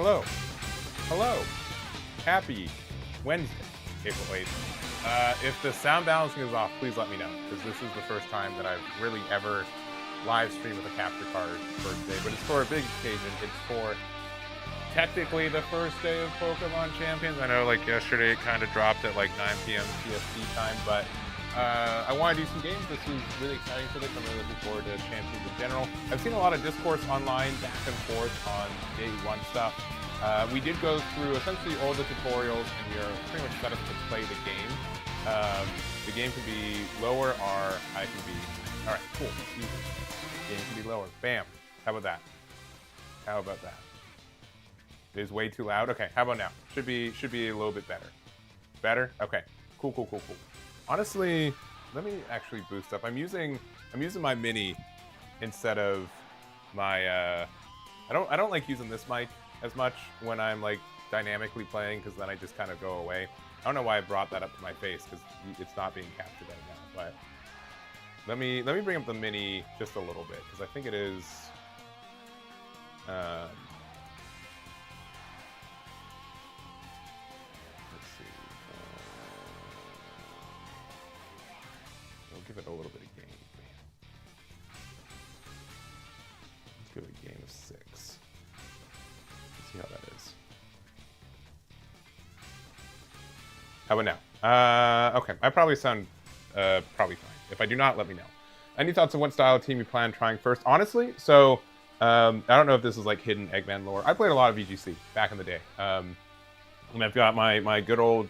Hello. Hello. Happy Wednesday, April 8th. If the sound balancing is off, please let me know, because this is the first time that I've really ever live streamed with a capture card first day, but it's for a big occasion. It's for technically the first day of Pokemon Champions. I know like yesterday it kind of dropped at like 9 p.m. PST time, but I want to do some games. This is really exciting for this. I'm really looking forward to Champions in general. I've seen a lot of discourse online back and forth on day one stuff. We did go through essentially all the tutorials, and we are pretty much set up to play the game. The game can be lower, or I can be... Alright, cool. Easy. The game can be lower. Bam. How about that? How about that? It is way too loud? Okay, how about now? Should be a little bit better. Better? Okay. Cool. Honestly, let me actually boost up. I'm using my mini instead of my I don't like using this mic as much when I'm like dynamically playing, because then I just kind of go away. I don't know why I brought that up to my face, because it's not being captured right now. But let me bring up the mini just a little bit, because I think it is let's see. We'll give it a little bit of gain. Let's give it a gain of 6. Let's see how that is. How about now? Okay, I probably sound probably fine. If I do not, let me know. Any thoughts on what style of team you plan trying first? Honestly, so I don't know if this is like hidden Eggman lore. I played a lot of VGC back in the day. And I've got my good old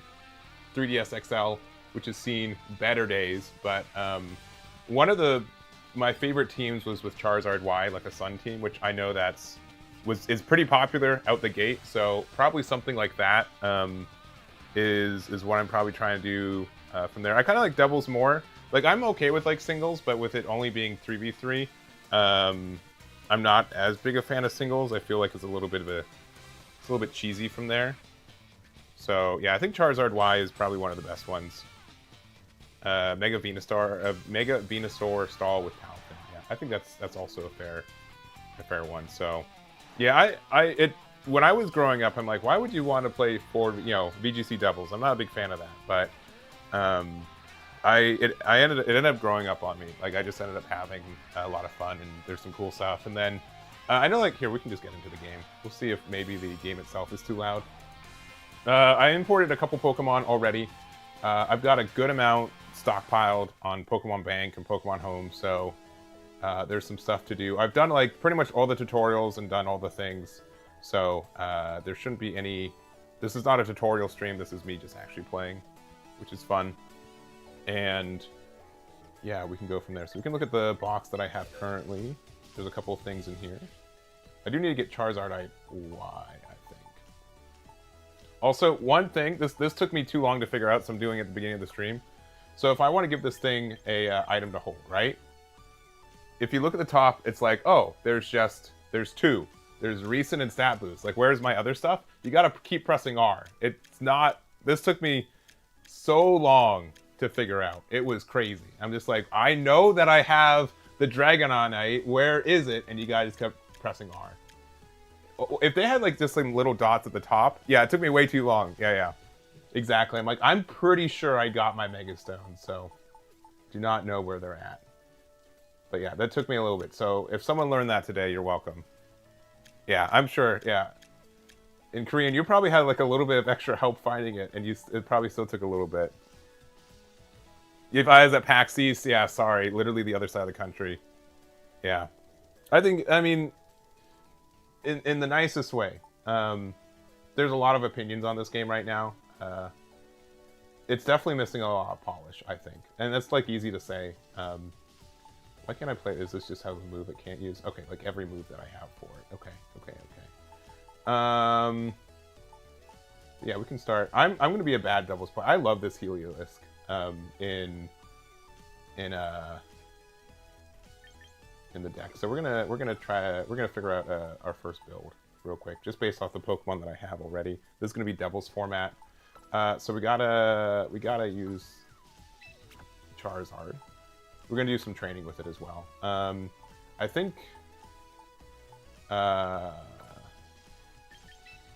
3DS XL, which has seen better days. But one of my favorite teams was with Charizard Y, like a Sun team, which I know is pretty popular out the gate. So probably something like that is what I'm probably trying to do from there. I kind of like doubles more. Like I'm okay with like singles, but with it only being 3v3, I'm not as big a fan of singles. I feel like it's a little bit cheesy from there. So yeah, I think Charizard Y is probably one of the best ones. Mega Venusaur stall with Palpin. Yeah, I think that's also a fair one. So yeah, when I was growing up, I'm like, why would you want to play VGC doubles? I'm not a big fan of that, but it ended up growing up on me. Like I just ended up having a lot of fun, and there's some cool stuff. And then I know, like, here we can just get into the game. We'll see if maybe the game itself is too loud. I imported a couple Pokemon already. I've got a good amount stockpiled on Pokemon Bank and Pokemon Home, so there's some stuff to do. I've done like pretty much all the tutorials and done all the things, so there shouldn't be any... This is not a tutorial stream, this is me just actually playing, which is fun. And yeah, we can go from there. So we can look at the box that I have currently. There's a couple of things in here. I do need to get Charizard Y, I think. Also, one thing, this took me too long to figure out, so I'm doing it at the beginning of the stream. So if I want to give this thing a item to hold, right? If you look at the top, it's like, oh, there's 2. There's recent and stat boost. Like, where's my other stuff? You gotta keep pressing R. It's not... This took me so long to figure out. It was crazy. I'm just like, I know that I have the Dragonite. Where is it? And you guys kept pressing R. If they had like just some little dots at the top, yeah, it took me way too long. Yeah, exactly. I'm like, I'm pretty sure I got my Mega Stones, so do not know where they're at. But yeah, that took me a little bit. So if someone learned that today, you're welcome. Yeah, I'm sure. Yeah, in Korean, you probably had like a little bit of extra help finding it, and it probably still took a little bit. If I was at PAX East, yeah, sorry, literally the other side of the country. Yeah, I mean, in the nicest way. There's a lot of opinions on this game right now. It's definitely missing a lot of polish, I think, and that's like easy to say. Why can't I play it? Is this just how the move it can't use? Okay, like every move that I have for it. Okay. Yeah, we can start. I'm gonna be a bad doubles player. I love this Heliolisk. In the deck. So we're gonna figure out our first build real quick, just based off the Pokemon that I have already. This is gonna be Devil's format. So we gotta use Charizard. We're gonna do some training with it as well. I think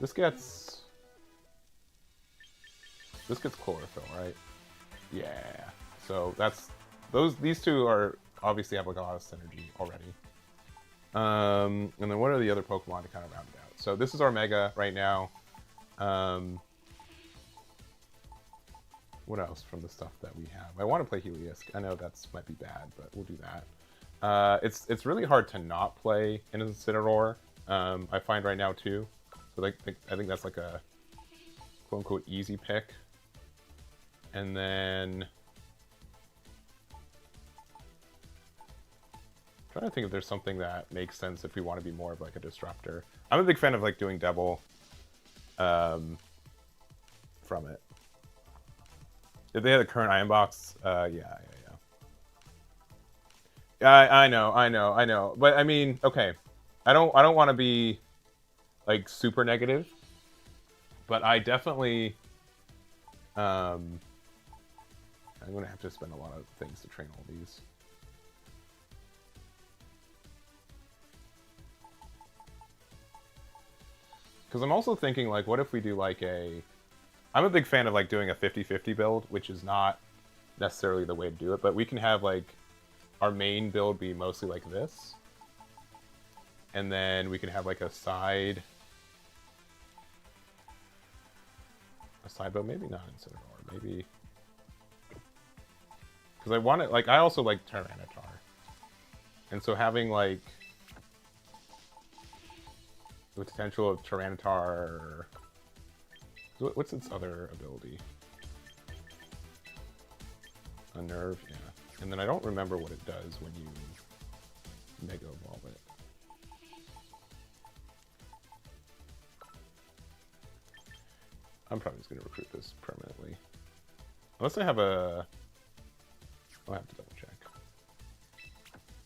This gets chlorophyll, right? Yeah. So that's these two are obviously have like a lot of synergy already. And then what are the other Pokemon to kind of round it out? So this is our Mega right now. What else from the stuff that we have? I want to play Heliolisk. I know that's might be bad, but we'll do that. It's really hard to not play an Incineroar. I find right now too. So I think that's like a quote unquote easy pick. And then I'm trying to think if there's something that makes sense if we want to be more of like a disruptor. I'm a big fan of like doing double from it. If they had a current Iron Box, yeah. I know. But I mean, okay. I don't want to be like super negative, but I definitely I'm gonna have to spend a lot of things to train all these. Because I'm also thinking, like, what if we do, like, I'm a big fan of, like, doing a 50-50 build, which is not necessarily the way to do it, but we can have, like, our main build be mostly like this. And then we can have, like, a side build. Maybe not Incineroar. Maybe... Because I want it, like, I also like Tyranitar. And so having, like... the potential of Tyranitar... What's its other ability? Unnerve, yeah. And then I don't remember what it does when you Mega Evolve it. I'm probably just going to recruit this permanently. Unless I have a... I'll have to double check.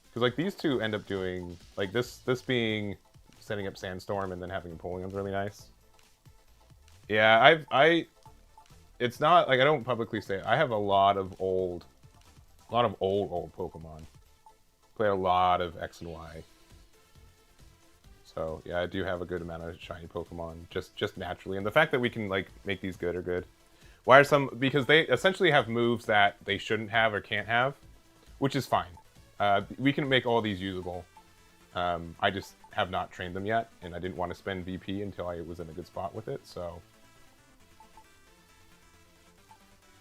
Because, like, these two end up doing... Like, this being... setting up Sandstorm and then having Empoleon's really nice. Yeah, it's not like I don't publicly say it. I have a lot of old Pokemon. Play a lot of X and Y. So yeah, I do have a good amount of shiny Pokemon just naturally, and the fact that we can like make these good are good. Why are some? Because they essentially have moves that they shouldn't have or can't have, which is fine. We can make all these usable. I just have not trained them yet, and I didn't want to spend VP until I was in a good spot with it, so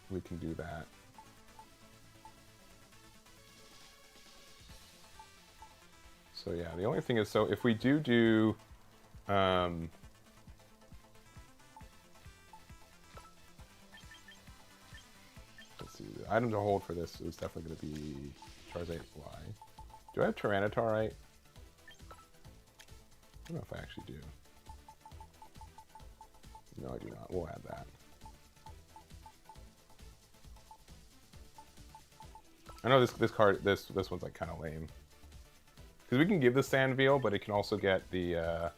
we can do that. So yeah, the only thing is, so if we do let's see, the item to hold for this is definitely going to be Charizard Fly. Do I have Tyranitar right? I don't know if I actually do. No, I do not. We'll add that. I know this card, this one's like kind of lame. Because we can give the Sandveil, but it can also get the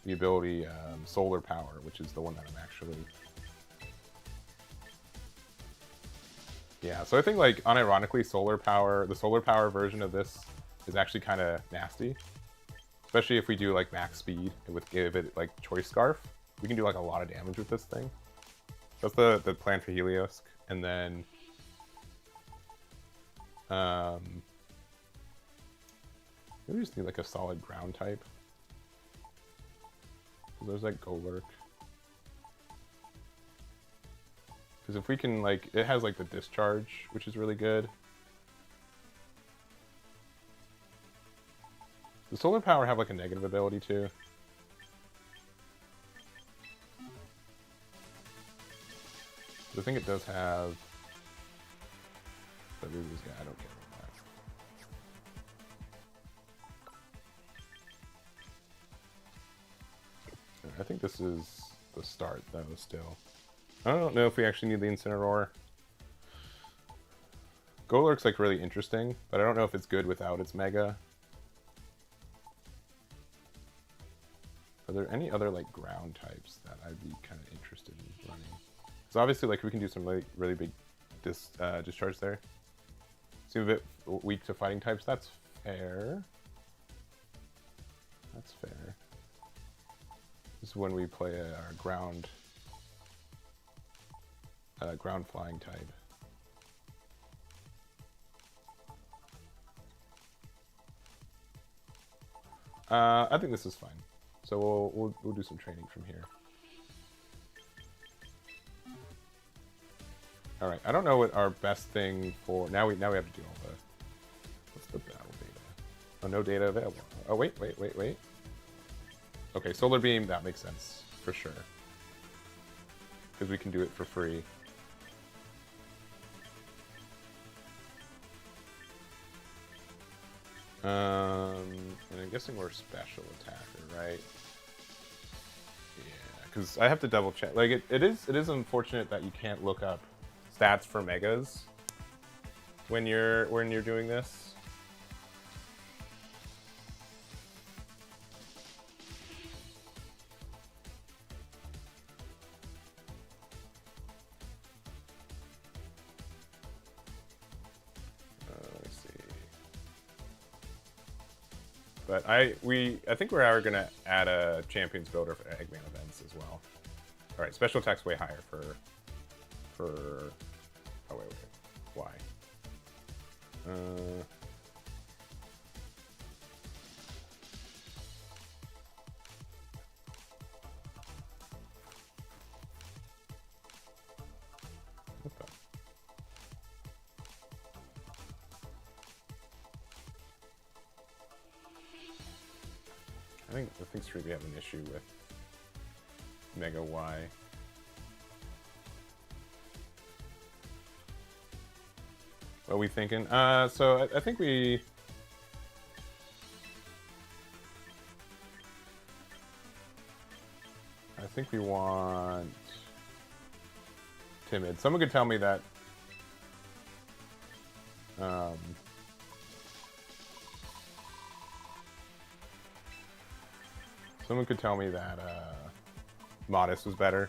ability Solar Power, which is the one that I'm actually... Yeah, so I think, like, unironically, the Solar Power version of this is actually kind of nasty. Especially if we do, like, max speed and give it, like, Choice Scarf. We can do, like, a lot of damage with this thing. That's the plan for Heliolisk. And then... maybe we just need, like, a solid ground type. There's, like, Golurk. Because if we can, like... It has, like, the Discharge, which is really good. Does Solar Power have, like, a negative ability, too? I think it does have... But yeah, I don't care about that. I think this is the start, though, still. I don't know if we actually need the Incineroar. Golurk's, like, really interesting, but I don't know if it's good without its Mega. Are there any other, like, ground types that I'd be kind of interested in running? Because obviously, like, we can do some really big discharge there. Seem a bit weak to fighting types. That's fair. That's fair. This is when we play our ground flying type. I think this is fine. So we'll do some training from here. All right. I don't know what our best thing for now. We have to do all the. What's the battle data? Oh, no data available. Oh wait. Okay, solar beam. That makes sense for sure. Because we can do it for free. And I'm guessing we're special attacker, right? Yeah, because I have to double check. Like it is unfortunate that you can't look up stats for megas when you're doing this. Let's see. But I think we're gonna add a champions builder for Eggman events as well. All right, special attack's way higher for. Oh wait. Why? What the? I think Street we have an issue with Mega Y. What are we thinking? So I think we. I think we want timid. Someone could tell me that. Someone could tell me that modest was better.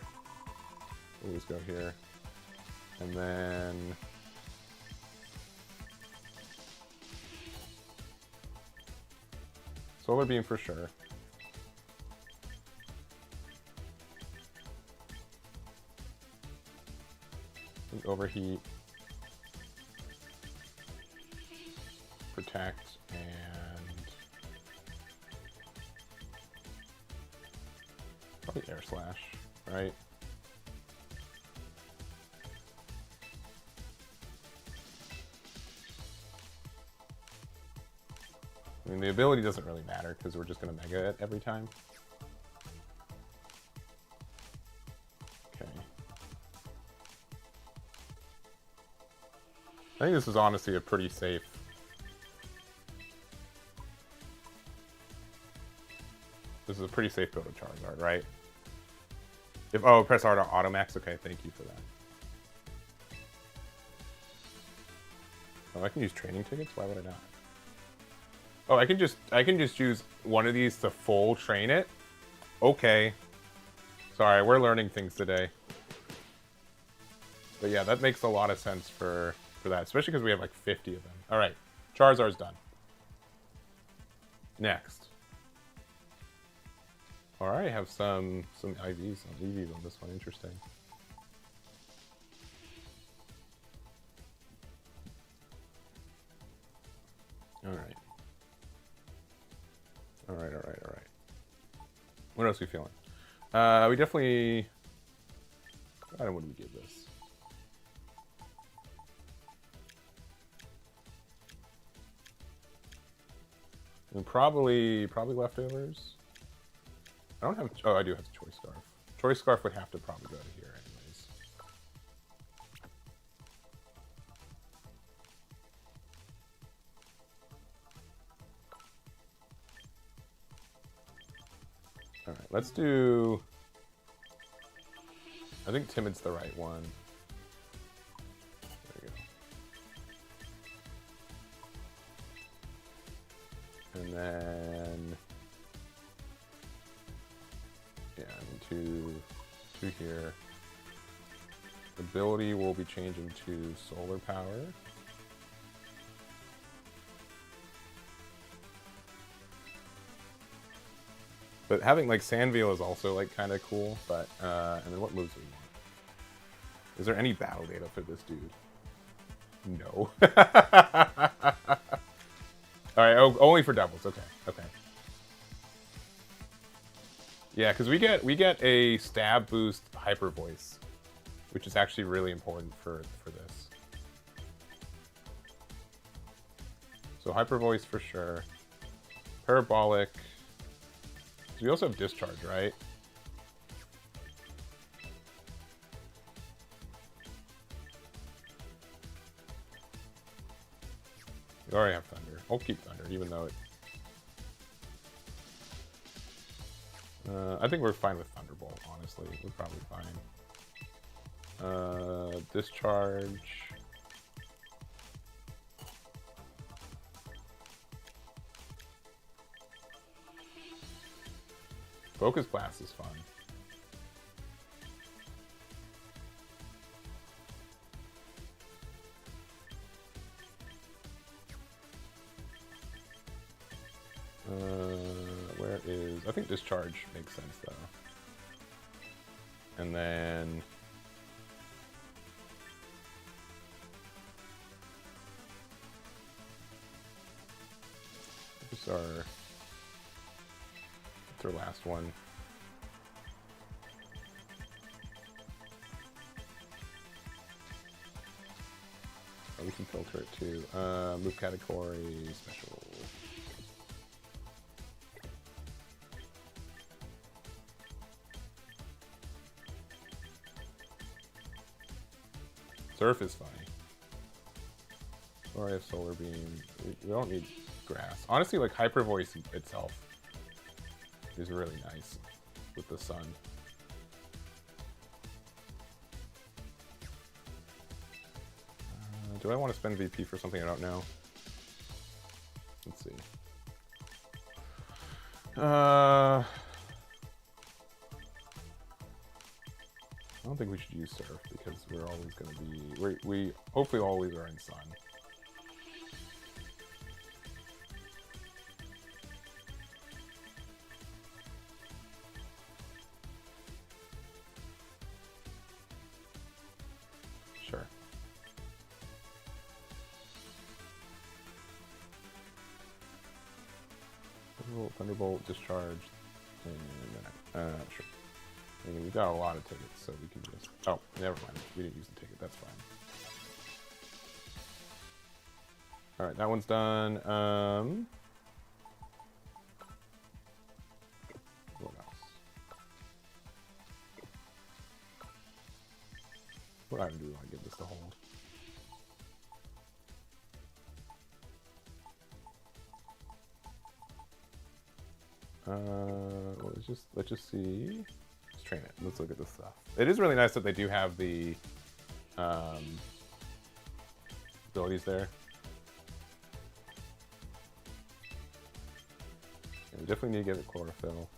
We'll just go here, and then. Solar beam for sure. Overheat. Protect and probably air slash, right? I mean, the ability doesn't really matter because we're just going to mega it every time. Okay. I think this is honestly a pretty safe. This is a pretty safe build of Charizard, right? Press R to automax. Okay, thank you for that. Oh, I can use training tickets. Why would I not? Oh, I can just use one of these to full train it. Okay. Sorry, we're learning things today. But yeah, that makes a lot of sense for that, especially because we have like 50 of them. All right, Charizard's done. Next. All right, I have some IVs, some EVs on this one. Interesting. All right. All right. What else are we feeling? We definitely. I don't know what do we give this. And probably leftovers. I don't have. Oh, I do have Choice Scarf. Choice Scarf would have to probably go to here anyways. All right, let's do. I think Timid's the right one. There you go. And then. Yeah, I mean two here. Ability will be changing to solar power. But having like Sandveil is also like kind of cool. But and then what moves do we want? Is there any battle data for this dude? No. All right. Oh, only for doubles. Okay. Okay. Yeah, because we get a stab boost hyper voice, which is actually really important for this. So hyper voice for sure. Parabolic. So we also have discharge, right? We already have thunder. I'll keep thunder, even though it. I think we're fine with Thunderbolt, honestly. We're probably fine. Discharge. Focus Blast is fun. Where is... I think Discharge makes sense, though. And then... What's our last one? Oh, we can filter it too. Move category, special. Surf is funny. Or I have Solar Beam. We don't need Grass. Honestly, like Hyper Voice itself is really nice with the sun. Do I want to spend VP for something I don't know? Let's see. I don't think we should use Surf because we're always going to be... We hopefully always are in Sun. Sure. Thunderbolt, Discharge, and then, sure. I mean, we got a lot of tickets, so we can just... Oh, never mind. We didn't use the ticket. That's fine. Alright, that one's done. What else? What item do we want to give this to hold? Let's just see. Let's train it. Let's look at this stuff. It is really nice that they do have the abilities there. And we definitely need to get a chlorophyll.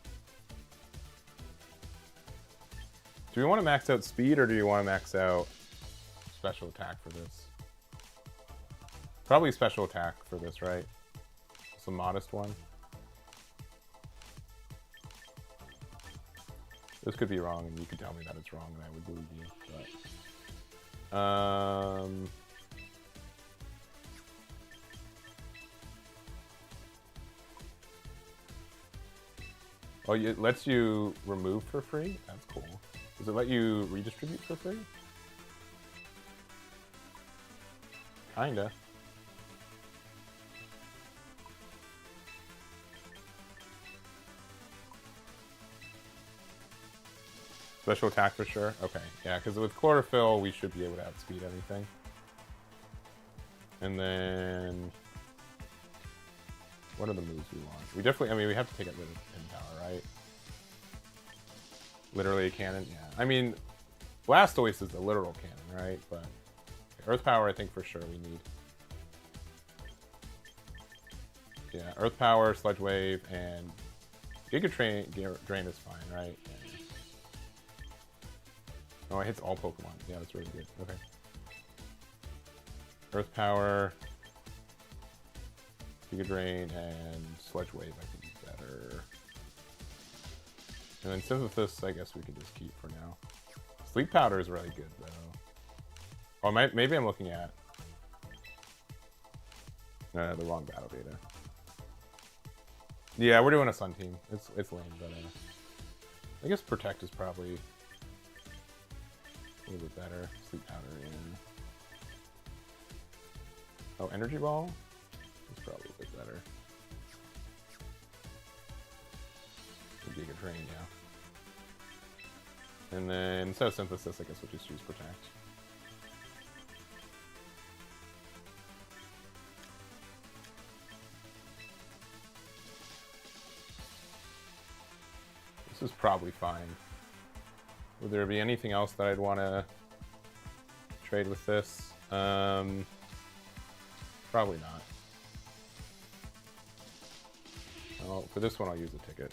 Do we want to max out speed or do you want to max out special attack for this? Probably special attack for this, right? It's a modest one. This could be wrong, and you could tell me that it's wrong, and I would believe you. But, oh, it lets you remove for free? That's cool. Does it let you redistribute for free? Kinda. Special attack for sure? Okay, yeah, because with chlorophyll, we should be able to outspeed anything. And then... What are the moves we want? We definitely, I mean, we have to take it rid of pin power, right? Literally a cannon? Yeah. I mean, Blastoise is the literal cannon, right? But Earth Power, I think for sure we need. Yeah, Earth Power, Sludge Wave, and Giga Drain is fine, right? Yeah. Oh, it hits all Pokemon. Yeah, that's really good. Okay. Earth Power, Giga Drain, and Sludge Wave I think is better. And then synthesis, I guess we can just keep for now. Sleep powder is really good though. Or maybe I'm looking at the wrong battle data. Yeah, we're doing a sun team. It's lame, but I guess protect is probably a little bit better. Sleep powder in. Oh, energy ball is probably a bit better. Giga train, yeah. And then instead of synthesis, I guess we'll just choose protect. This is probably fine. Would there be anything else that I'd want to trade with this? Probably not. Oh, for this one, I'll use a ticket.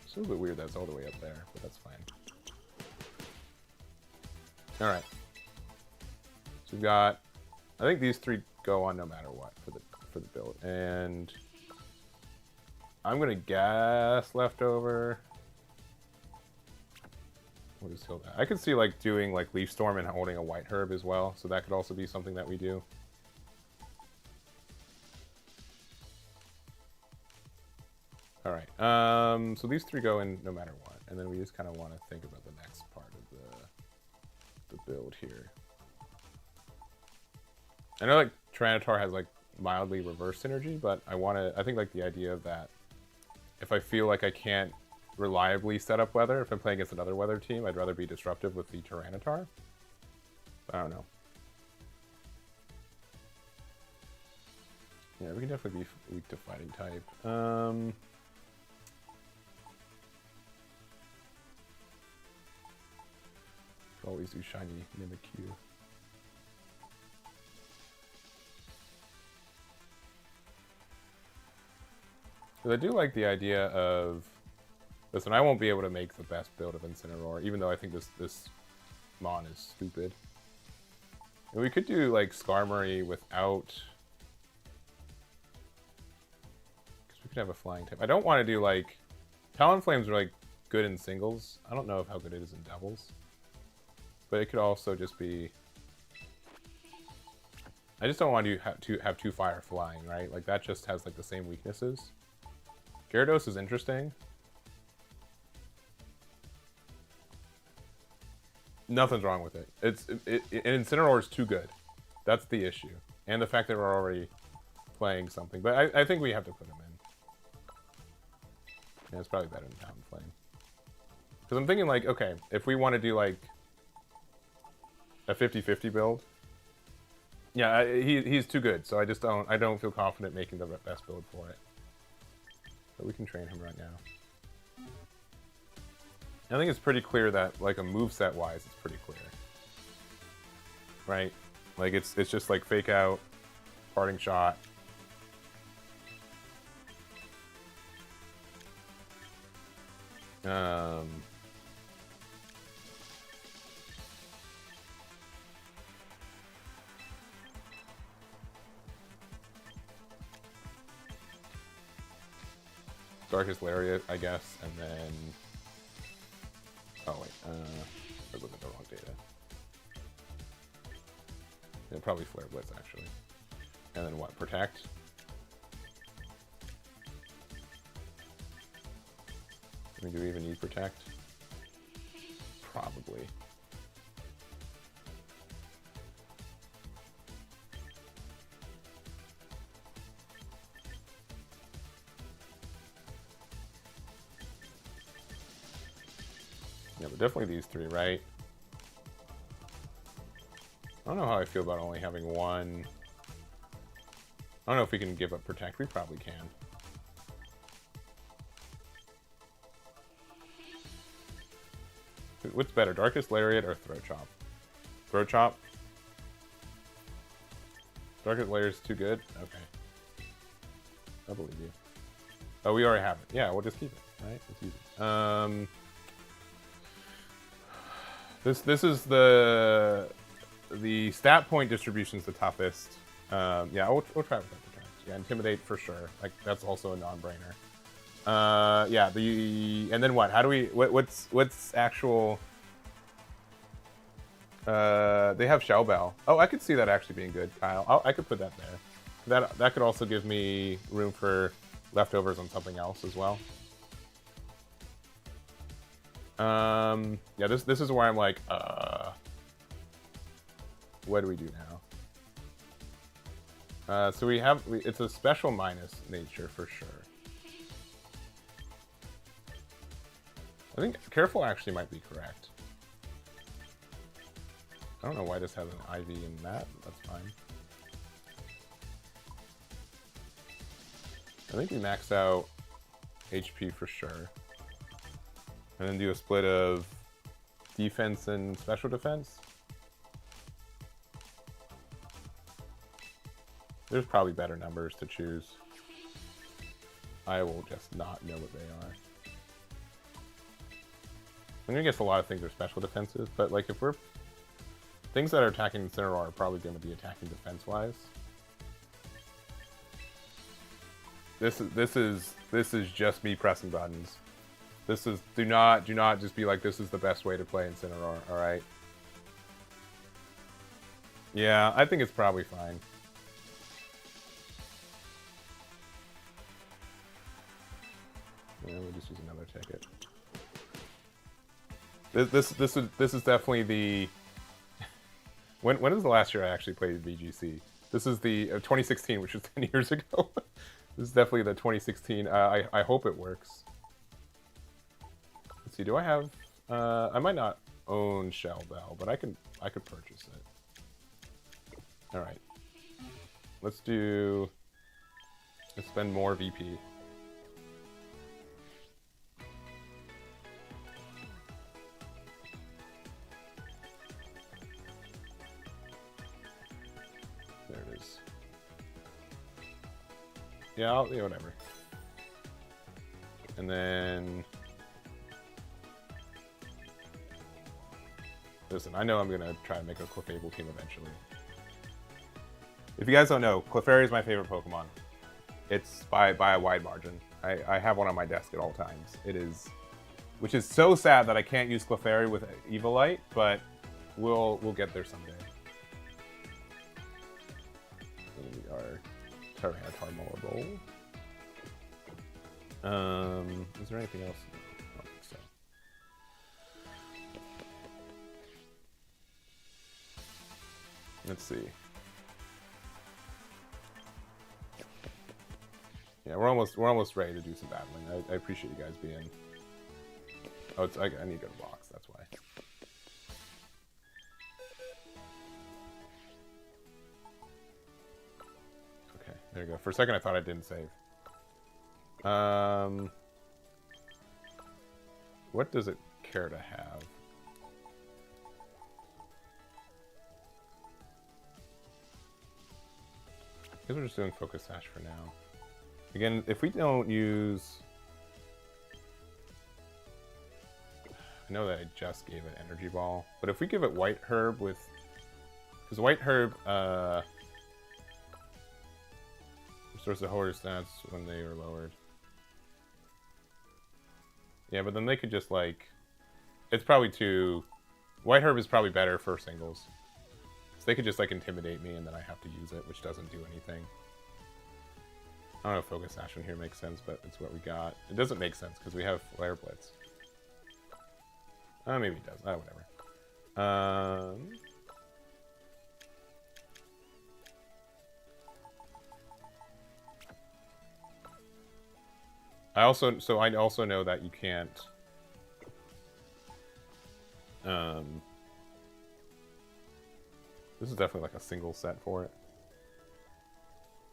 It's a little bit weird that's all the way up there, but that's fine. Alright. So we've got... I think these three go on no matter what for the build. And... I'm gonna guess leftover. We'll just kill that. I could see like doing like Leaf Storm and holding a white herb as well, so that could also be something that we do. Alright, so these three go in no matter what, and then we just kind of want to think about the next part of the build here. I know like Tyranitar has like mildly reverse synergy, but I think like the idea of that, if I feel like I can't reliably set up weather, if I'm playing against another weather team, I'd rather be disruptive with the Tyranitar. I don't know. Yeah, we can definitely be weak to fighting type. Always do shiny Mimikyu. Because I do like the idea of... Listen, I won't be able to make the best build of Incineroar, even though I think this Mon is stupid. And we could do, like, Skarmory without... Because we could have a flying type. I don't want to do, like... Talonflames are, like, good in singles. I don't know how good it is in doubles. But it could also just be... I just don't want to have two fire flying, right? Like, that just has, like, the same weaknesses. Gyarados is interesting. Nothing's wrong with it. And Incineroar is too good. That's the issue. And the fact that we're already playing something. But I think we have to put him in. Yeah, it's probably better than Talonflame. Because I'm thinking, like, okay, if we want to do, like, a 50-50 build. Yeah, he's too good, so I don't feel confident making the best build for it. But we can train him right now. I think it's pretty clear that, like, a moveset wise, it's pretty clear. Right? Like, it's just like Fake Out, Parting Shot. Darkest Lariat, I guess, and then... Oh, wait, I was looking at the wrong data. Yeah, probably Flare Blitz, actually. And then what, Protect? I mean, do we even need Protect? Probably. Yeah, but definitely these three, right? I don't know how I feel about only having one. I don't know if we can give up Protect. We probably can. What's better, Darkest Lariat or Throat Chop? Throat Chop? Darkest Lariat's too good? Okay. I believe you. Oh, we already have it. Yeah, we'll just keep it, right? It's easy. This is the stat point distribution is the toughest. Yeah, we'll try with that. Yeah, Intimidate for sure. Like, that's also a non-brainer. Yeah, and then what? How do we, what's actual, they have Shell Bell. Oh, I could see that actually being good, Kyle. I could put that there. That could also give me room for leftovers on something else as well. Yeah, this is where I'm like, what do we do now? So it's a special minus nature for sure. I think careful actually might be correct. I don't know why this has an IV in that. That's fine. I think we max out HP for sure. And then do a split of defense and special defense. There's probably better numbers to choose. I will just not know what they are. I'm gonna guess a lot of things are special defenses, but like if we're things that are attacking center are probably going to be attacking defense-wise. This is just me pressing buttons. This is do not just be like this is the best way to play in center. All right. Yeah, I think it's probably fine. Yeah, we'll just use another ticket. This is definitely the. When was the last year I actually played VGC? This is the 2016, which was 10 years ago. This is definitely the 2016. I hope it works. Let's see. Do I have? I might not own Shell Bell, but I could purchase it. All right. Let's spend more VP. There it is. Yeah, yeah, whatever. And then... Listen, I know I'm going to try to make a Clefable team eventually. If you guys don't know, Clefairy is my favorite Pokemon. It's by a wide margin. I have one on my desk at all times. It is... Which is so sad that I can't use Clefairy with Evilite, but we'll get there someday. We are Tyranitar Moldable. Is there anything else? I don't think so. Let's see. Yeah, we're almost ready to do some battling. I appreciate you guys being. Oh, I need to go to box. That's why. Okay, there you go. For a second, I thought I didn't save. What does it care to have? I guess we're just doing Focus Sash for now. Again, if we don't use... I know that I just gave it Energy Ball, but if we give it White Herb with... Because White Herb, restores the holder stats when they are lowered. Yeah, but then they could just, like... It's probably too... White Herb is probably better for singles. So they could just, like, intimidate me and then I have to use it, which doesn't do anything. I don't know if Focus Sash in here makes sense, but it's what we got. It doesn't make sense because we have Flare Blitz. Maybe it does. Whatever. I also know that you can't. This is definitely like a single set for it.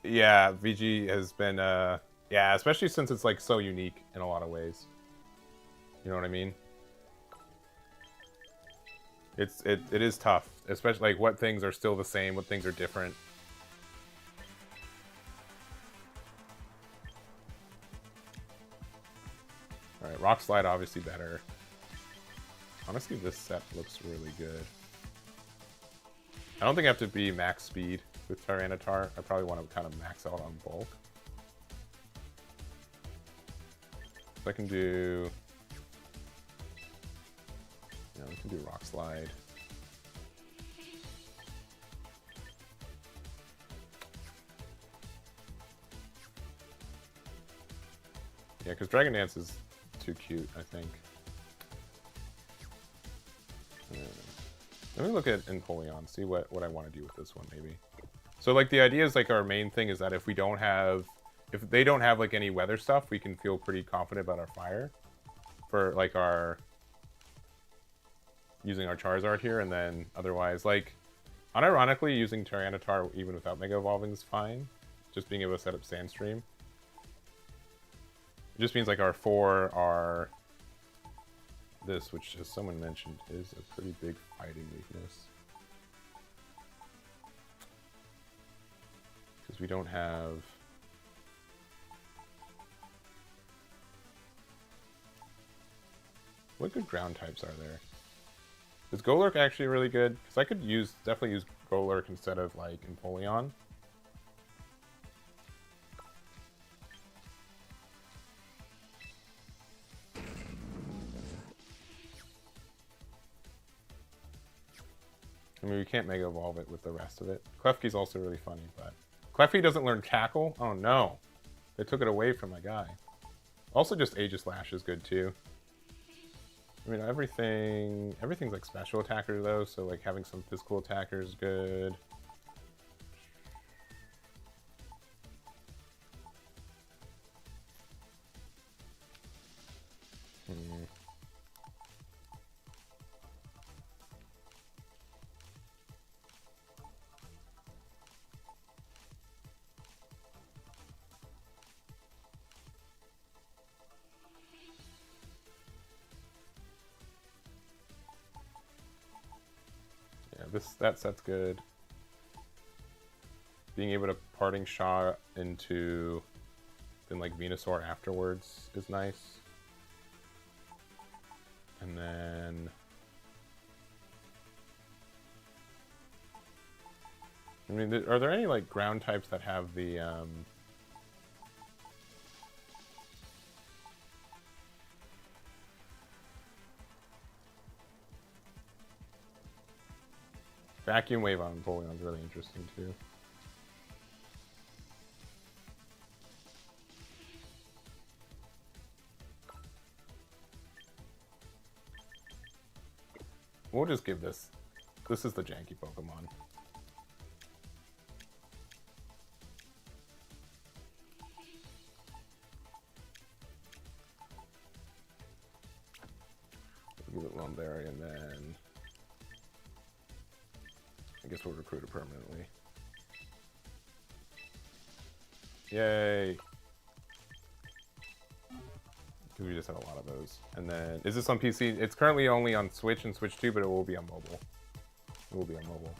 Yeah, VG has been yeah, especially since it's like so unique in a lot of ways. You know what I mean? It is tough, especially like what things are still the same, what things are different. All right, Rock Slide obviously better. Honestly, this set looks really good. I don't think I have to be max speed with Tyranitar. I probably want to kind of max out on bulk. I can do... Yeah, we can do Rock Slide. Yeah, because Dragon Dance is too cute, I think. Let me look at Empoleon, see what I want to do with this one, maybe. So, like, the idea is, like, our main thing is that if we don't have... If they don't have, like, any weather stuff, we can feel pretty confident about our fire. For, like, our... Using our Charizard here, and then otherwise, like... Unironically, using Tyranitar even without Mega Evolving is fine. Just being able to set up Sandstream. It just means, like, our 4 are... This, which, as someone mentioned, is a pretty big fighting weakness. Because we don't have... What good ground types are there? Is Golurk actually really good? Because I could definitely use Golurk instead of, like, Empoleon. I mean, we can't Mega Evolve it with the rest of it. Klefki's also really funny, but... Klefki doesn't learn Tackle? Oh no. They took it away from my guy. Also, just Aegislash is good, too. I mean, everything's like special attacker, though, so, like, having some physical attacker is good. That set's good. Being able to Parting Shot into then like Venusaur afterwards is nice. And then I mean, are there any like ground types that have the Vacuum Wave on Empoleon is really interesting too. We'll just give this. This is the janky Pokemon. We'll give it Lumberry, and then I guess we'll recruit it permanently. Yay! Because we just had a lot of those. And then, is this on PC? It's currently only on Switch and Switch 2, but it will be on mobile. It will be on mobile.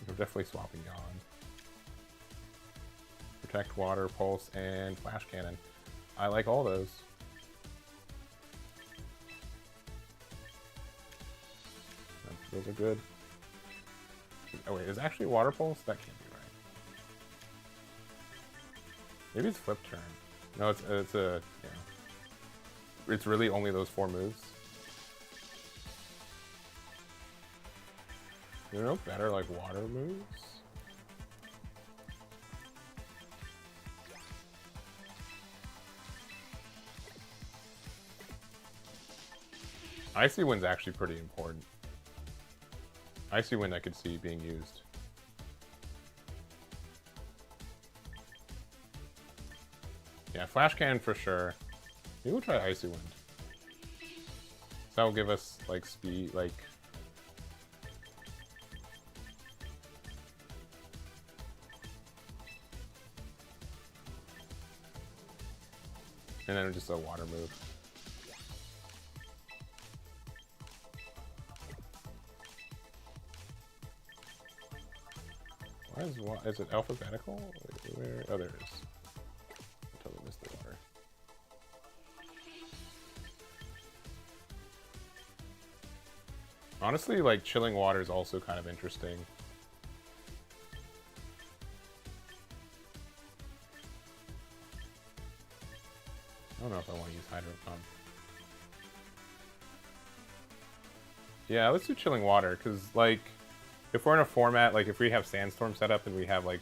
We're definitely swapping Yawn. Protect, Water, Pulse, and Flash Cannon. I like all those. Those are good. Oh wait, is it actually Water Pulse? That can't be right. Maybe it's Flip Turn. No, it's a yeah. It's really only those 4 moves. You know, better like water moves. Icy Wind's actually pretty important. Icy Wind I could see being used. Yeah, Flash Cannon for sure. Maybe we'll try Icy Wind. That will give us, like, speed, like... And then just a water move. Is it alphabetical? Where? Oh, there it is. I totally missed the water. Honestly, like, Chilling Water is also kind of interesting. know if I want to use Hydro Pump. Yeah, let's do Chilling Water, because, like, if we're in a format, like, if we have Sandstorm set up and we have, like,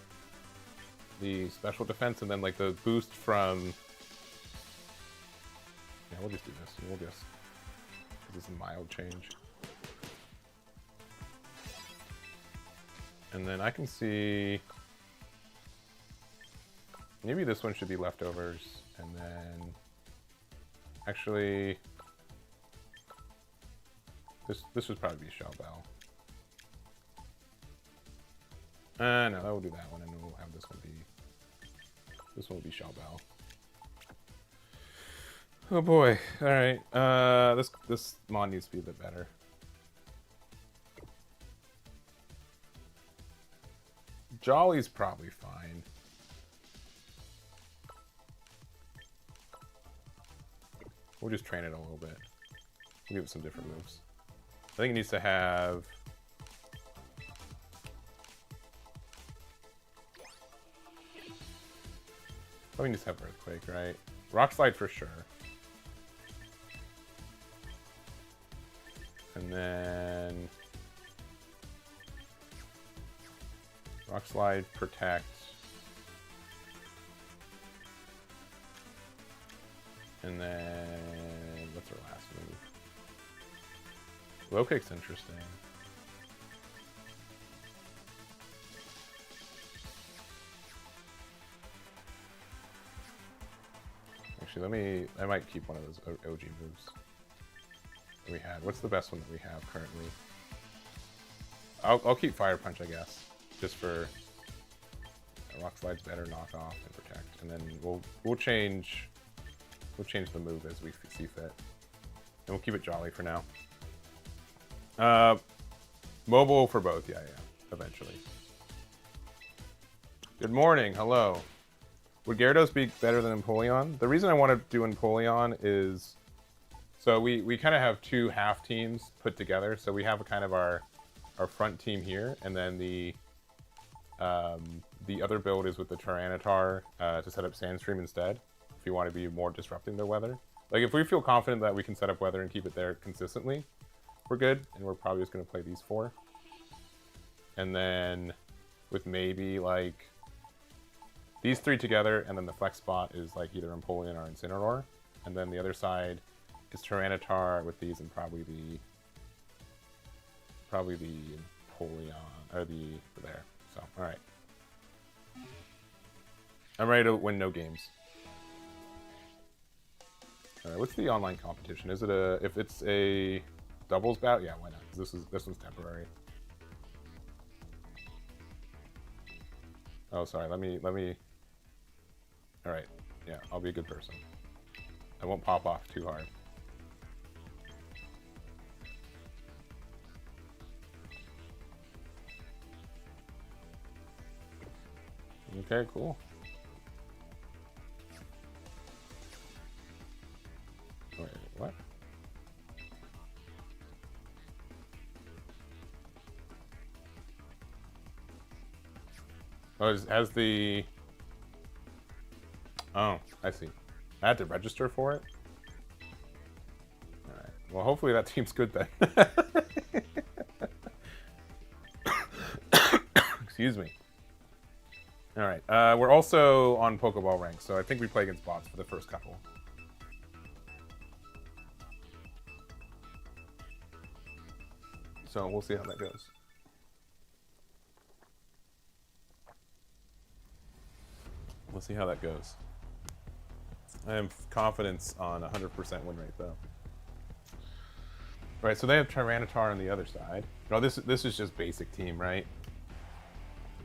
the special defense and then, like, the boost from... Yeah, we'll just do this. We'll just... This is a mild change. And then I can see... Maybe this one should be leftovers, and then... Actually... This would probably be Shell Bell. No, we'll do that one, and we'll have this one be... This one will be Shell Bell. Oh boy. Alright. This mon needs to be a bit better. Jolly's probably fine. We'll just train it a little bit. We'll give it some different moves. I think it needs to have... Probably needs to have Earthquake, right? Rock Slide for sure. And then... Rock Slide, Protect. And then... What's our last move? Low Kick's interesting. Actually, I might keep one of those OG moves that we had. What's the best one that we have currently? I'll keep Fire Punch, I guess, just for Rock Slide's better, Knock Off, and Protect, and then we'll change the move as we see fit, and we'll keep it Jolly for now. Mobile for both, yeah, eventually. Good morning, hello. Would Gyarados be better than Empoleon? The reason I want to do Empoleon is, so we kind of have two half teams put together. So we have a kind of our front team here, and then the other build is with the Tyranitar to set up Sandstream instead, if you want to be more disrupting their weather. Like, if we feel confident that we can set up weather and keep it there consistently, we're good, and we're probably just going to play these four. And then with maybe, like, these three together, and then the flex spot is, like, either Empoleon or Incineroar. And then the other side is Tyranitar with these, and probably the Empoleon, or there. So, alright. I'm ready to win no games. Alright, what's the online competition? Is it if it's a doubles bout? Yeah, why not? This one's temporary. Oh, sorry, let me... Alright, yeah, I'll be a good person. I won't pop off too hard. Okay, cool. Wait, what? Oh, has the... Oh, I see. I had to register for it? Alright. Well, hopefully that team's good then. Excuse me. Alright. We're also on Pokeball rank, so I think we play against bots for the first couple. So we'll see how that goes. We'll see how that goes. I have confidence on 100% win rate, though. Right, so they have Tyranitar on the other side. No, this is just basic team, right?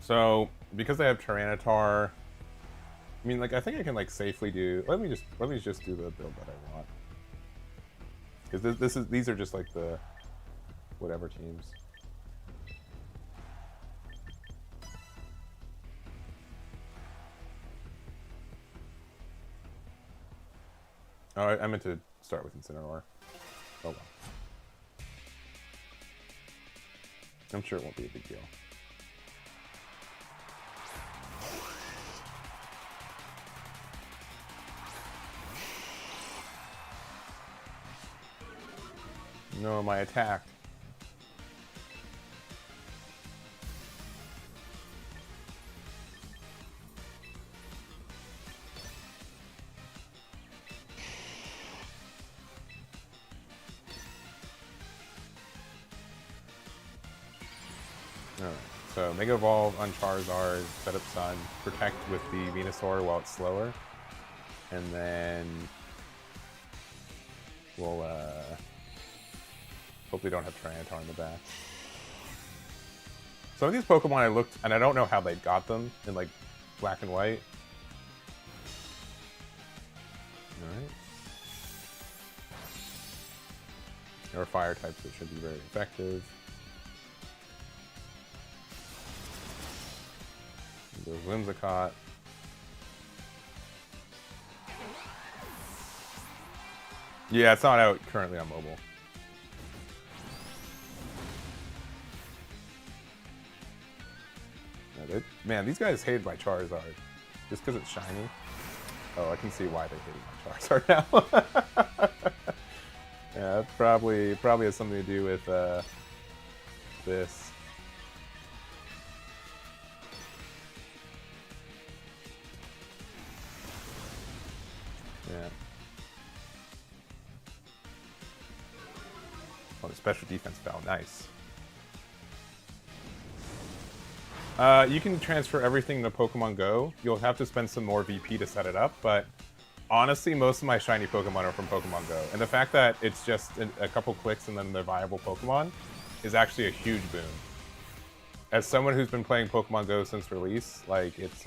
So because they have Tyranitar, I mean, like, I think I can, like, safely do. Let me just do the build that I want, because these are just like the whatever teams. Oh, I meant to start with Incineroar. Oh well. I'm sure it won't be a big deal. No, my attack. Alright, so Mega Evolve on Charizard, set up Sun, protect with the Venusaur while it's slower, and then we'll hope they don't have Tyranitar in the back. Some of these Pokemon I looked, and I don't know how they got them in like black and white. Alright. There are fire types that should be very effective. There's Whimsicott. Yeah, it's not out currently on mobile. Man, these guys hated my Charizard. Just because it's shiny. Oh, I can see why they hated my Charizard now. Yeah, that probably has something to do with this. Yeah. Oh, the special defense fell. Nice. You can transfer everything to Pokemon Go. You'll have to spend some more VP to set it up, but honestly, most of my shiny Pokemon are from Pokemon Go. And the fact that it's just a couple clicks and then they're viable Pokemon is actually a huge boon. As someone who's been playing Pokemon Go since release, like it's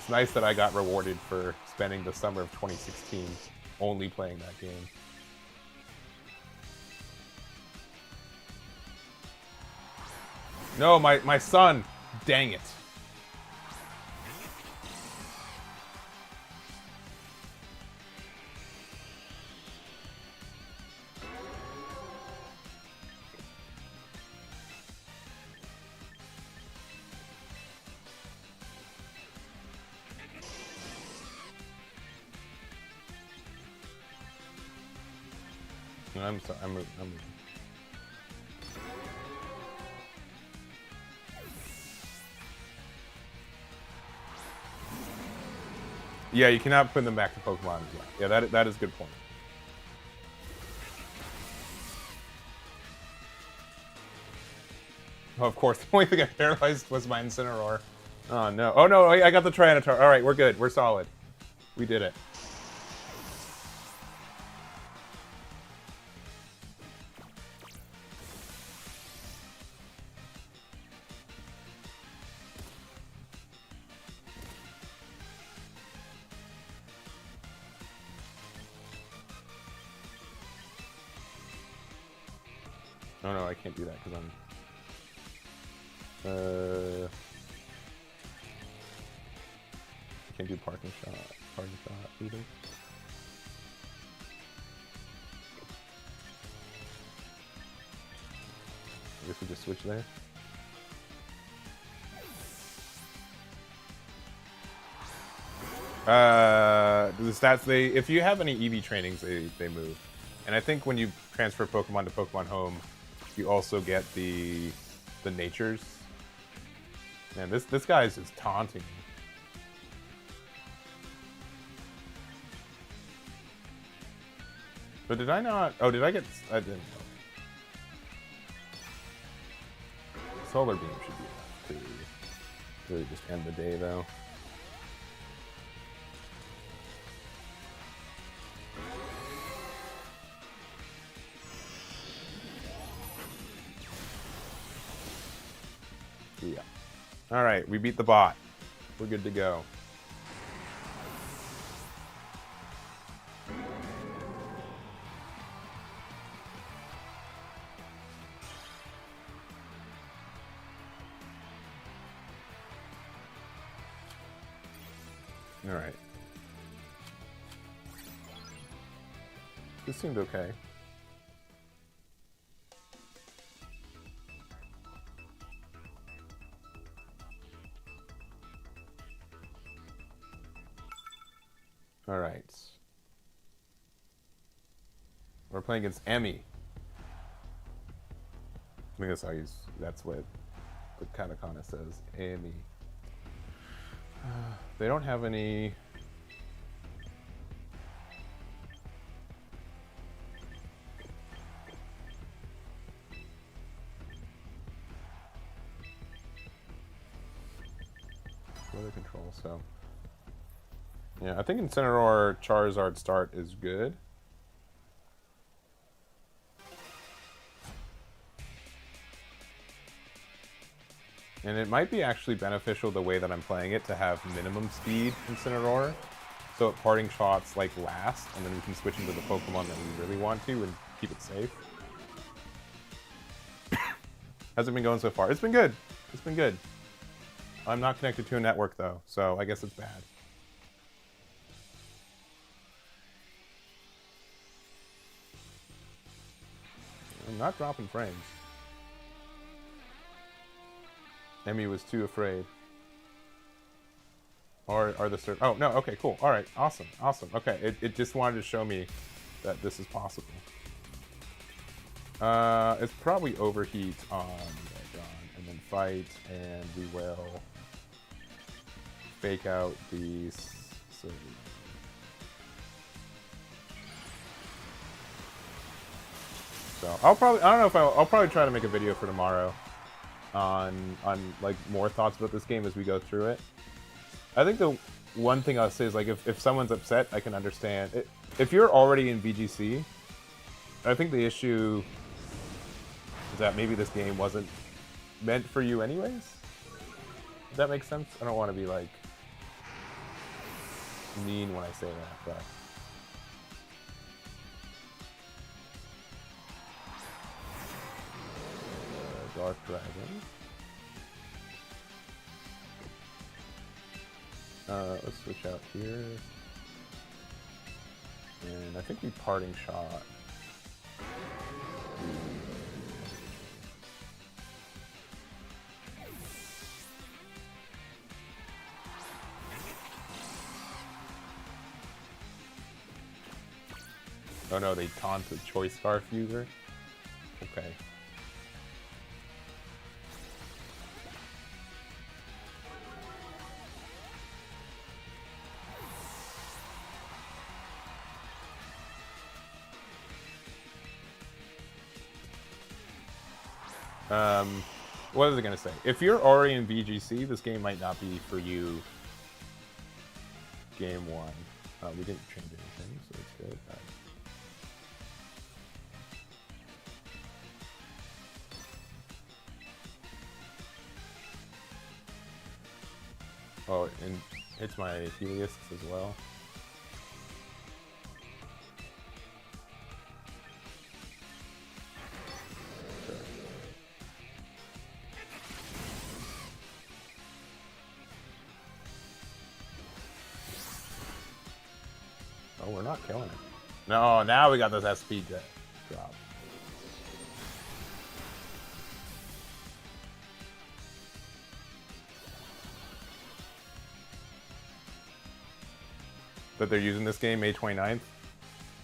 nice that I got rewarded for spending the summer of 2016 only playing that game. No, my son! Dang it. I'm sorry, I'm Yeah, you cannot put them back to Pokemon. Yeah, that is a good point. Oh, of course, the only thing I paralyzed was my Incineroar. Oh, no. Oh, no, I got the Tyranitar. All right, we're good. We're solid. We did it. Oh, no, I can't do that because I'm... Can't do parking shot either. I guess we just switch there. The stats, if you have any EV trainings, they move. And I think when you transfer Pokemon to Pokemon Home, you also get the natures. Man, this guy's just taunting me. But did I not? Oh, did I get? I didn't know. Solar Beam should be enough to really just end the day, though. Yeah. All right, we beat the bot. We're good to go. All right. This seemed okay. All right. We're playing against Emmy. think that's what the katakana says. Amy. They don't have any. Weather control, so. Yeah, I think Incineroar Charizard start is good. And it might be actually beneficial the way that I'm playing it to have minimum speed Incineroar. So at parting shots like last, and then we can switch into the Pokemon that we really want to and keep it safe. How's it been going so far? It's been good. It's been good. I'm not connected to a network though, so I guess it's bad. I'm not dropping frames. Emmy was too afraid. Or are the servers... Oh, no, okay, cool. All right, awesome, awesome. Okay, it just wanted to show me that this is possible. It's probably overheat on John, and then fight, and we will fake out these... So I'll probably... I don't know if I'll probably try to make a video for tomorrow on like more thoughts about this game as we go through it. I think the one thing I'll say is like if someone's upset, I can understand it. If you're already in VGC, I think the issue is that maybe this game wasn't meant for you anyways. Does that make sense? I don't want to be like mean when I say that, but Dark Dragon. Let's switch out here. And I think we parting shot. Oh no, they taunt the Choice Scarf user? Okay. What was I going to say? If you're already in VGC, this game might not be for you game one. We didn't change anything, so it's good. Oh, and it's my Helios as well. Oh, we're not killing it. No, now we got this SP drop. That they're using this game May 29th.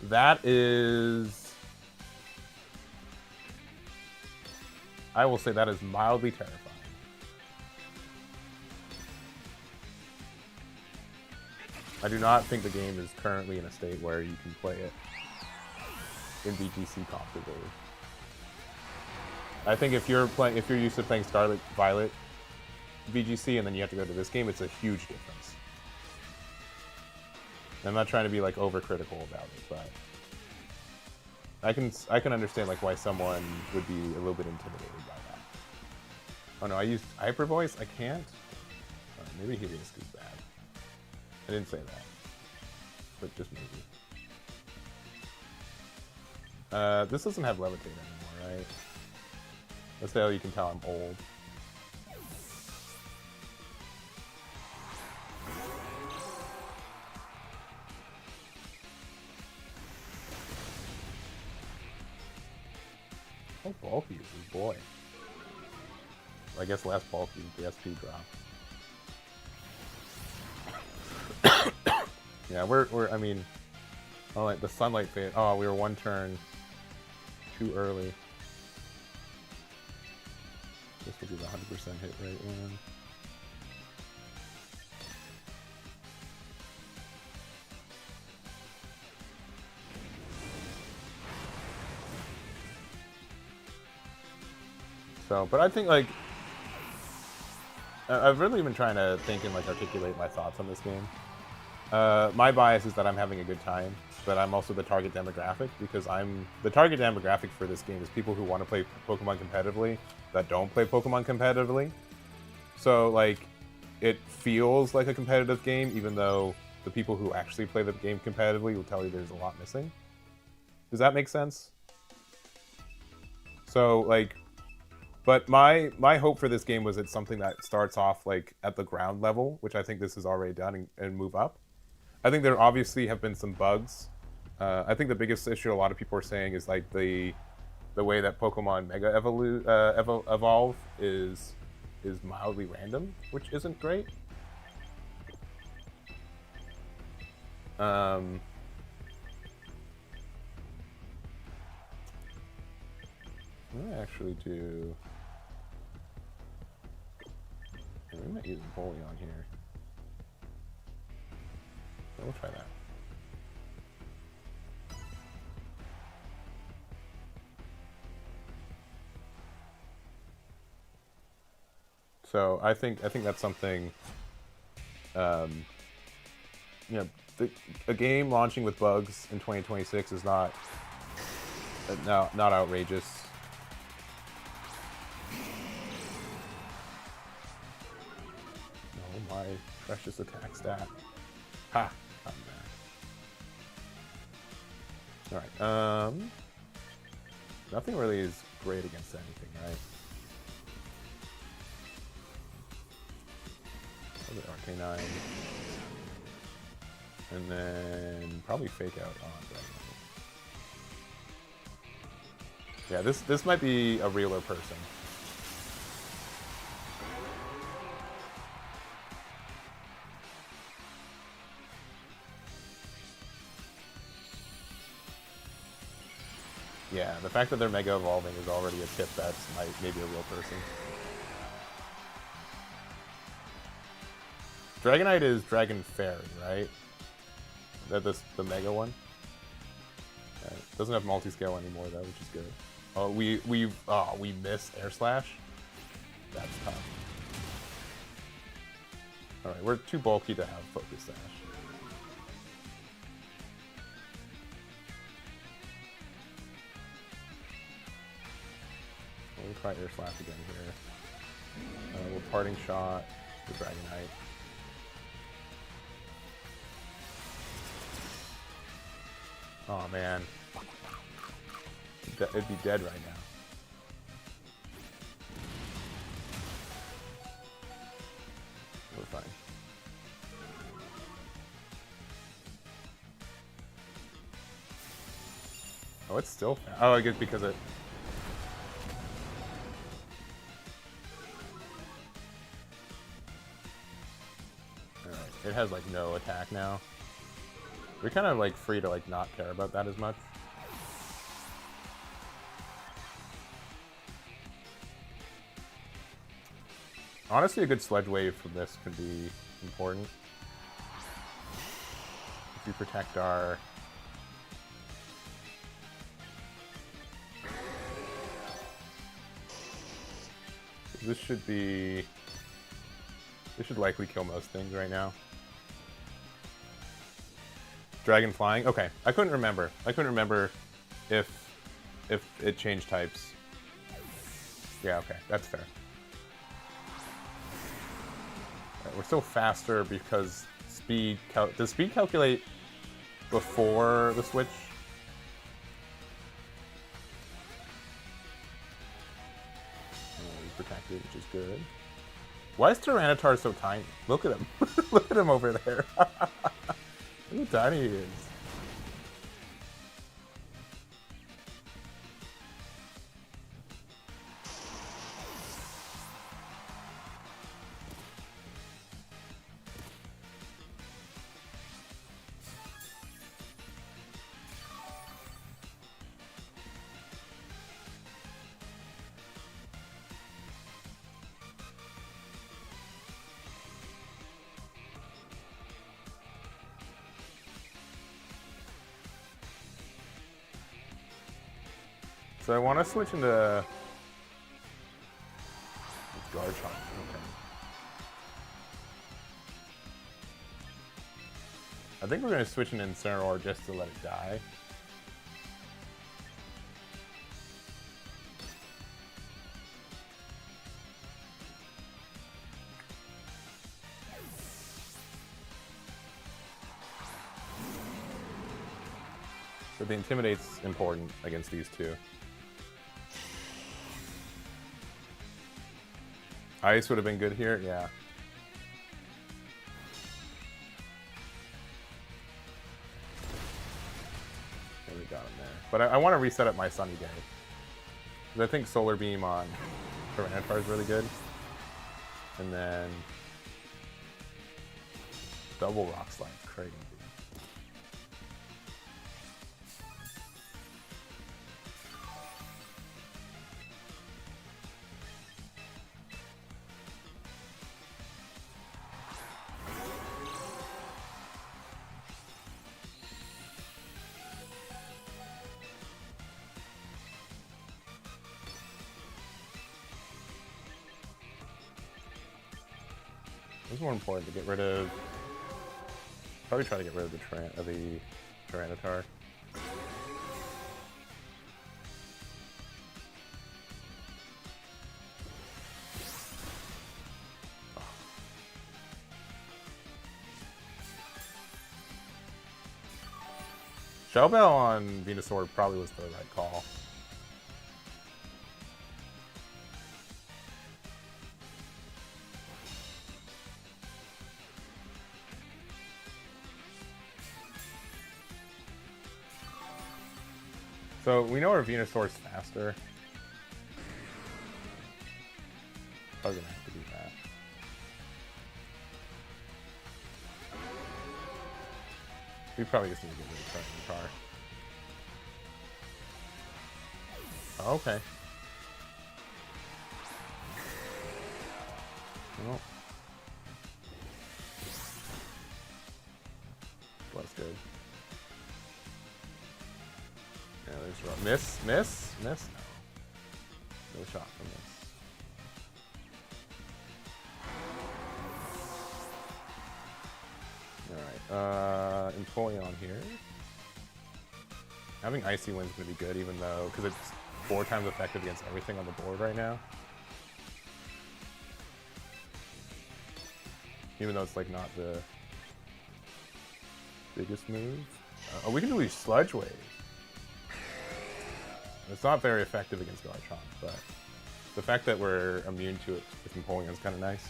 That is... I will say that is mildly terrifying. I do not think the game is currently in a state where you can play it in VGC comfortably. I think if you're used to playing Scarlet Violet VGC and then you have to go to this game, it's a huge difference. I'm not trying to be like overcritical about it, but I can understand like why someone would be a little bit intimidated by that. Oh no, I used Hyper Voice. I can't. Maybe Helios is bad. I didn't say that, but just maybe. This doesn't have Levitate anymore, right? That's how you can tell I'm old. How bulky is this boy? Well, I guess last bulky, the SP drop. Yeah, I mean, oh, like the sunlight fade. Oh, we were one turn too early. This will be the 100% hit rate one. So, but I think, like, I've really been trying to think and, like, articulate my thoughts on this game. My bias is that I'm having a good time, but I'm also the target demographic, because the target demographic for this game is people who want to play Pokemon competitively that don't play Pokemon competitively. So, like, it feels like a competitive game, even though the people who actually play the game competitively will tell you there's a lot missing. Does that make sense? So, like, but my hope for this game was it's something that starts off, like, at the ground level, which I think this has already done, and move up. I think there obviously have been some bugs. I think the biggest issue a lot of people are saying is, like, the way that Pokemon Mega Evolve is mildly random, which isn't great. I actually do. We might use Empoleon here. So we'll try that. So I think that's something. You know, a game launching with bugs in 2026 is not outrageous. Oh my precious attack stat. Ha! I'm back. Alright, nothing really is great against anything, right? Arcanine. And then probably Fake Out on Dragonite. Yeah, this might be a realer person. Yeah, the fact that they're Mega Evolving is already a tip that's maybe a real person. Dragonite is Dragon Fairy, right? The Mega one? Doesn't have multi-scale anymore though, which is good. Oh, we missed Air Slash? That's tough. Alright, we're too bulky to have Focus Sash. We'll try Air Slash again here. We'll Parting Shot the Dragonite. Oh man. It'd be dead right now. We're fine. Oh, it's still fast. Oh, I guess because it... Alright, it has like no attack now. We're kind of like free to like not care about that as much. Honestly, a good Sledge Wave from this could be important. If you protect our... This should be... This should likely kill most things right now. Dragon Flying? Okay, I couldn't remember. I couldn't remember if it changed types. Yeah, okay, that's fair. Right, we're still faster because speed... Does speed calculate before the switch? He's protected, which is good. Why is Tyranitar so tiny? Look at him. Look at him over there. Look how tiny he is. So I want to switch into Garchomp. Okay. I think we're going to switch into Incineroar just to let it die. So the Intimidate's important against these two. Ice would have been good here, yeah. Okay, we got him there. But I want to reset up my Sunny Day. Because I think Solar Beam on Tyranitar is really good. And then double Rock Slide, crazy. It's more important to get rid of. Probably try to get rid of the Tyranitar. Shell Bell on Venusaur probably was the right call. So we know our Venusaur's faster. Probably gonna have to do that. We probably just need to get rid of Tyranitar. Oh, okay. Well, that's good. Yeah, there's miss. No shot from this. All right, Empoleon here. Having Icy Wind's gonna be good, even though because it's 4 times effective against everything on the board right now. Even though it's like not the biggest move. Oh, we can do Sludge Wave. It's not very effective against Garchomp, but the fact that we're immune to it with Empoleon is kind of nice.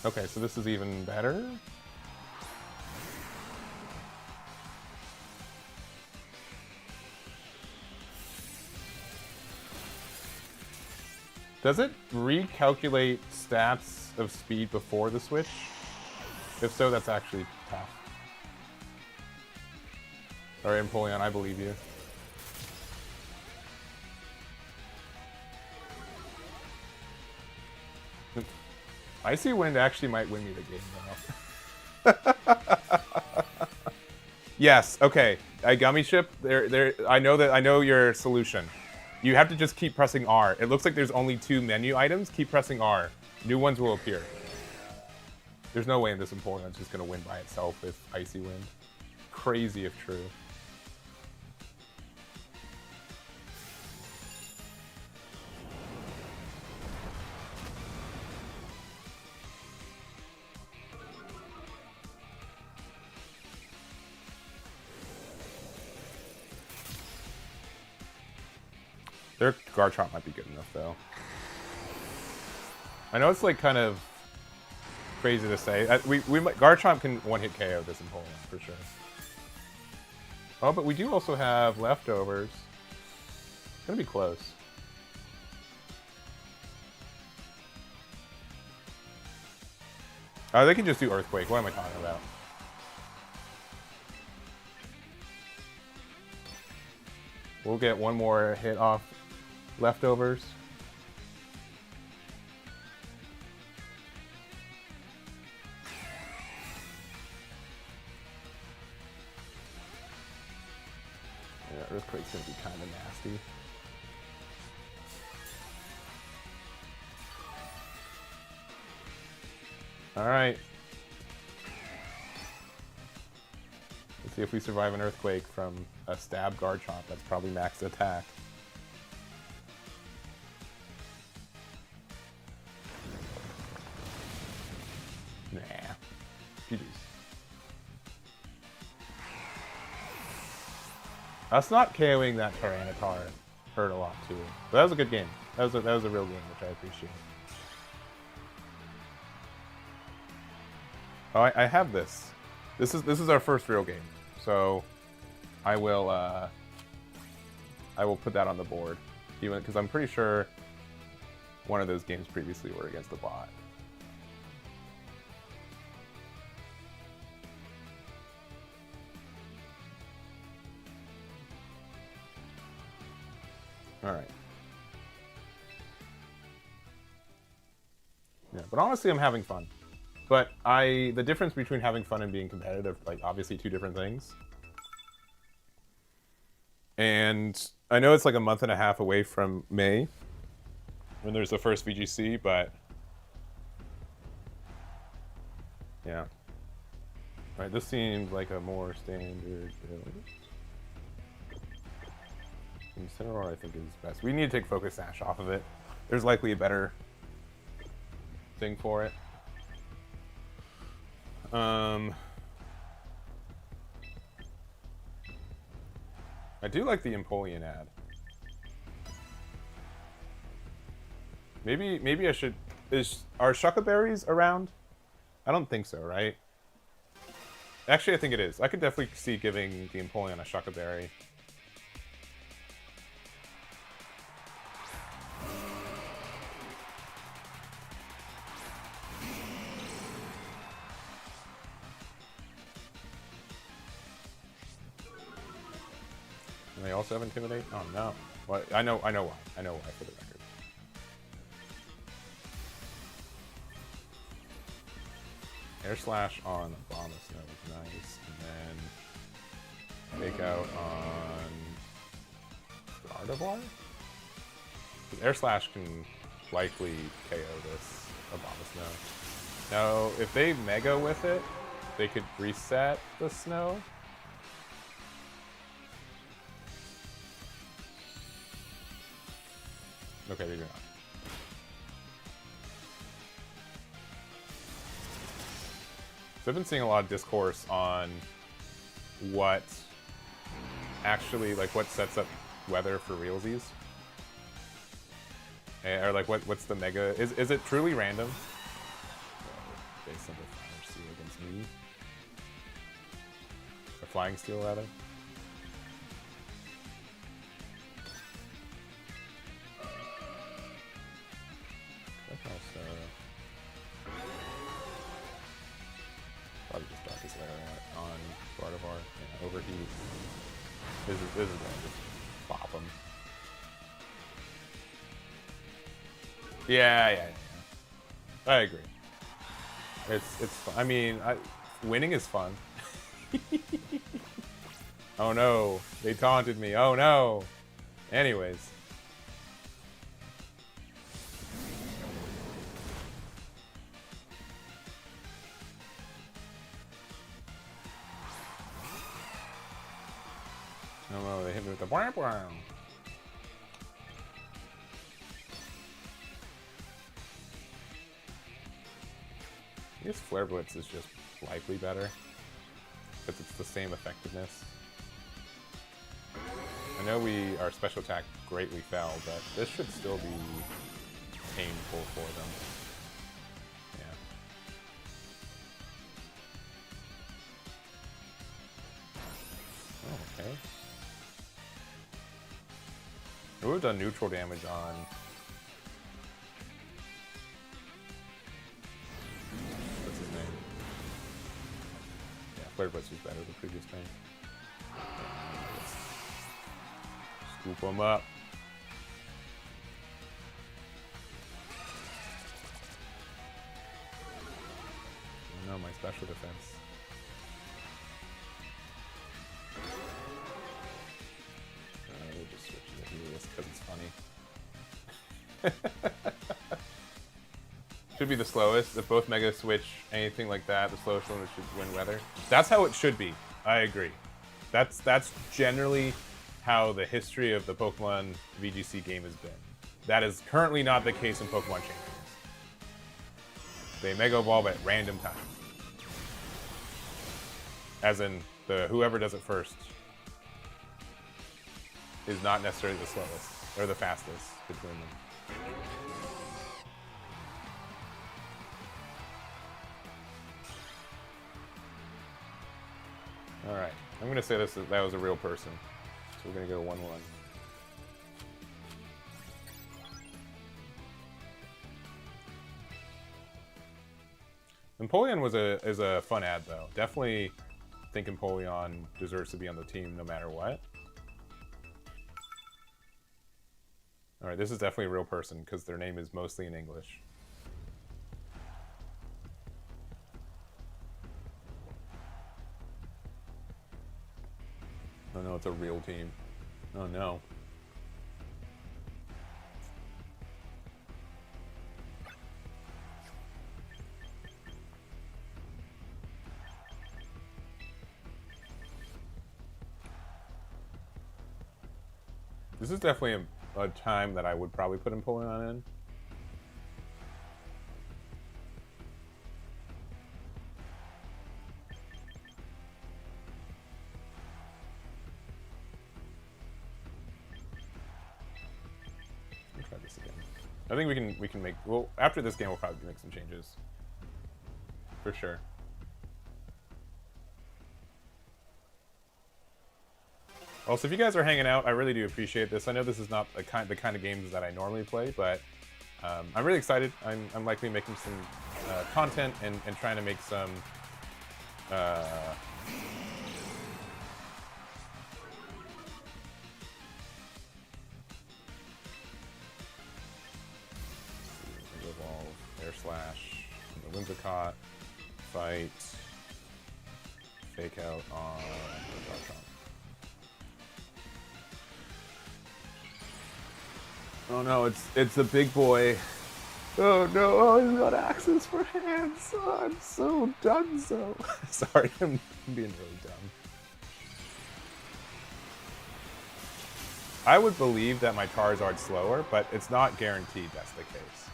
Okay, so this is even better. Does it recalculate stats of speed before the switch? If so, that's actually tough. Alright, Empoleon, I believe you. Icy Wind actually might win me the game, though. Yes, okay. Gummy Ship, I know your solution. You have to just keep pressing R. It looks like there's only 2 menu items. Keep pressing R. New ones will appear. There's no way in this Empoleon's just gonna win by itself with Icy Wind. Crazy if true. Their Garchomp might be good enough, though. I know it's like kind of crazy to say. Garchomp can one-hit KO this Empoleon for sure. Oh, but we do also have leftovers. It's gonna be close. Oh, they can just do Earthquake. What am I talking about? We'll get one more hit off leftovers. Earthquake's gonna be kind of nasty. Alright. Let's see if we survive an Earthquake from a stab guard chomp. That's probably max attack. Nah. GG's. Us not KOing that Tyranitar hurt a lot too. But that was a good game. That was a real game, which I appreciate. Oh, I have this. This is our first real game, so I will put that on the board, even because I'm pretty sure one of those games previously were against the bot. All right. Yeah, but honestly, I'm having fun. But the difference between having fun and being competitive, like, obviously two different things. And I know it's like a month and a half away from May, when there's the first VGC, but yeah. Right, this seems like a more standard build. Incineroar, I think, is best. We need to take Focus Sash off of it. There's likely a better thing for it. I do like the Empoleon ad. Maybe I should... Are Shucca Berries around? I don't think so, right? Actually, I think it is. I could definitely see giving the Empoleon a Shucca Berry. And they also have Intimidate? Oh no. Well, I know why. I know why, for the record. Air Slash on Abomasnow is nice, and then Fake Out on Gardevoir? Because Air Slash can likely KO this Abomasnow. Now, if they Mega with it, they could reset the snow. Okay, they do not. So I've been seeing a lot of discourse on what actually, like, what sets up weather for realsies. Or like, what's the mega? Is it truly random? Base number Fire Steel against me. Or Flying Steel, rather. Probably just Darkest Lair on Gardevoir. Yeah, Overheat. This is going to just bop him. Yeah. I agree. It's fun. I mean, winning is fun. Oh no, they taunted me. Oh no. Anyways. No, they hit me with the blam blam. I guess Flare Blitz is just likely better, because it's the same effectiveness. I know our special attack greatly fell, but this should still be painful for them. Yeah. Oh, okay. It would have done neutral damage on... What's his name? Yeah, Flare Blitz was better the previous turn. Scoop him up. Oh no, my special defense. Should be the slowest. If both Mega switch anything like that, the slowest one should win weather. That's how it should be. I agree. That's generally how the history of the Pokemon VGC game has been. That is currently not the case in Pokemon Champions. They Mega Evolve at random times. As in, whoever does it first is not necessarily the slowest or the fastest between them. Alright, I'm going to say that was a real person. So we're going to go 1-1. Empoleon is a fun ad, though. Definitely think Empoleon deserves to be on the team no matter what. Alright, this is definitely a real person, because their name is mostly in English. Oh no, it's a real team. Oh no. This is definitely a time that I would probably put Empoleon in. Try this again. I think we can make, well, after this game we'll probably make some changes. For sure. Also, if you guys are hanging out, I really do appreciate this. I know this is not the kind of games that I normally play, but I'm really excited. I'm likely making some content and trying to make some Evolve, Air Slash, the Whimsicott, fight, fake out on .com. Oh no, it's a big boy. Oh no, oh, he's got access for hands. Oh, I'm so done so. Sorry, I'm being really dumb. I would believe that my Charizard's slower, but it's not guaranteed that's the case.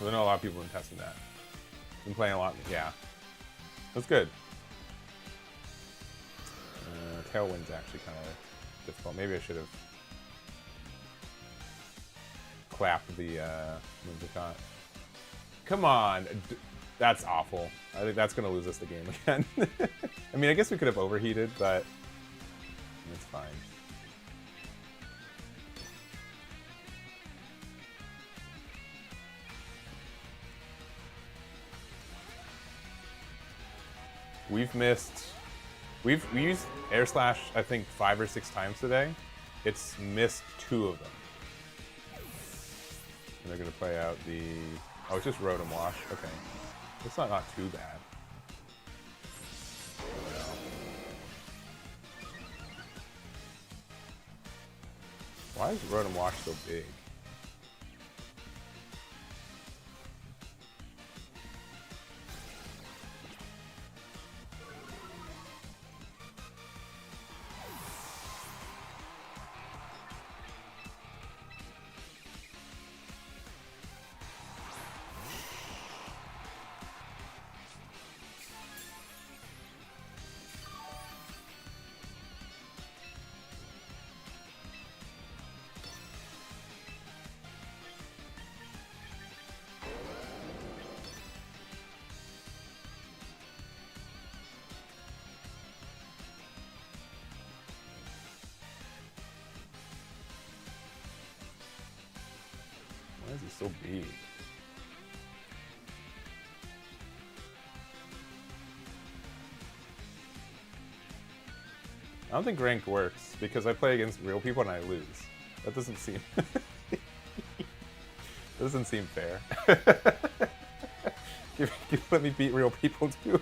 I know a lot of people have been testing that. Been playing a lot, yeah. That's good. Tailwind's actually kind of difficult. Maybe I should have clapped the Whimsicott. Come on! That's awful. I think that's going to lose us the game again. I mean, I guess we could have overheated, but it's fine. We've used Air Slash, I think, 5 or 6 times today. It's missed 2 of them. And they're going to play out the... Oh, it's just Rotom Wash. Okay. It's not too bad. Why is Rotom Wash so big? Why is he so big? I don't think rank works because I play against real people and I lose. That doesn't seem doesn't seem fair. Let me beat real people too.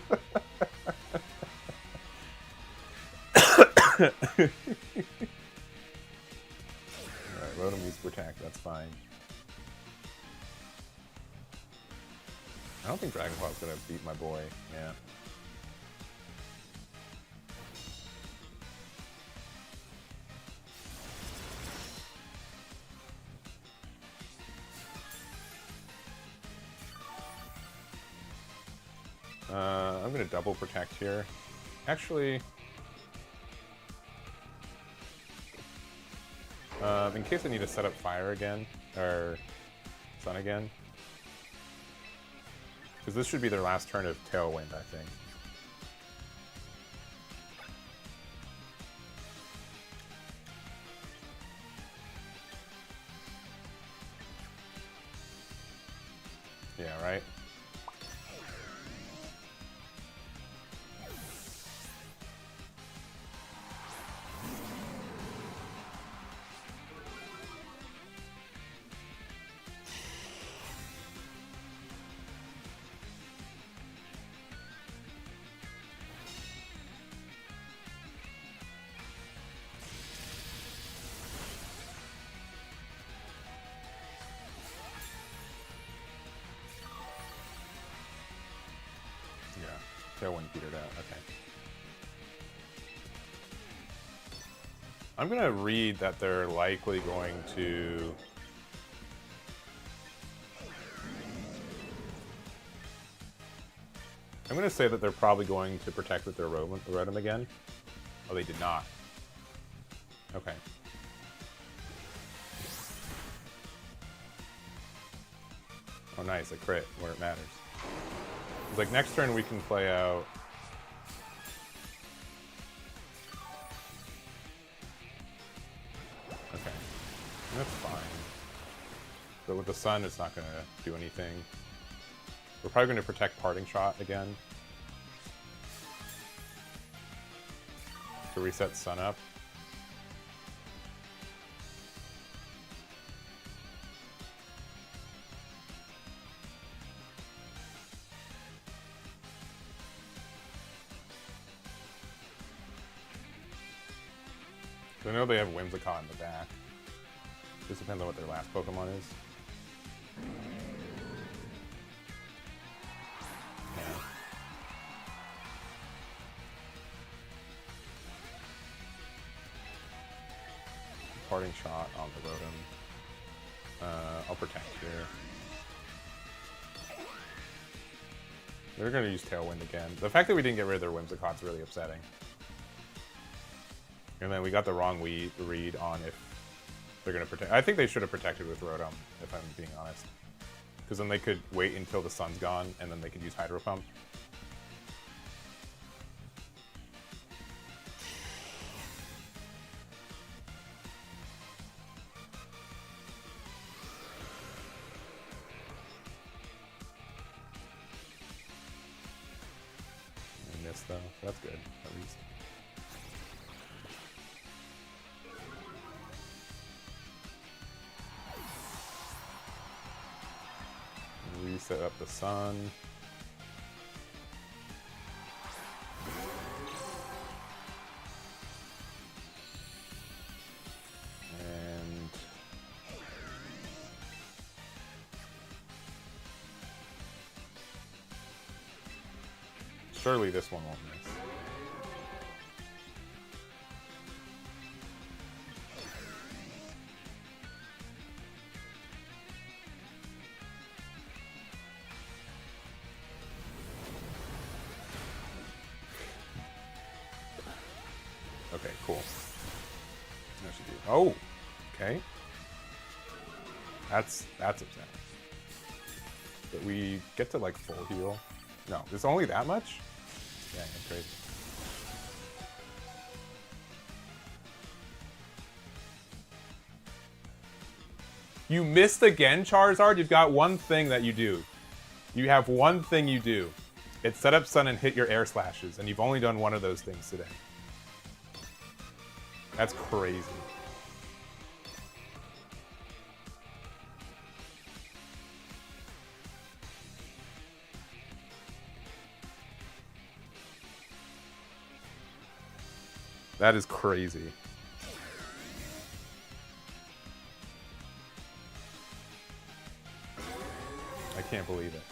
Rotom needs protect, that's fine. I don't think Dragon Claw's gonna beat my boy, yeah. I'm gonna double protect here. Actually, in case I need to set up fire again, or sun again. Because this should be their last turn of Tailwind, I think. Yeah, right? Tailwind petered out, okay. I'm gonna read that they're likely going to... I'm gonna say that they're probably going to protect with their Rotom again. Oh, they did not. Okay. Oh, nice, a crit where it matters. It's like next turn we can play out. Okay, that's fine. But with the sun, it's not gonna do anything. We're probably gonna protect Parting Shot again to reset sun up. I know they have Whimsicott in the back. Just depends on what their last Pokemon is. Yeah. Parting Shot on the Rotom. I'll protect here. They're going to use Tailwind again. The fact that we didn't get rid of their Whimsicott's really upsetting. And then we got the wrong read on if they're going to protect. I think they should have protected with Rotom, if I'm being honest. Because then they could wait until the sun's gone, and then they could use Hydro Pump. I missed though, so that's good, at least. Reset up the sun. And surely this one won't miss. Okay, cool. That should be. Oh, okay. That's upsetting. But we get to like full heal. No, it's only that much? Yeah, that's crazy. You missed again, Charizard? You've got one thing that you do. You have one thing you do. It's set up sun and hit your air slashes, and you've only done one of those things today. That's crazy. That is crazy. Can't believe it.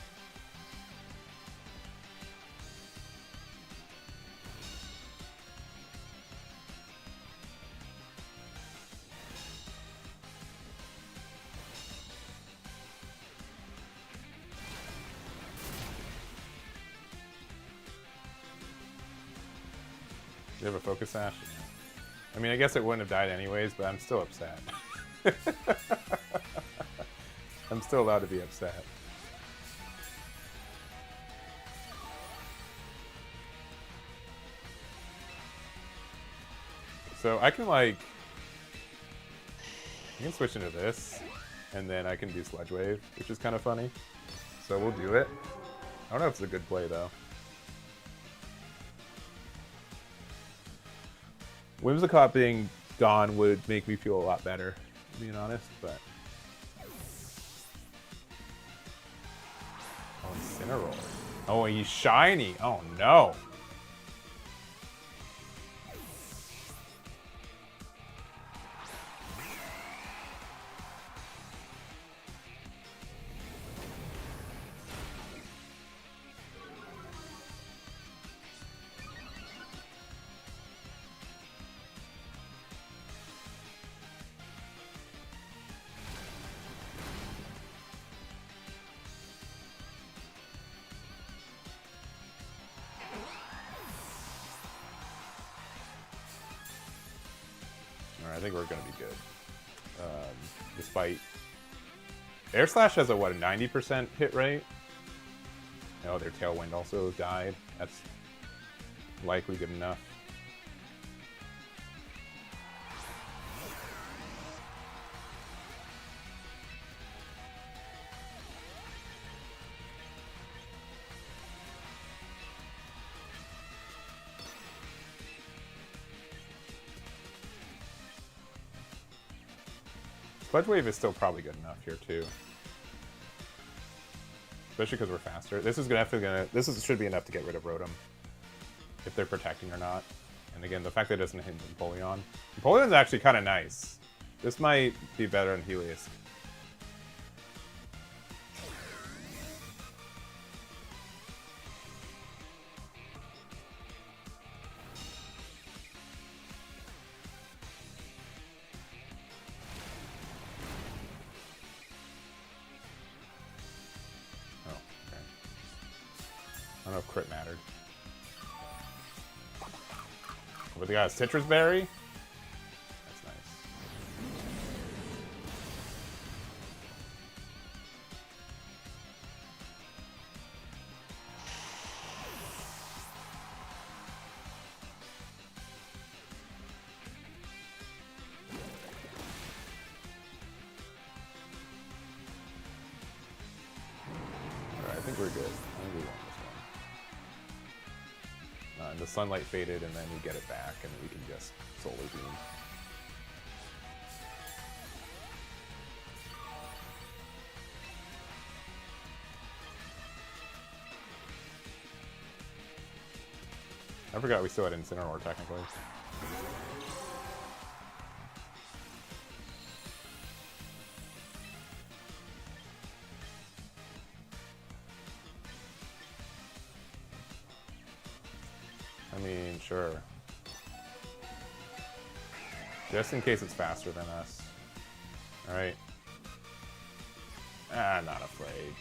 Do you have a focus sash? I mean, I guess it wouldn't have died anyways, but I'm still upset. I'm still allowed to be upset. So I can like... I can switch into this, and then I can do Sludge Wave, which is kind of funny. So we'll do it. I don't know if it's a good play, though. Whimsicott being gone would make me feel a lot better, being honest, but... Oh, Incineroar. Oh, he's shiny. Oh, no. I think we're going to be good. Despite... Air Slash has a, what, a 90% hit rate? Oh, their Tailwind also died. That's likely good enough. Sludge Wave is still probably good enough here too, especially because we're faster. This is should be enough to get rid of Rotom, if they're protecting or not. And again, the fact that it doesn't hit Empoleon. Empoleon's actually kind of nice. This might be better than Helios. I don't know if crit mattered. But they got a Citrus Berry? That's nice. Alright, I think we're good. I think we won this one. And the sunlight faded, and then we get it back, and we can just Solar Beam. I forgot we still had Incineroar, technically. I mean, sure. Just in case it's faster than us. Alright. Ah, not afraid.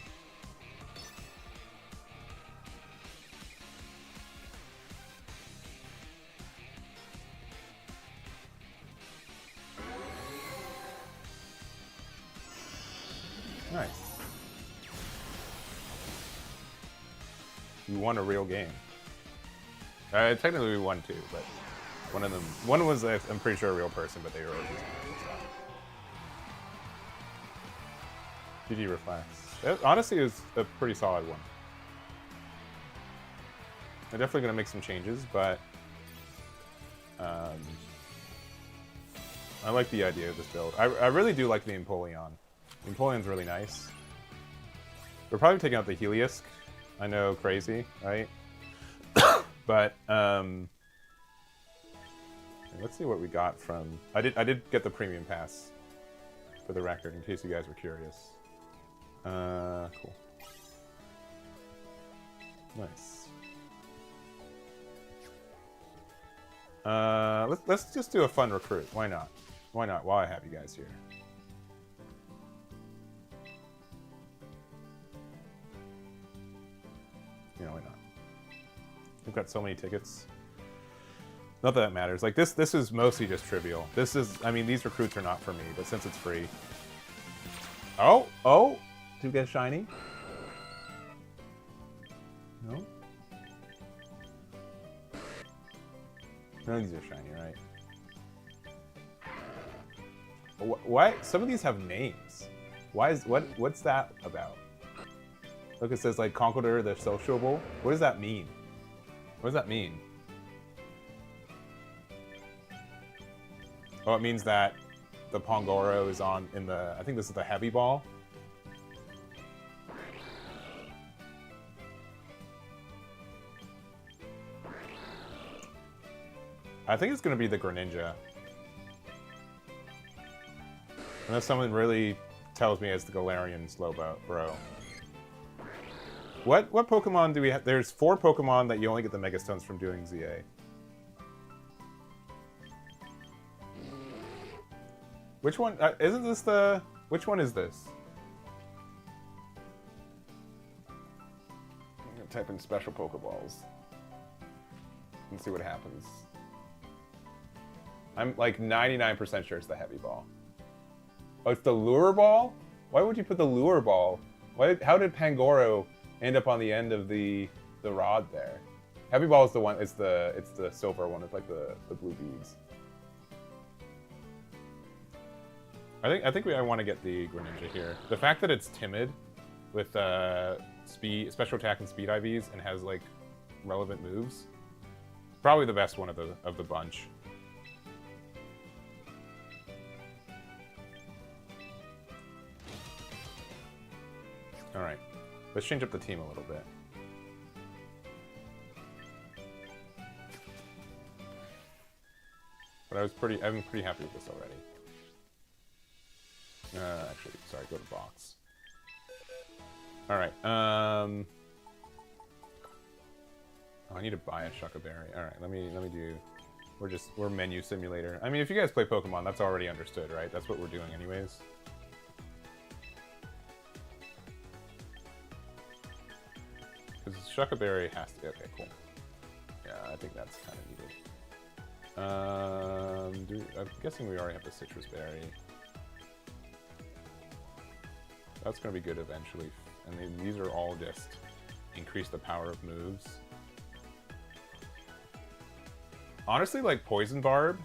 Nice. You won a real game. Technically we won two, but one was, I'm pretty sure, a real person, but they were already so. GG Reflex. That, honestly, is a pretty solid one. I'm definitely going to make some changes, but I like the idea of this build. I really do like the Empoleon. The Empoleon's really nice. We're probably taking out the Helios. I know, crazy, right? But let's see what we got from. I did get the premium pass, for the record, in case you guys were curious. Cool. Nice. Let's just do a fun recruit. Why not? Why not? While I have you guys here. You know, why not? We've got so many tickets. Not that it matters. Like this is mostly just trivial. This is, I mean, these recruits are not for me, but since it's free. Oh, do you get a shiny? No. None of these are shiny, right? What? Some of these have names. Why is what's that about? Look, it says like Conqueror the Sociable. What does that mean? What does that mean? Oh, it means that the Pongoro is on in the. I think this is the heavy ball. I think it's going to be the Greninja. Unless someone really tells me it's the Galarian Slowbro. What Pokemon do we have? There's 4 Pokemon that you only get the Mega Stones from doing ZA. Which one? Isn't this the... Which one is this? I'm going to type in special Pokeballs. And see what happens. I'm like 99% sure it's the heavy ball. Oh, it's the lure ball? Why would you put the lure ball? How did Pangoro end up on the end of the rod there? Heavy ball is the one. It's the silver one. It's like the blue beads. I think I want to get the Greninja here. The fact that it's timid with speed, special attack, and speed IVs, and has like relevant moves, probably the best one of the bunch. All right, let's change up the team a little bit. But I'm pretty happy with this already. Actually, sorry, go to box. All right. Oh, I need to buy a Shuckaberry. All right, let me do. We're menu simulator. I mean, if you guys play Pokemon, that's already understood, right? That's what we're doing anyways. Because Shuckaberry has to be okay. Cool. Yeah, I think that's kind of needed. I'm guessing we already have the Citrus Berry. That's going to be good eventually. And then these are all just increase the power of moves. Honestly, like Poison Barb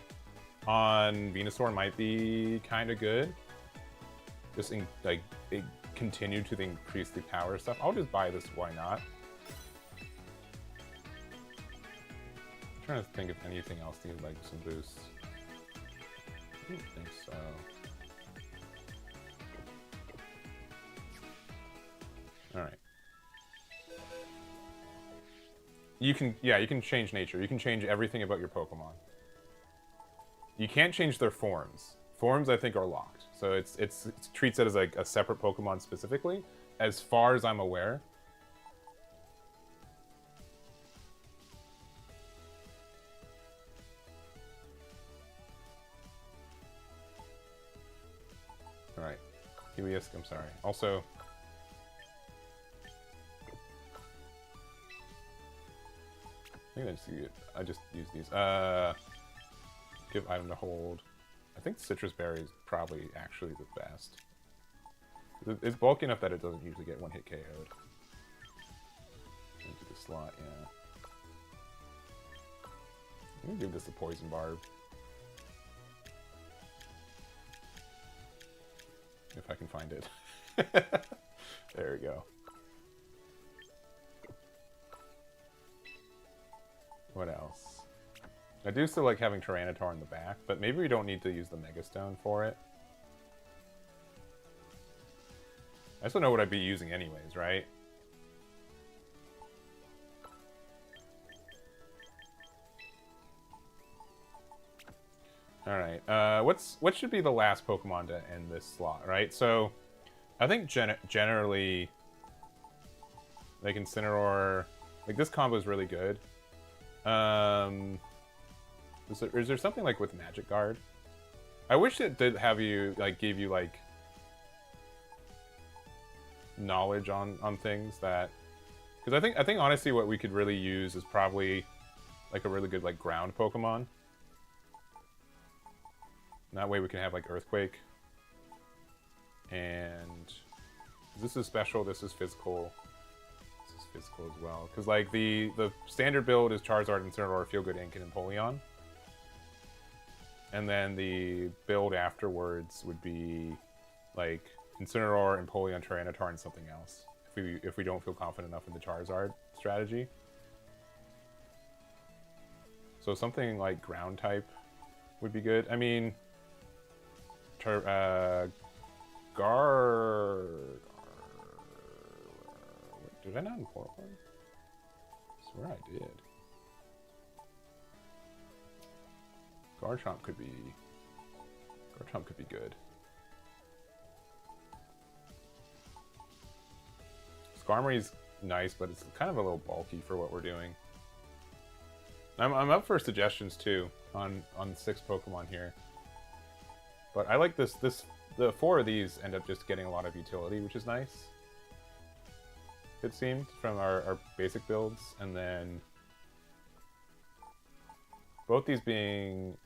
on Venusaur might be kind of good. Just continue to increase the power stuff. I'll just buy this. Why not? I'm trying to think if anything else needs like some boosts. I don't think so. Alright. You can change nature. You can change everything about your Pokemon. You can't change their forms. Forms, I think, are locked. So it treats it as like a separate Pokemon specifically, as far as I'm aware. Alright. Helios, I'm sorry. Also... I think I just use these. Give item to hold. I think Citrus Berry is probably actually the best. It's bulky enough that it doesn't usually get one-hit KO'd. Into the slot, yeah. I'm gonna give this a Poison Barb. If I can find it. There we go. What else? I do still like having Tyranitar in the back, but maybe we don't need to use the Mega Stone for it. I still know what I'd be using anyways, right? Alright, what should be the last Pokemon to end this slot, right? So, I think generally, like Incineroar, Like, this combo is really good. Is there something, like, with Magic Guard? I wish it did have you, like, gave you, like, knowledge on things that... Because I think honestly what we could really use is probably, like, a really good, like, ground Pokemon. And that way we can have, like, Earthquake. And... This is special, this is physical. This is physical as well. Because, like, the standard build is Charizard, Incineroar, Feel Good Ink, and Empoleon. And then the build afterwards would be, like, Incineroar, Empoleon, Tyranitar, and something else. If we don't feel confident enough in the Charizard strategy. So something like ground type would be good. I mean, did I not import one? I swear I did. Garchomp could be good. Skarmory's nice, but it's kind of a little bulky for what we're doing. I'm up for suggestions too on 6 Pokemon here. But I like this. The 4 of these end up just getting a lot of utility, which is nice. It seemed from our basic builds, and then both these being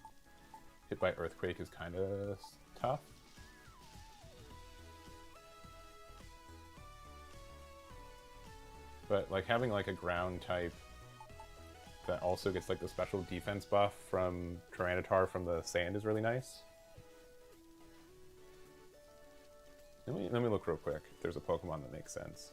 hit by Earthquake is kind of tough. But like having like a ground type that also gets like the special defense buff from Tyranitar from the sand is really nice. Let me look real quick if there's a Pokemon that makes sense.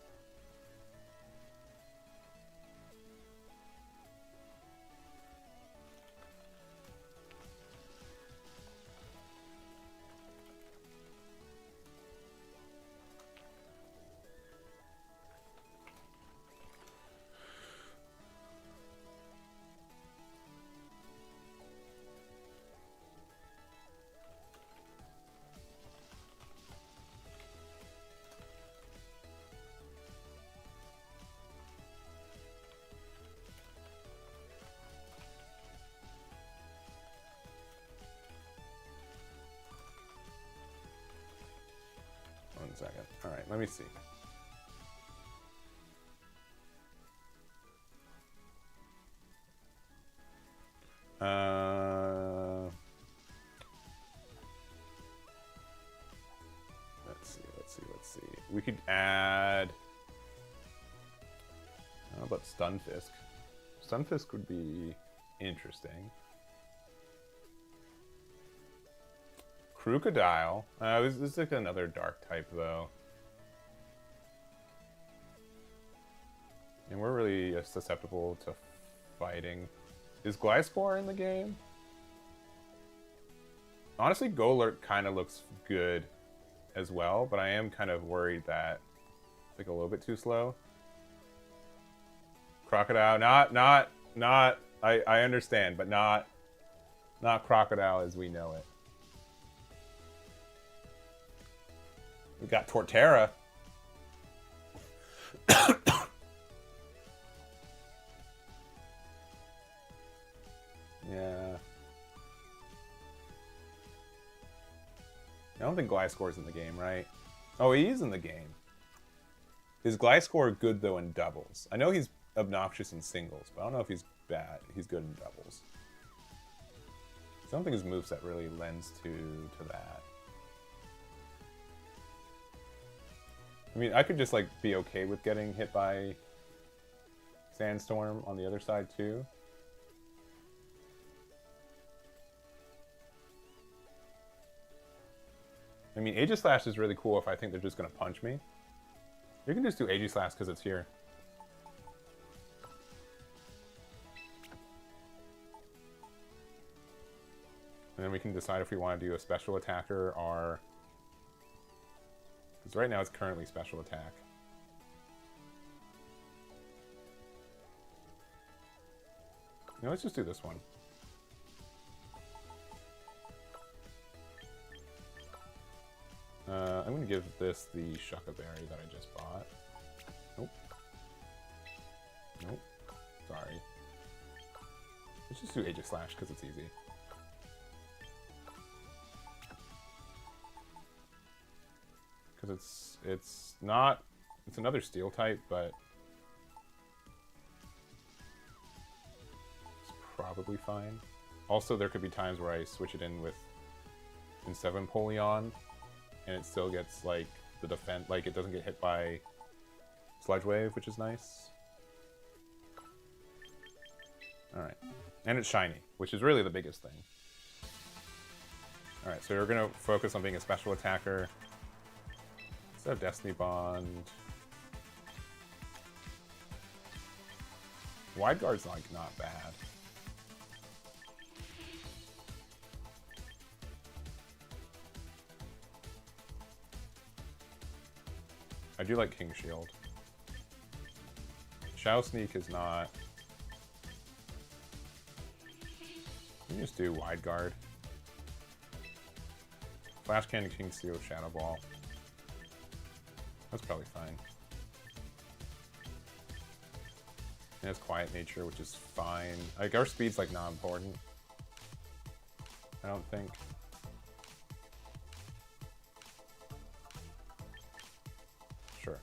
One second. All right, let me see. Let's see. We could add... How about Stunfisk? Stunfisk would be interesting. Crocodile. This is like another dark type, though. And we're really susceptible to fighting. Is Gliscor in the game? Honestly, Golurk kind of looks good as well, but I am kind of worried that it's like a little bit too slow. Crocodile, not. I understand, but not Crocodile as we know it. We got Torterra. Yeah. I don't think Gliscor's in the game, right? Oh, he is in the game. Is Gliscor good, though, in doubles? I know he's obnoxious in singles, but I don't know if he's bad. He's good in doubles. I don't think his moveset really lends to that. I mean, I could just, like, be okay with getting hit by Sandstorm on the other side, too. I mean, Aegislash is really cool if I think they're just going to punch me. You can just do Aegislash because it's here. And then we can decide if we want to do a special attacker or... Because right now it's currently special attack. No, let's just do this one. I'm going to give this the Shucka Berry that I just bought. Nope. Nope. Sorry. Let's just do Aegis Slash because it's easy. Because it's not... It's another steel type, but... It's probably fine. Also, there could be times where I switch it in with... Instead of Empoleon, and it still gets, like, the defense... Like, it doesn't get hit by Sludge Wave, which is nice. Alright. And it's shiny, which is really the biggest thing. Alright, so we're going to focus on being a special attacker. Instead of Destiny Bond... Wide Guard's, like, not bad. I do like King Shield. Shao Sneak is not... You can just do Wide Guard. Flash Cannon, King Steel, Shadow Ball. That's probably fine. It has Quiet Nature, which is fine. Like, our speed's, like, not important. I don't think. Sure.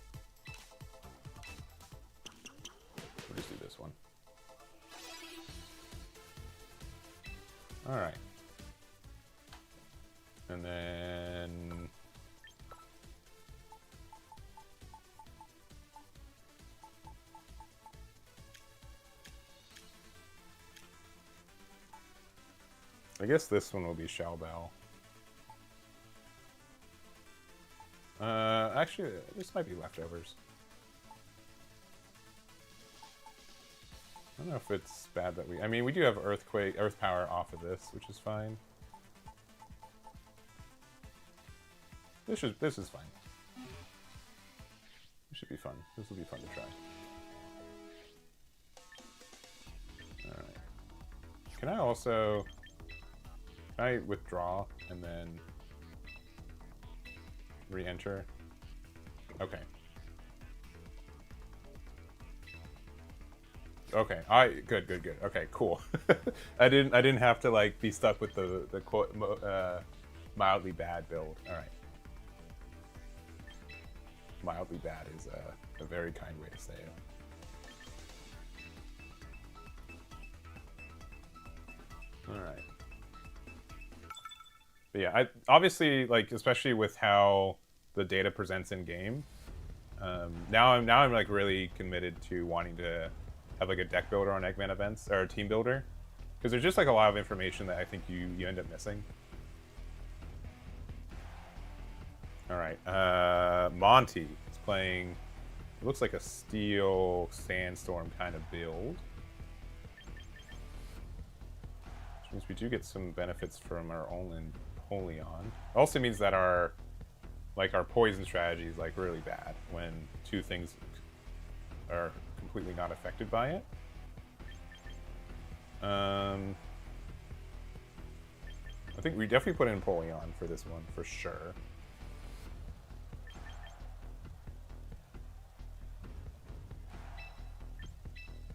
We'll just do this one. Alright. And then... I guess this one will be Shell Bell. Actually, this might be leftovers. I don't know if it's bad that we... I mean, we do have Earth Power off of this, which is fine. This is fine. This should be fun. This will be fun to try. Alright. Can I also... Can I withdraw and then re-enter? Okay. Okay. Good. Okay, cool. I didn't have to like be stuck with the quote mildly bad build. All right. Mildly bad is a very kind way to say it. All right. But yeah, obviously, like, especially with how the data presents in game, now I'm like really committed to wanting to have like a deck builder on Eggman events or a team builder, because there's just like a lot of information that I think you end up missing. All right, Monty is playing. It looks like a Steel Sandstorm kind of build. Which means we do get some benefits from our own Empoleon. Also means that our poison strategy is like really bad when two things are completely not affected by it. I think we definitely put in Empoleon for this one for sure.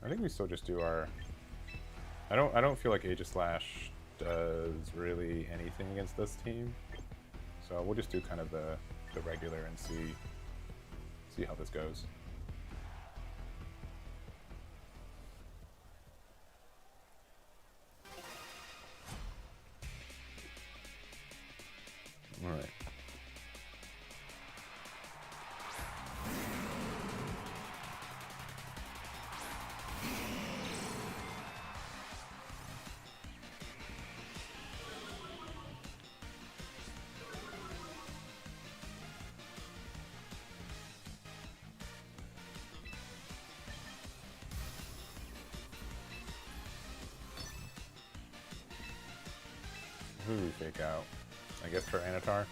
I think we still just do our... I don't feel like Aegis Slash does really anything against this team. So we'll just do kind of the regular and see how this goes. All right. Who do we fake out? I guess for Anatar.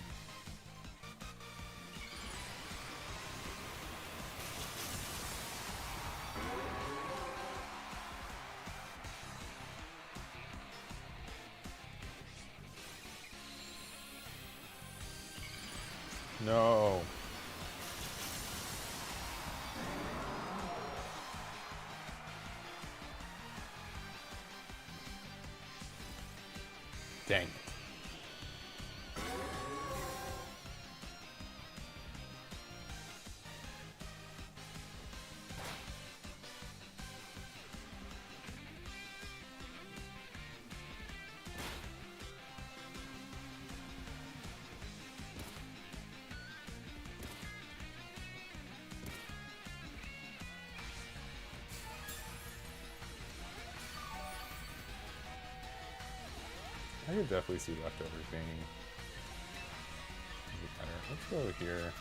No. Dang it. I could definitely see leftovers being better. Let's go here.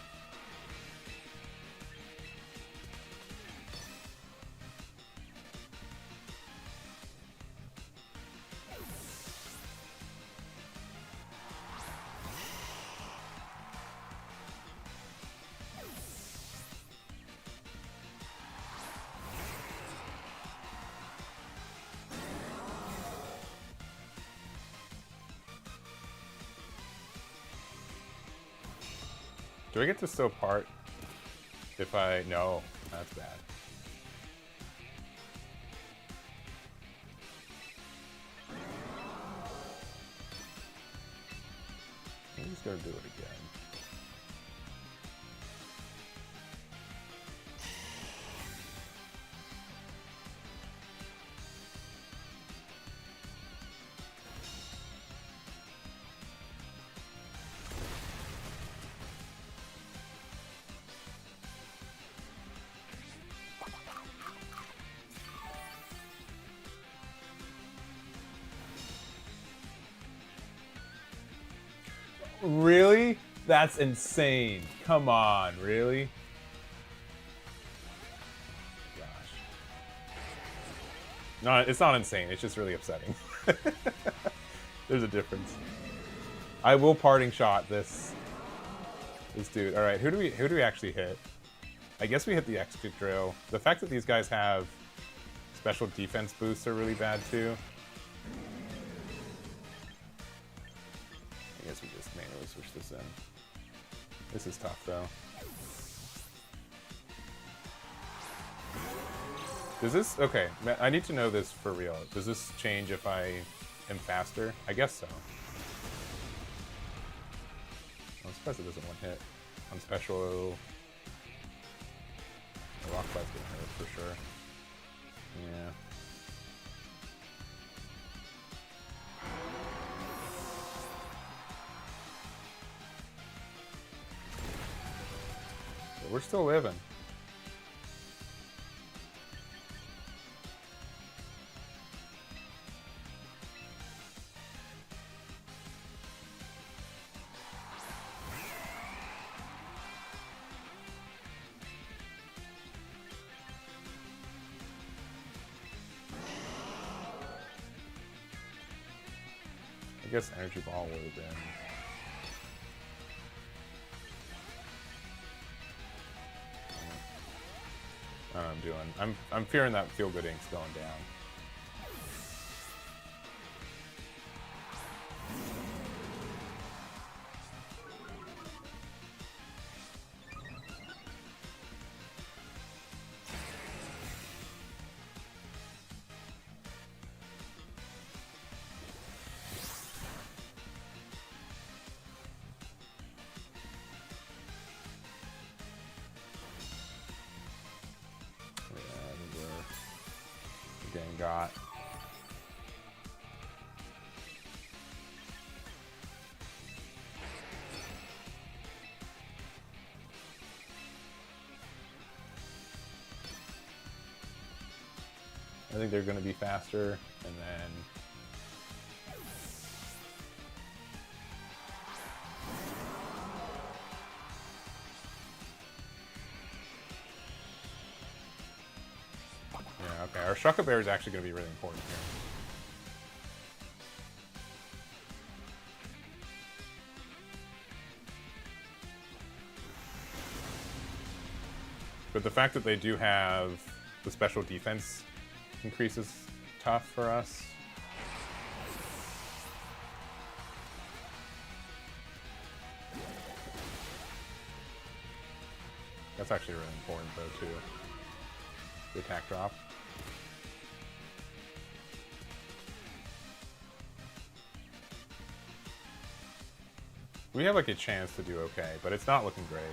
Do I get to still part if I... No, that's bad. I'm just gonna do it again. Really? That's insane. Come on, really? Gosh. No, it's not insane. It's just really upsetting. There's a difference. I will parting shot this dude. All right, who do we actually hit? I guess we hit the execute drill. The fact that these guys have special defense boosts are really bad too. I guess we just manually switch this in. This is tough though. Does this... Okay, I need to know this for real. Does this change if I am faster? I guess so. I'm surprised it doesn't one hit. On special... The rock fight's gonna hurt for sure. Yeah. But we're still living. I guess energy ball would have been... I don't know what I'm doing. I'm fearing that feel good ink's going down. Getting got. I think they're going to be faster, and then yeah, okay. Our Shucka Bear is actually going to be really important here. But the fact that they do have the special defense increase is tough for us. That's actually really important though too. The attack drop. We have like a chance to do okay, but it's not looking great.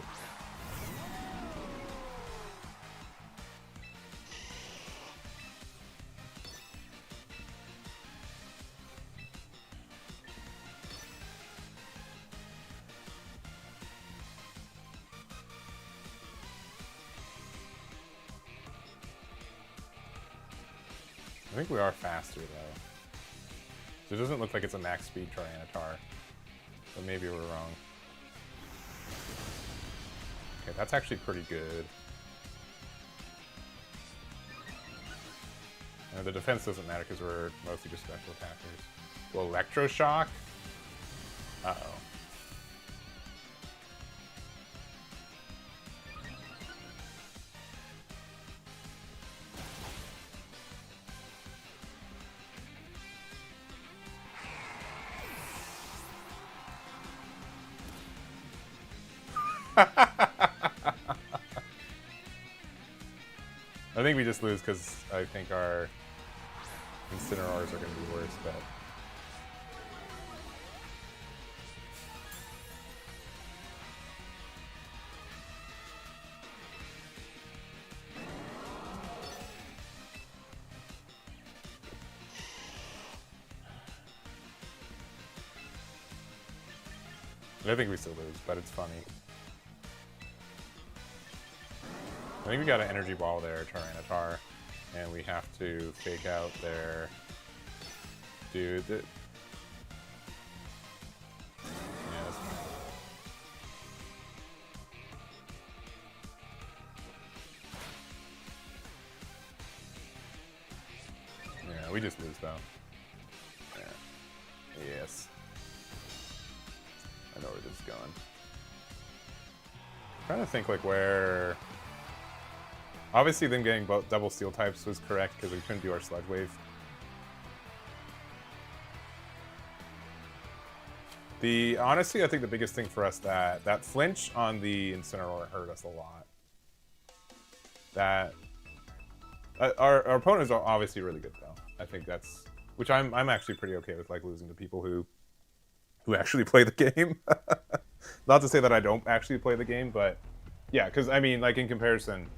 I think we are faster, though. So it doesn't look like it's a max speed Tyranitar. But maybe we're wrong. Okay, that's actually pretty good. The defense doesn't matter because we're mostly just special attackers. Well, Electroshock? Uh-oh. I think we just lose because I think our Incineroars are going to be worse, but... I think we still lose, but it's funny. I think we got an energy ball there, Tyranitar, and we have to fake out their dude. Yeah, that's fine. Yeah, we just lose though. Yeah. Yes. I know where this is going. I'm trying to think like where. Obviously, them getting both double steel types was correct because we couldn't do our sludge wave. Honestly, I think the biggest thing for us that flinch on the Incineroar hurt us a lot. That our opponents are obviously really good though. I think that's which I'm actually pretty okay with, like losing to people who actually play the game. Not to say that I don't actually play the game, but yeah, because I mean, like in comparison.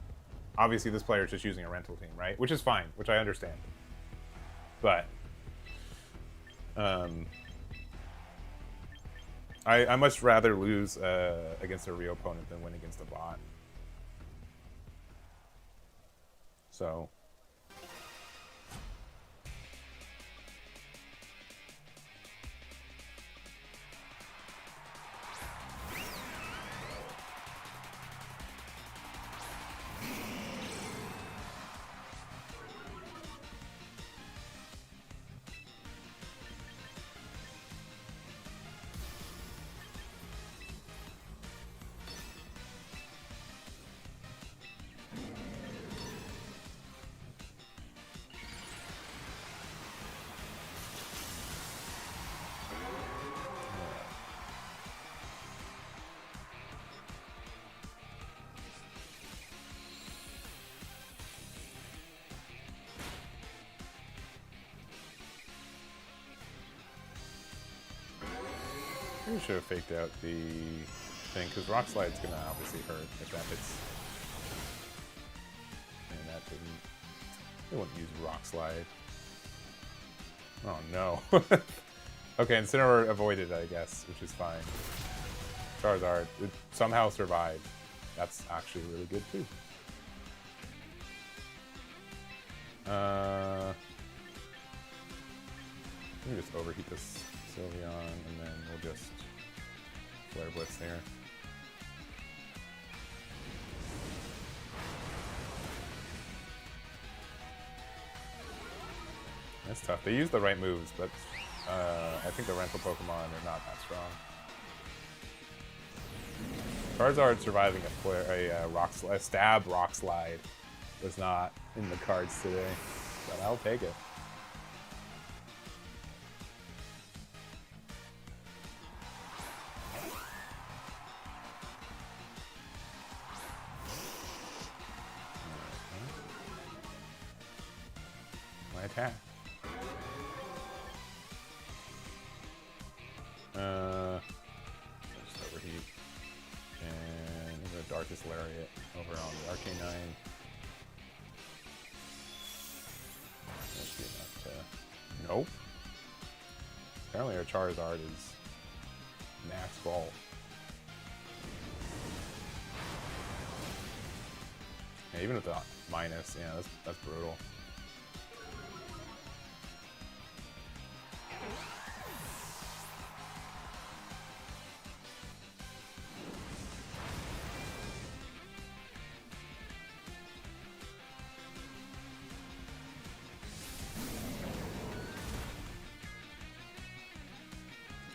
Obviously, this player is just using a rental team, right? Which is fine, which I understand. But I much rather lose against a real opponent than win against a bot. So. We should have faked out the thing, because Rock Slide's going to obviously hurt if that hits. And that didn't... They wouldn't use Rock Slide. Oh no. Okay, Incineroar avoided it, I guess, which is fine. Charizard it somehow survived. That's actually really good too. Let me just overheat this Sylveon, and then we'll just Flare Blitz there. That's tough. They use the right moves, but I think the rental Pokemon are not that strong. Charizard surviving a stab Rock Slide was not in the cards today, but I'll take it. My attack. practice Lariat over on the Arcanine. That should be enough to... Nope. Apparently our Charizard is max vault. Yeah, even with the minus, yeah, that's brutal.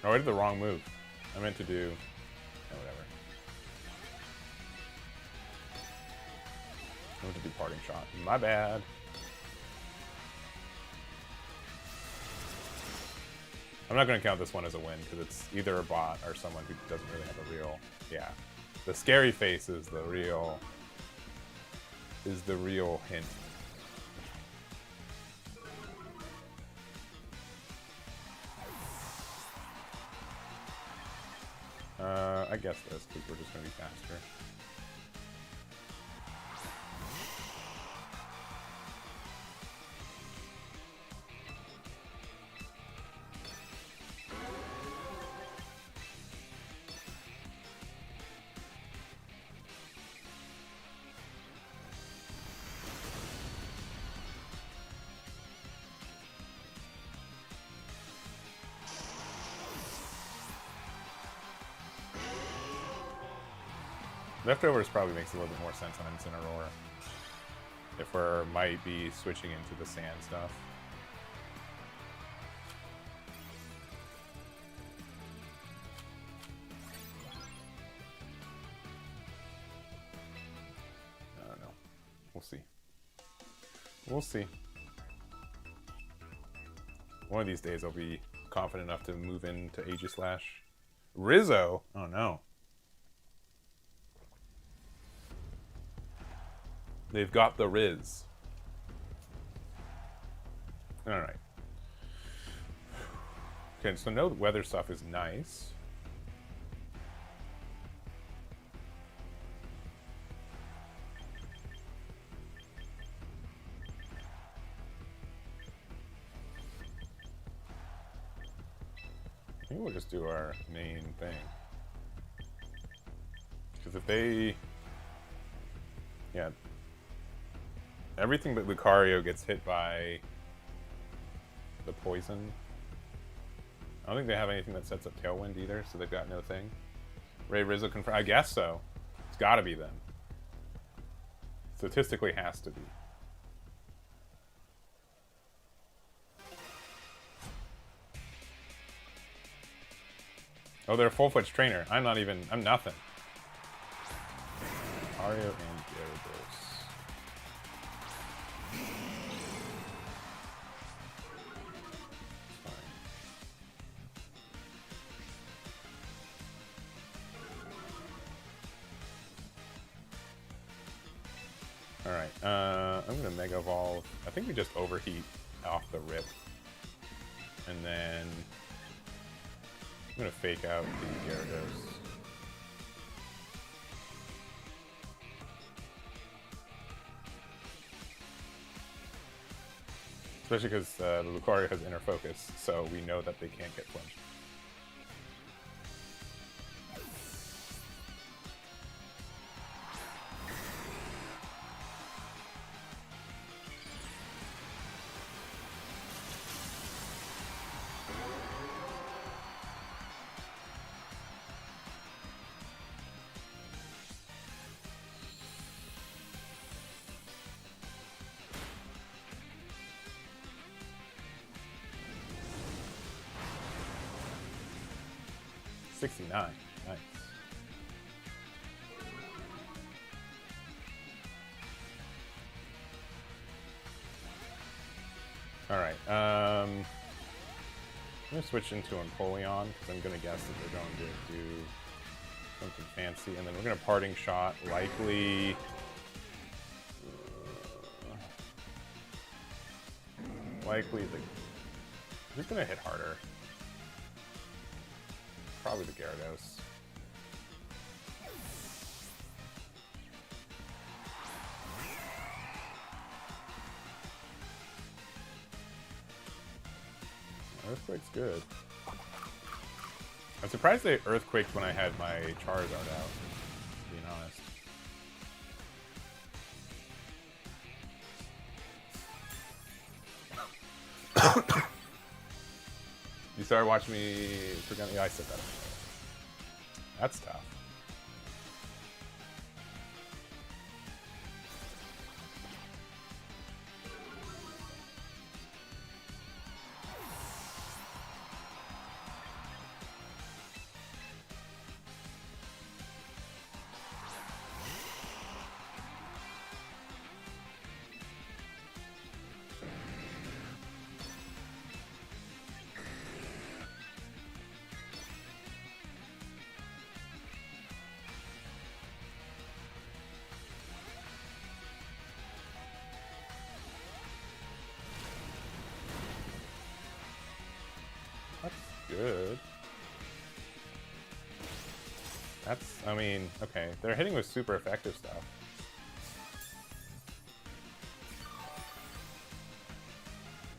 Oh, I did the wrong move. I meant to do... Oh, whatever. I meant to do parting shot. My bad. I'm not going to count this one as a win, because it's either a bot or someone who doesn't really have a real... Yeah. The scary face is the real... hint. I guess this, because we're just going to be faster. Leftovers probably makes a little bit more sense on Incineroar. If we might be switching into the sand stuff. I don't know. We'll see. We'll see. One of these days I'll be confident enough to move into Aegislash. Rizzo? Oh no. They've got the Riz. Alright. Okay, so no weather stuff is nice. I think we'll just do our main thing. Because if they... Yeah. Everything but Lucario gets hit by the poison. I don't think they have anything that sets up Tailwind either, so they've got no thing. Ray Rizzo confirm. I guess so. It's got to be them. Statistically, has to be. Oh, they're a full-fledged trainer. I'm not even. I'm nothing. Mario and Gyarados. Alright, I'm gonna Mega Evolve. I think we just overheat off the rip. And then I'm gonna fake out the Gyarados. Especially because the Lucario has inner focus, so we know that they can't get flinched. $69. Nice. Alright, I'm going to switch into Empoleon, because I'm going to guess that they're going to do something fancy, and then we're going to Parting Shot, likely... likely the... Who's going to hit harder? Probably the Gyarados. good. I'm surprised they earthquaked when I had my Charizard out, being honest. You started watching me forget. Yeah, I said that. That's tough. That's good. That's, I mean, okay. They're hitting with super effective stuff.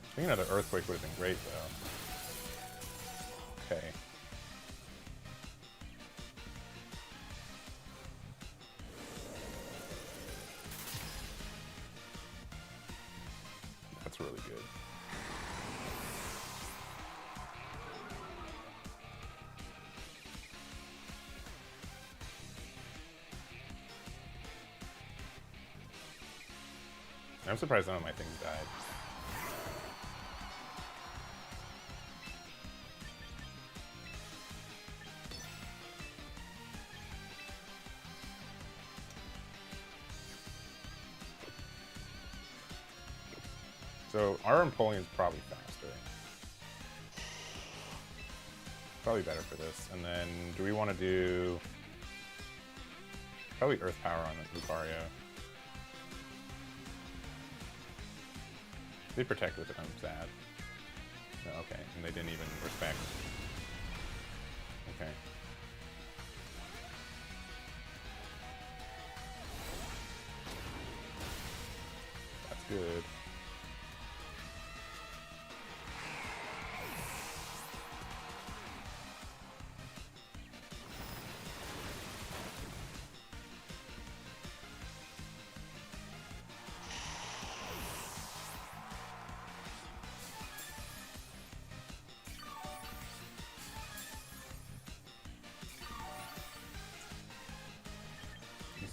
I think another Earthquake would have been great, though. Okay. That's really good. I'm surprised none of my things died. So our Empoleon's probably faster. Probably better for this. And then do we want to do probably Earth Power on Lucario? They protect with it, I'm sad. No, okay, and they didn't even respect. Okay. That's good.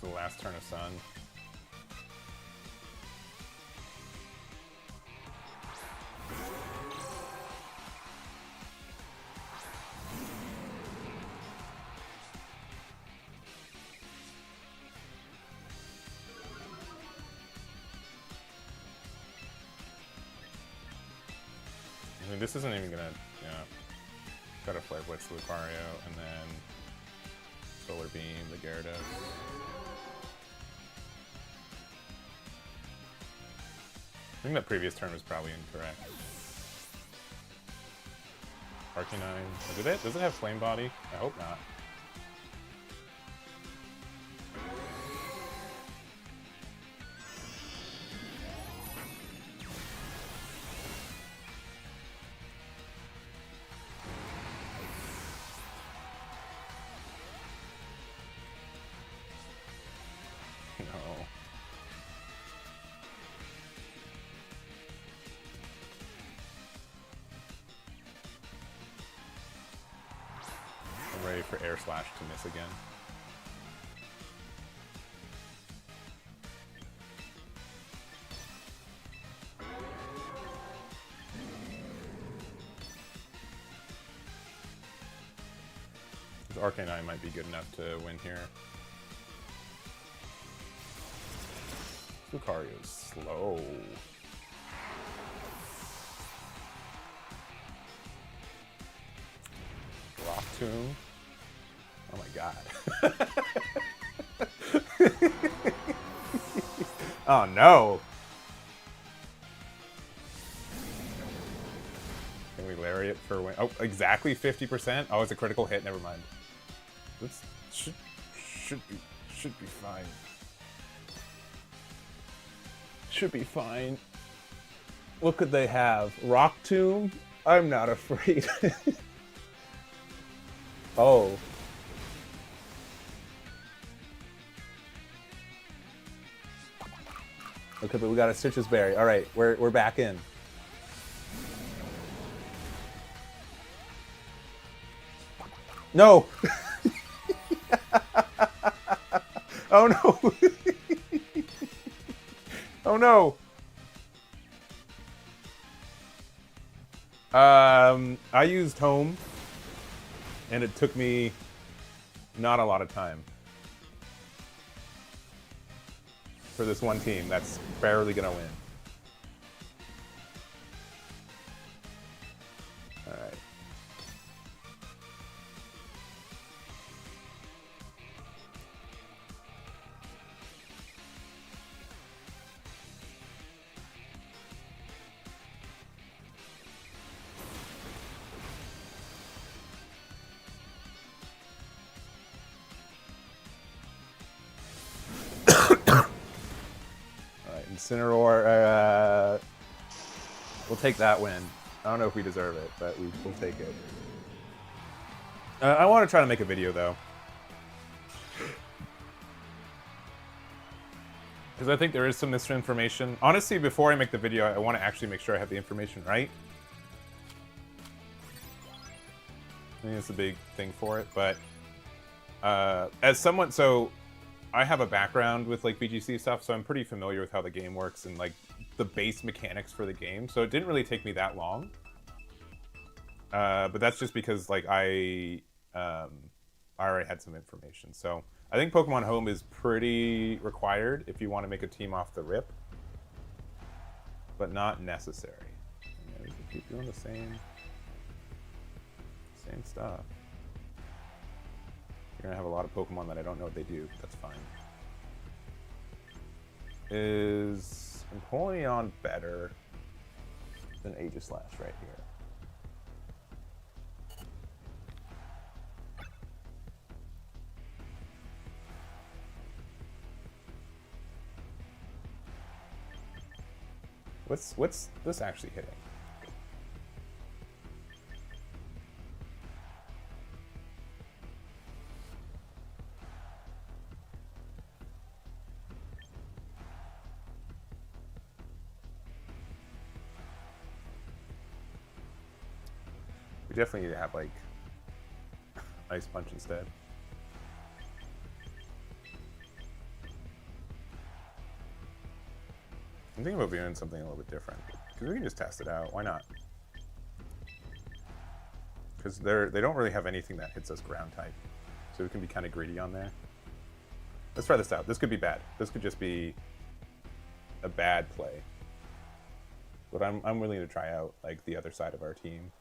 The last turn of Sun. I mean, this isn't even gonna, yeah. Got a Flare Blitz Lucario, and then Solar Beam, the Gyarados. I think that previous turn was probably incorrect. Arcanine. Does it have Flame Body? I hope not. No. I'm ready for Air Slash to miss again. This Arcanine might be good enough to win here. Lucario's slow. Rock Tomb. Oh my god. Oh no. Can we Lariat for win? Oh, exactly 50%? Oh, it's a critical hit. Never mind. This should be fine. Should be fine. What could they have? Rock Tomb? I'm not afraid. Oh. Okay, but we got a citrus berry. All right, we're back in. No. Oh no. Oh no. I used home, and it took me not a lot of time for this one team that's barely gonna win. All right. Incineroar, we'll take that win. I don't know if we deserve it, but we'll take it. I want to try to make a video, though. Because I think there is some misinformation. Honestly, before I make the video, I want to actually make sure I have the information right. I think that's a big thing for it, but as someone... So, I have a background with like VGC stuff, so I'm pretty familiar with how the game works and like the base mechanics for the game. So it didn't really take me that long. But that's just because like I already had some information. So I think Pokemon Home is pretty required if you want to make a team off the rip, but not necessary. Yeah, we can keep doing the same stuff. You're gonna have a lot of Pokemon that I don't know what they do. That's fine. Is Empoleon better than Aegislash right here? What's this actually hitting? We definitely need to have like Ice Punch instead. I'm thinking about doing something a little bit different because we can just test it out. Why not? Because they don't really have anything that hits us ground type, so we can be kind of greedy on there. Let's try this out. This could be bad. This could just be a bad play. But I'm willing to try out like the other side of our team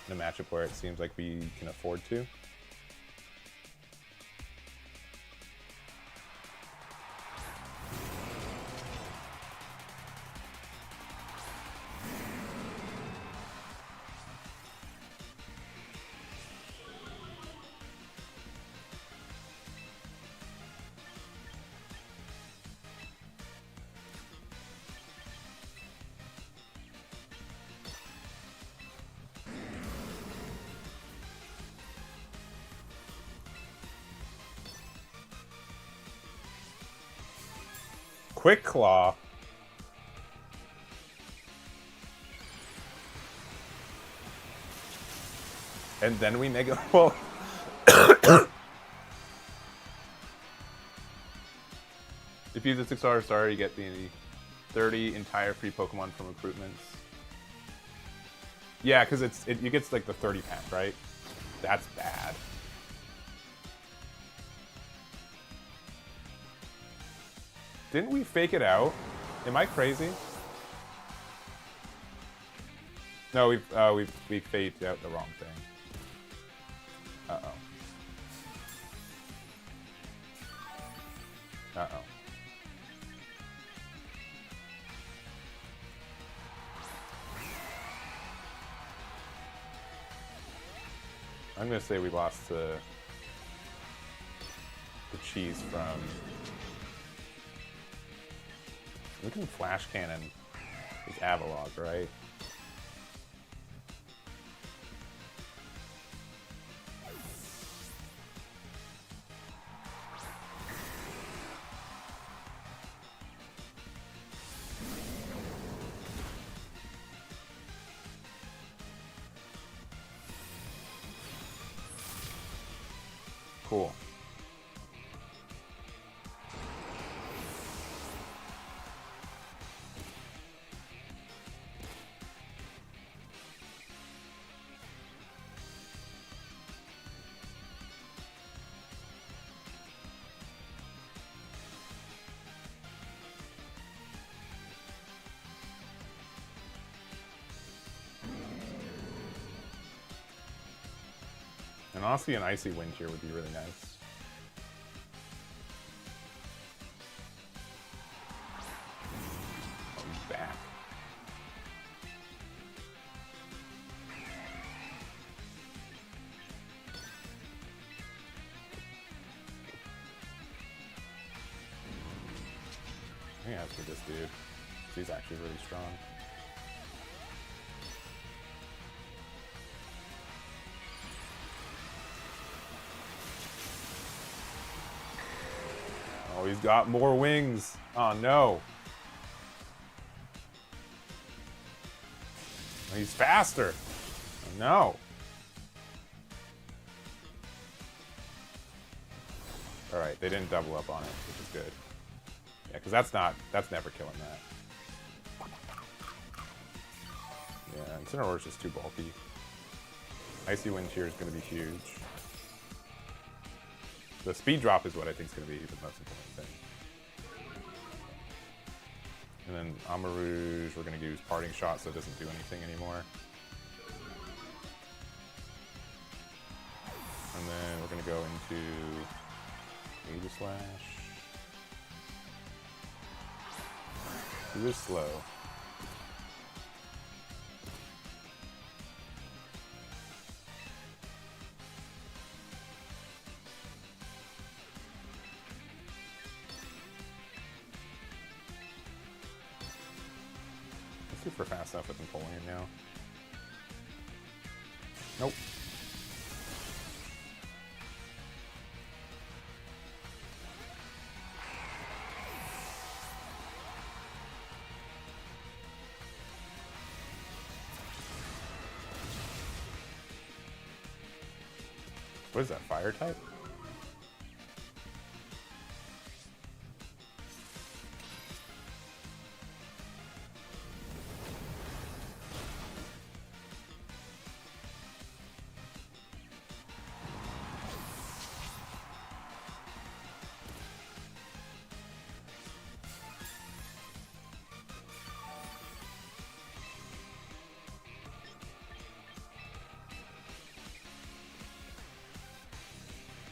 in a matchup where it seems like we can afford to. Quick Claw. And then we Mega... Well... If you use a 6-star star, you get the 30 entire free Pokemon from recruitments. Yeah, because you get like the 30 pack, right? That's bad. Didn't we fake it out? Am I crazy? No, we faked out the wrong thing. Uh-oh. Uh-oh. I'm gonna say we lost the cheese from... We can Flash Cannon his Avalog, right? Cool. And honestly, an icy wind here would be really nice. Oh, he's back. I think that's for this dude. He's actually really strong. Oh, he's got more wings. Oh, no. Oh, he's faster. Oh, no. All right, they didn't double up on it, which is good. Yeah, because that's never killing that. Yeah, Incineroar's just too bulky. Icy Wind Shear is going to be huge. The speed drop is what I think is going to be the most important thing. And then Amarouge, we're going to use Parting Shot so it doesn't do anything anymore. And then we're going to go into Aegislash. Do this slow. Super fast enough with Napoleon now. Nope. What is that, fire type?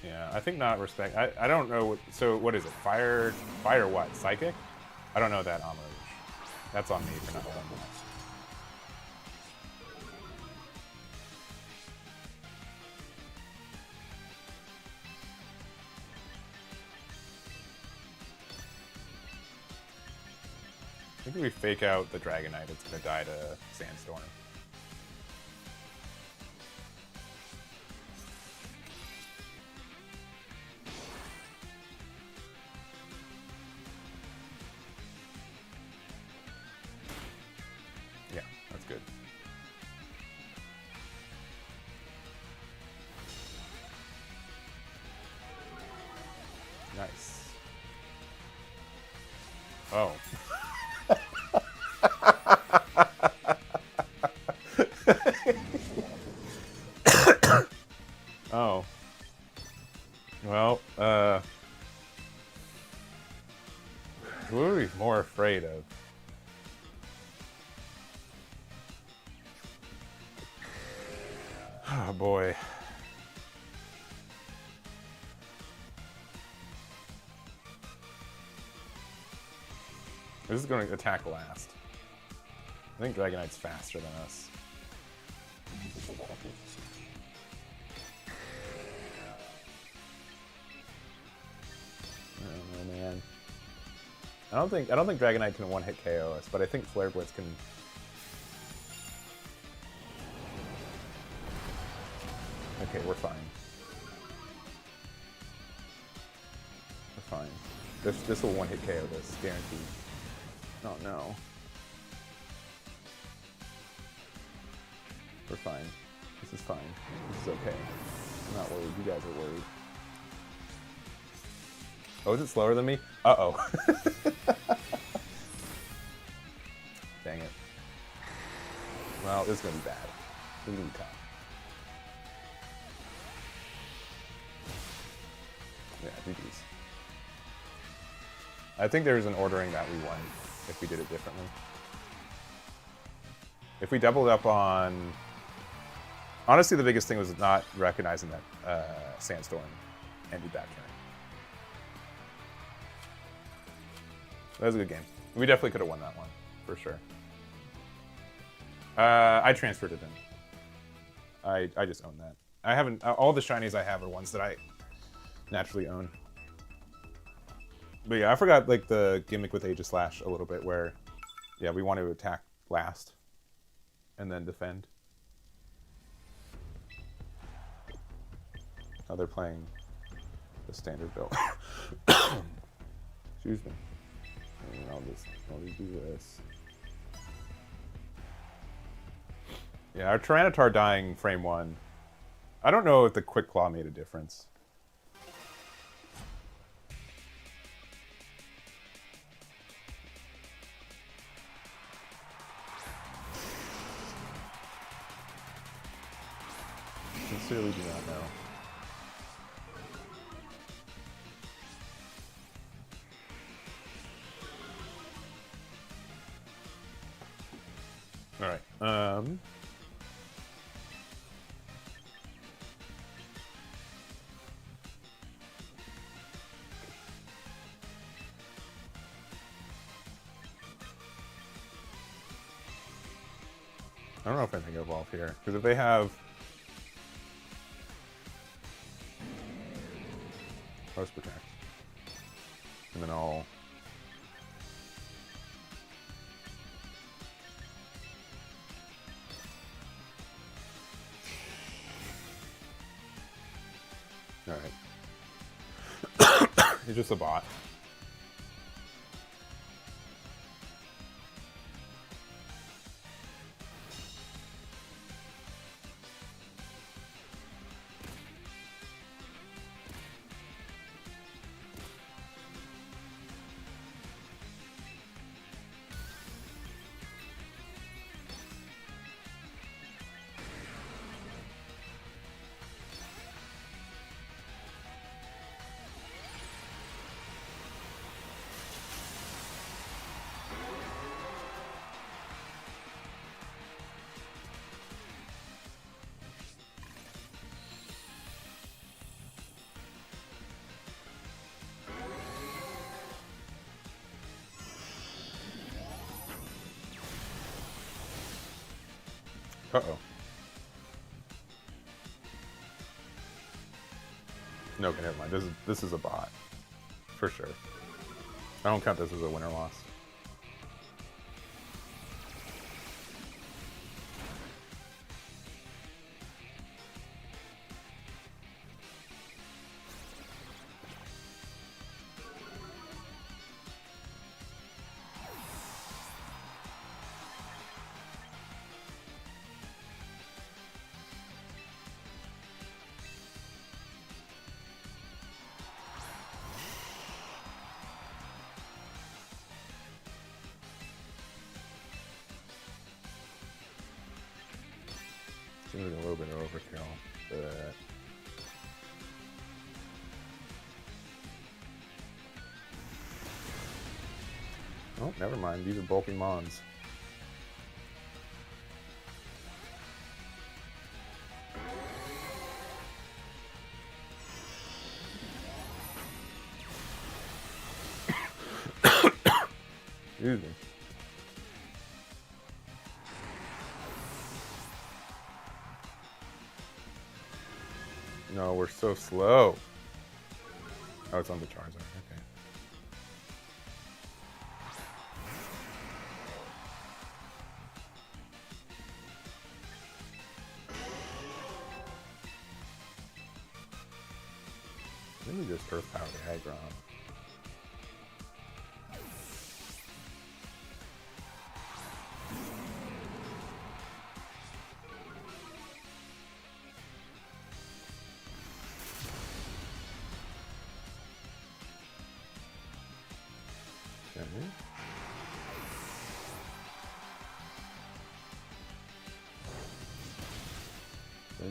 Yeah, I think not respect. I don't know. So what is it? Fire what? Psychic? I don't know that Amarouge. That's on me for not knowing that. I think if we fake out the Dragonite, it's going to die to Sandstorm. Yeah, that's good. Nice. Oh. Oh. Well, who are we more afraid of? Oh boy. This is going to attack last. I think Dragonite's faster than us. Oh man. I don't think Dragonite can one-hit KO us, but I think Flare Blitz can. Okay, we're fine. We're fine. This will one-hit KO this, guaranteed. Oh no. We're fine. This is fine. This is okay. I'm not worried. You guys are worried. Oh, is it slower than me? Uh-oh. Dang it. Well, this is going to be bad. This is going to be tough. Yeah, GG's. I think there's an ordering that we won if we did it differently. If we doubled up on... Honestly, the biggest thing was not recognizing that Sandstorm ended that turn. That was a good game. We definitely could have won that one, for sure. I transferred it in. I just own that. I haven't... all the shinies I have are ones that I naturally own. But yeah, I forgot like the gimmick with Aegislash a little bit where, yeah, we want to attack last and then defend. Oh, they're playing the standard build. Excuse me. And I'll just do this. Yeah, our Tyranitar dying frame 1. I don't know if the Quick Claw made a difference. Sincerely do not know. All right. I don't know if anything will evolve here because if they have Post Protect, and then I'll all right. He's just a bot. Uh-oh. No, okay, never mind. This is a bot. For sure. I don't count this as a win or loss. Seems like a little bit of overkill, but... Oh, never mind. These are bulky mons. Excuse me. No, we're so slow. Oh, it's on the Charizard. Okay. Let me just Earth Power the Aggron.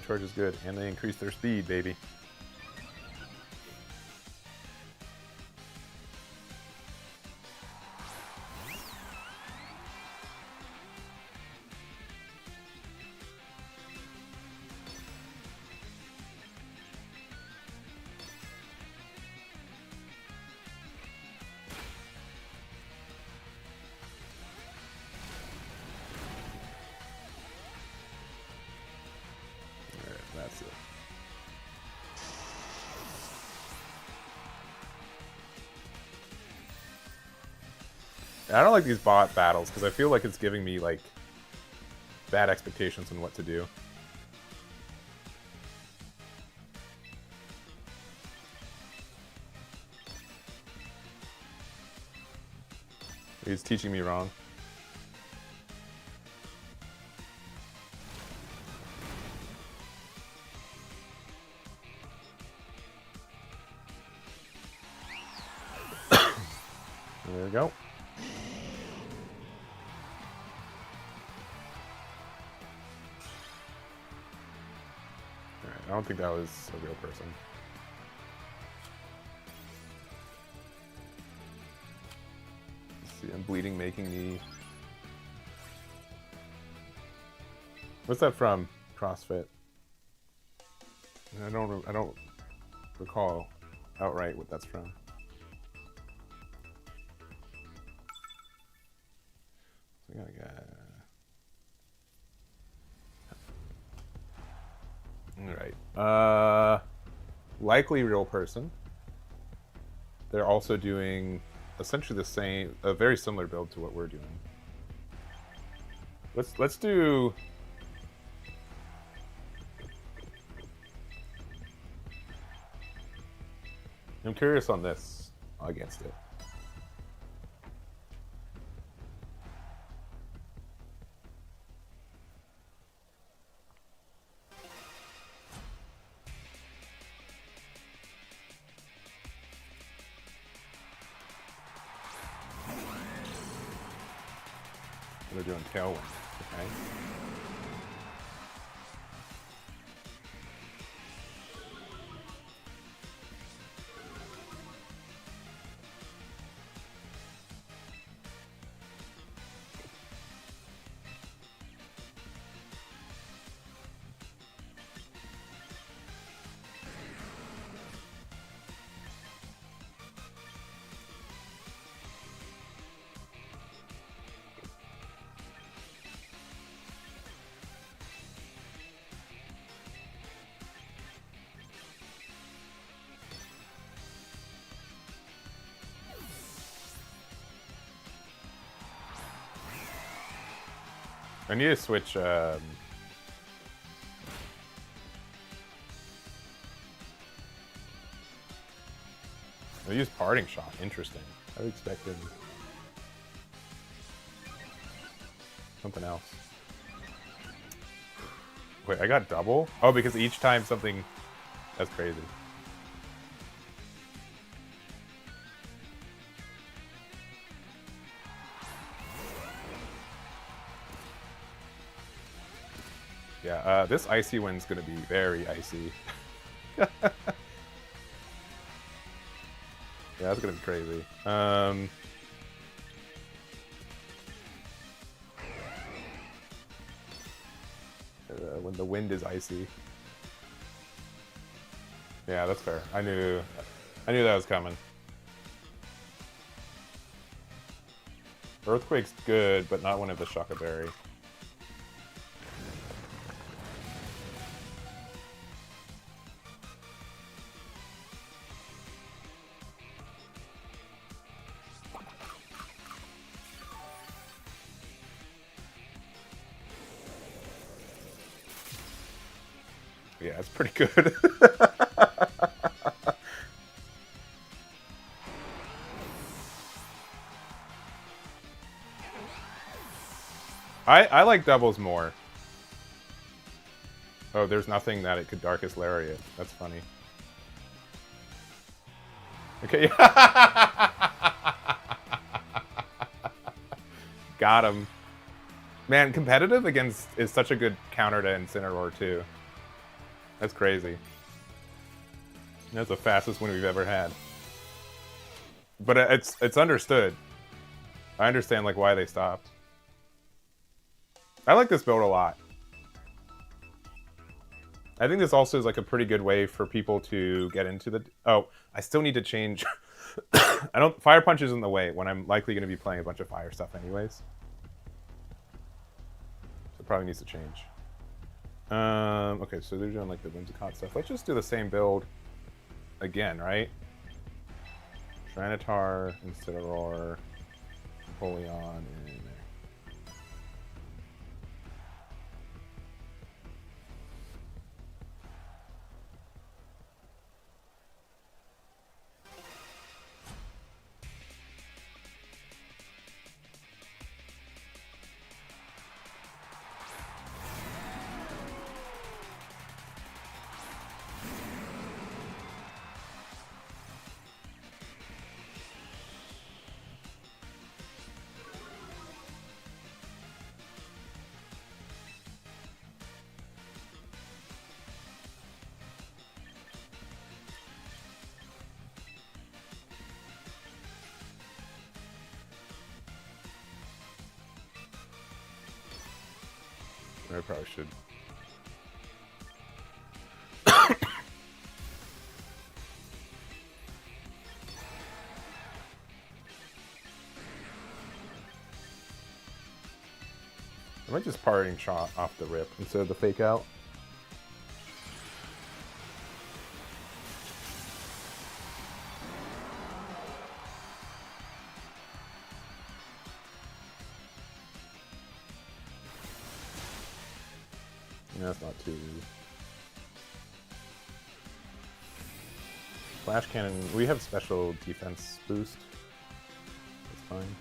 charge is good, and they increase their speed, baby. That's it. I don't like these bot battles because I feel like it's giving me like bad expectations on what to do. He's teaching me wrong. There we go. Alright, I don't think that was a real person. Let's see, I'm bleeding, making me... What's that from? CrossFit. I don't recall outright what that's from. So I gotta get... Alright. Likely real person. They're also doing essentially the same, a very similar build to what we're doing. Let's do... I'm curious on this against it. They're doing tailwind, okay? I need to switch. I use parting shot. Interesting. I expected something else. Wait, I got double? Oh, because each time something... That's crazy. Yeah, this icy wind's gonna be very icy. Yeah, that's gonna be crazy. When the wind is icy. Yeah, that's fair. I knew that was coming. Earthquake's good, but not one of the Shakaberry. Yeah, it's pretty good. I like doubles more. Oh, there's nothing that it could Darkest Lariat. That's funny. Okay. Got him. Man, competitive against is such a good counter to Incineroar too. That's crazy. That's the fastest win we've ever had. But it's understood. I understand like why they stopped. I like this build a lot. I think this also is like a pretty good way for people to get into the... Oh, I still need to change... Fire Punch is in the way when I'm likely going to be playing a bunch of fire stuff anyways. So it probably needs to change. Okay, so they're doing like the Whimsicott stuff. Let's just do the same build again, right? Trinitar instead of Roar. Napoleon in there. I probably should. I might just parting shot off the rip instead of the fake out. Yeah, that's not too... Flash Cannon, we have special defense boost. That's fine.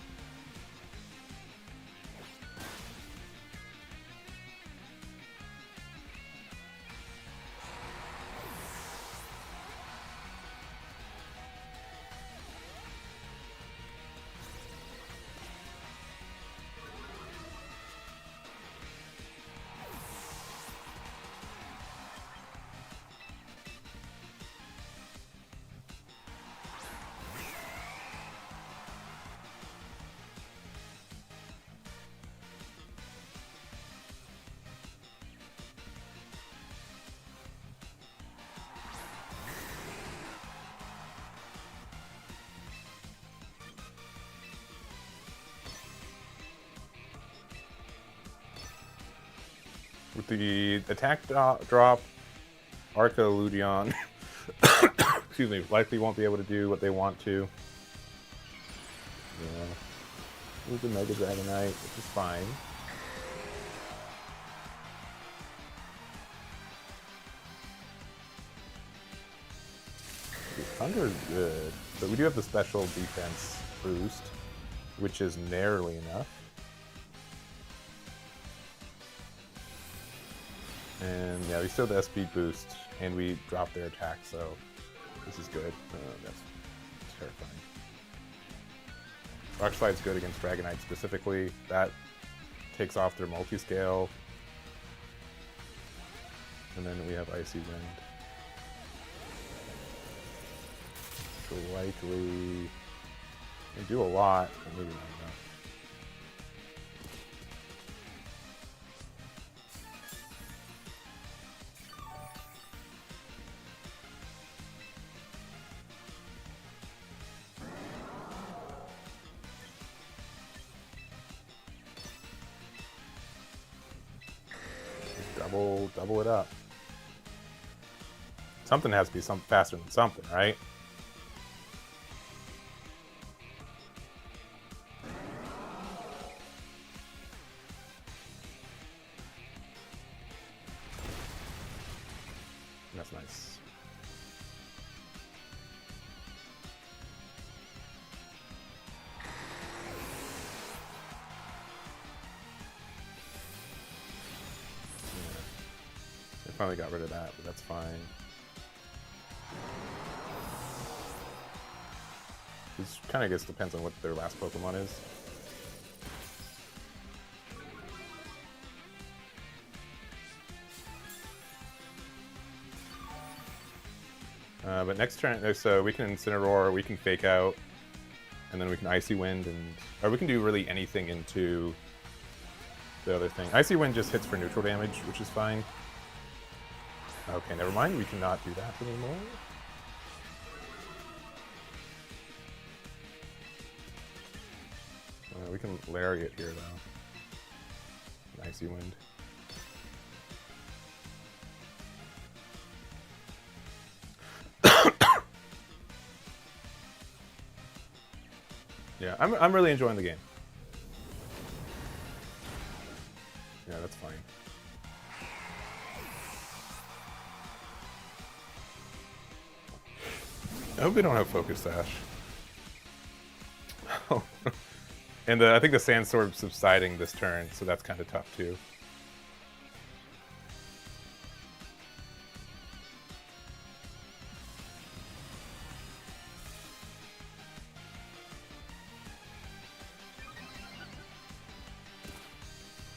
With the attack drop, Arcaludion, excuse me, likely won't be able to do what they want to. Yeah. Move the Mega Dragonite, which is fine. Thunder is good, but we do have the special defense boost, which is narrowly enough. And yeah, we still have the SP boost, and we drop their attack, so this is good. That's terrifying. Rock Slide's good against Dragonite specifically. That takes off their multi-scale. And then we have Icy Wind. Likely... They do a lot, but maybe not enough. Double it up. Something has to be faster than something, right? That's nice. Finally got rid of that, but that's fine. This kind of just depends on what their last Pokemon is. But next turn, so we can Incineroar, we can Fake Out, and then we can Icy Wind, or we can do really anything into the other thing. Icy Wind just hits for neutral damage, which is fine. Okay, never mind. We cannot do that anymore. We can Lariat here, though. An Icy Wind. Yeah, I'm really enjoying the game. Yeah, that's fine. I hope they don't have Focus Sash. Oh. And I think the Sandstorm's subsiding this turn, so that's kind of tough too.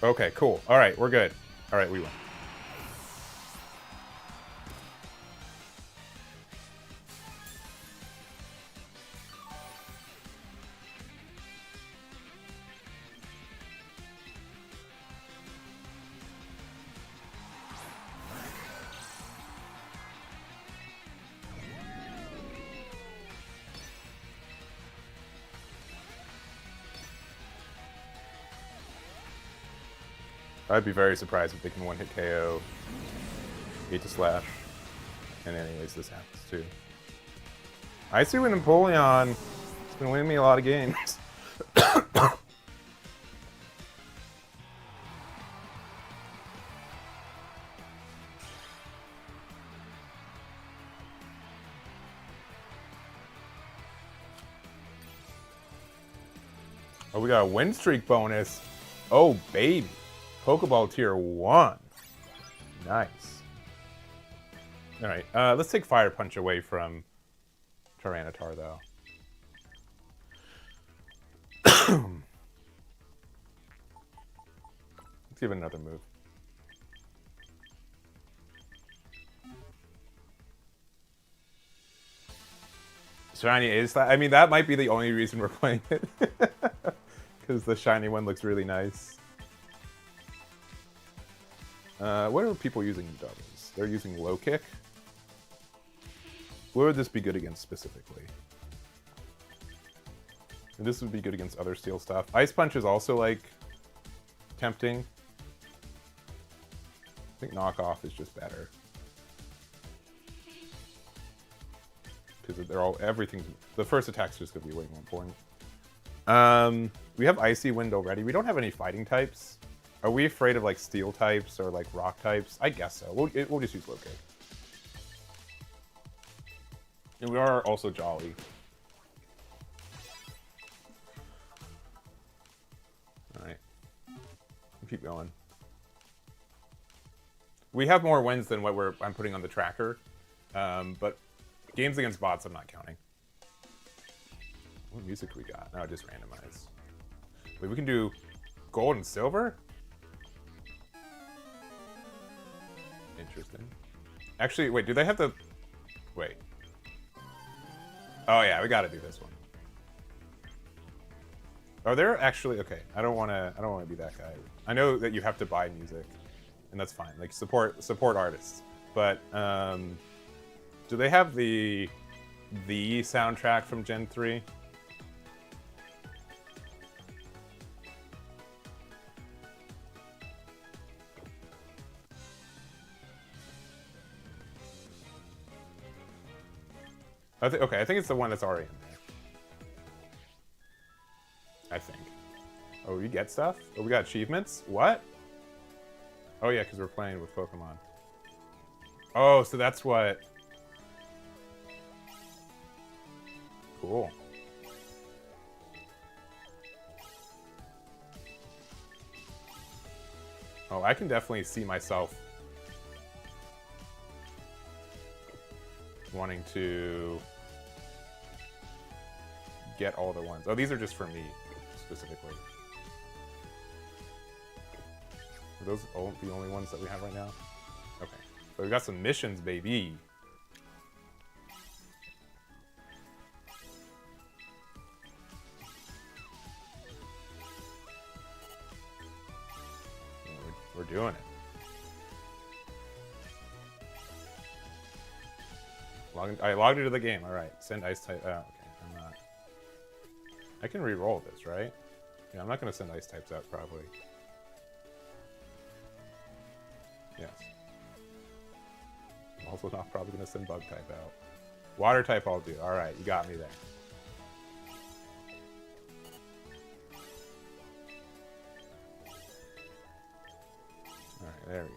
Okay, cool. All right, we're good. All right, we win. I'd be very surprised if they can one-hit KO, 8 to slash. And anyways, this happens too. Icy Wind Empoleon. It's been winning me a lot of games. Oh, we got a win streak bonus. Oh, baby. Pokeball tier 1. Nice. All right, let's take Fire Punch away from Tyranitar, though. Let's give it another move. Shiny Ace. I mean, that might be the only reason we're playing it. Because the shiny one looks really nice. What are people using doubles? They're using low kick. What would this be good against specifically? And this would be good against other steel stuff. Ice Punch is also like tempting. I think knockoff is just better. Because they're all the first attack's just gonna be way more important. We have Icy Wind already. We don't have any fighting types. Are we afraid of like steel types or like rock types? I guess so. We'll just use low kick. And we are also jolly. Alright. Keep going. We have more wins than what I'm putting on the tracker. But games against bots I'm not counting. What music we got? No, just randomize. Wait, we can do gold and silver? Interesting. Actually, wait, do they have the... Wait. Oh yeah, we gotta do this one. Are there actually... Okay, I don't wanna be that guy. I know that you have to buy music, and that's fine. Like, support artists. But, do they have the soundtrack from Gen 3? Okay, I think it's the one that's already in there. I think. Oh, we get stuff? Oh, we got achievements? What? Oh yeah, because we're playing with Pokemon. Oh, so that's what... Cool. Oh, I can definitely see myself wanting to get all the ones. Oh, these are just for me, specifically. Are those the only ones that we have right now? Okay. So we got some missions, baby. doing it. I logged into the game. All right. Send ice type. Oh, okay. I'm not. I can re-roll this, right? Yeah, I'm not going to send ice types out, probably. Yes. I'm also not probably going to send bug type out. Water type I'll do. All right. You got me there. All right. There we go.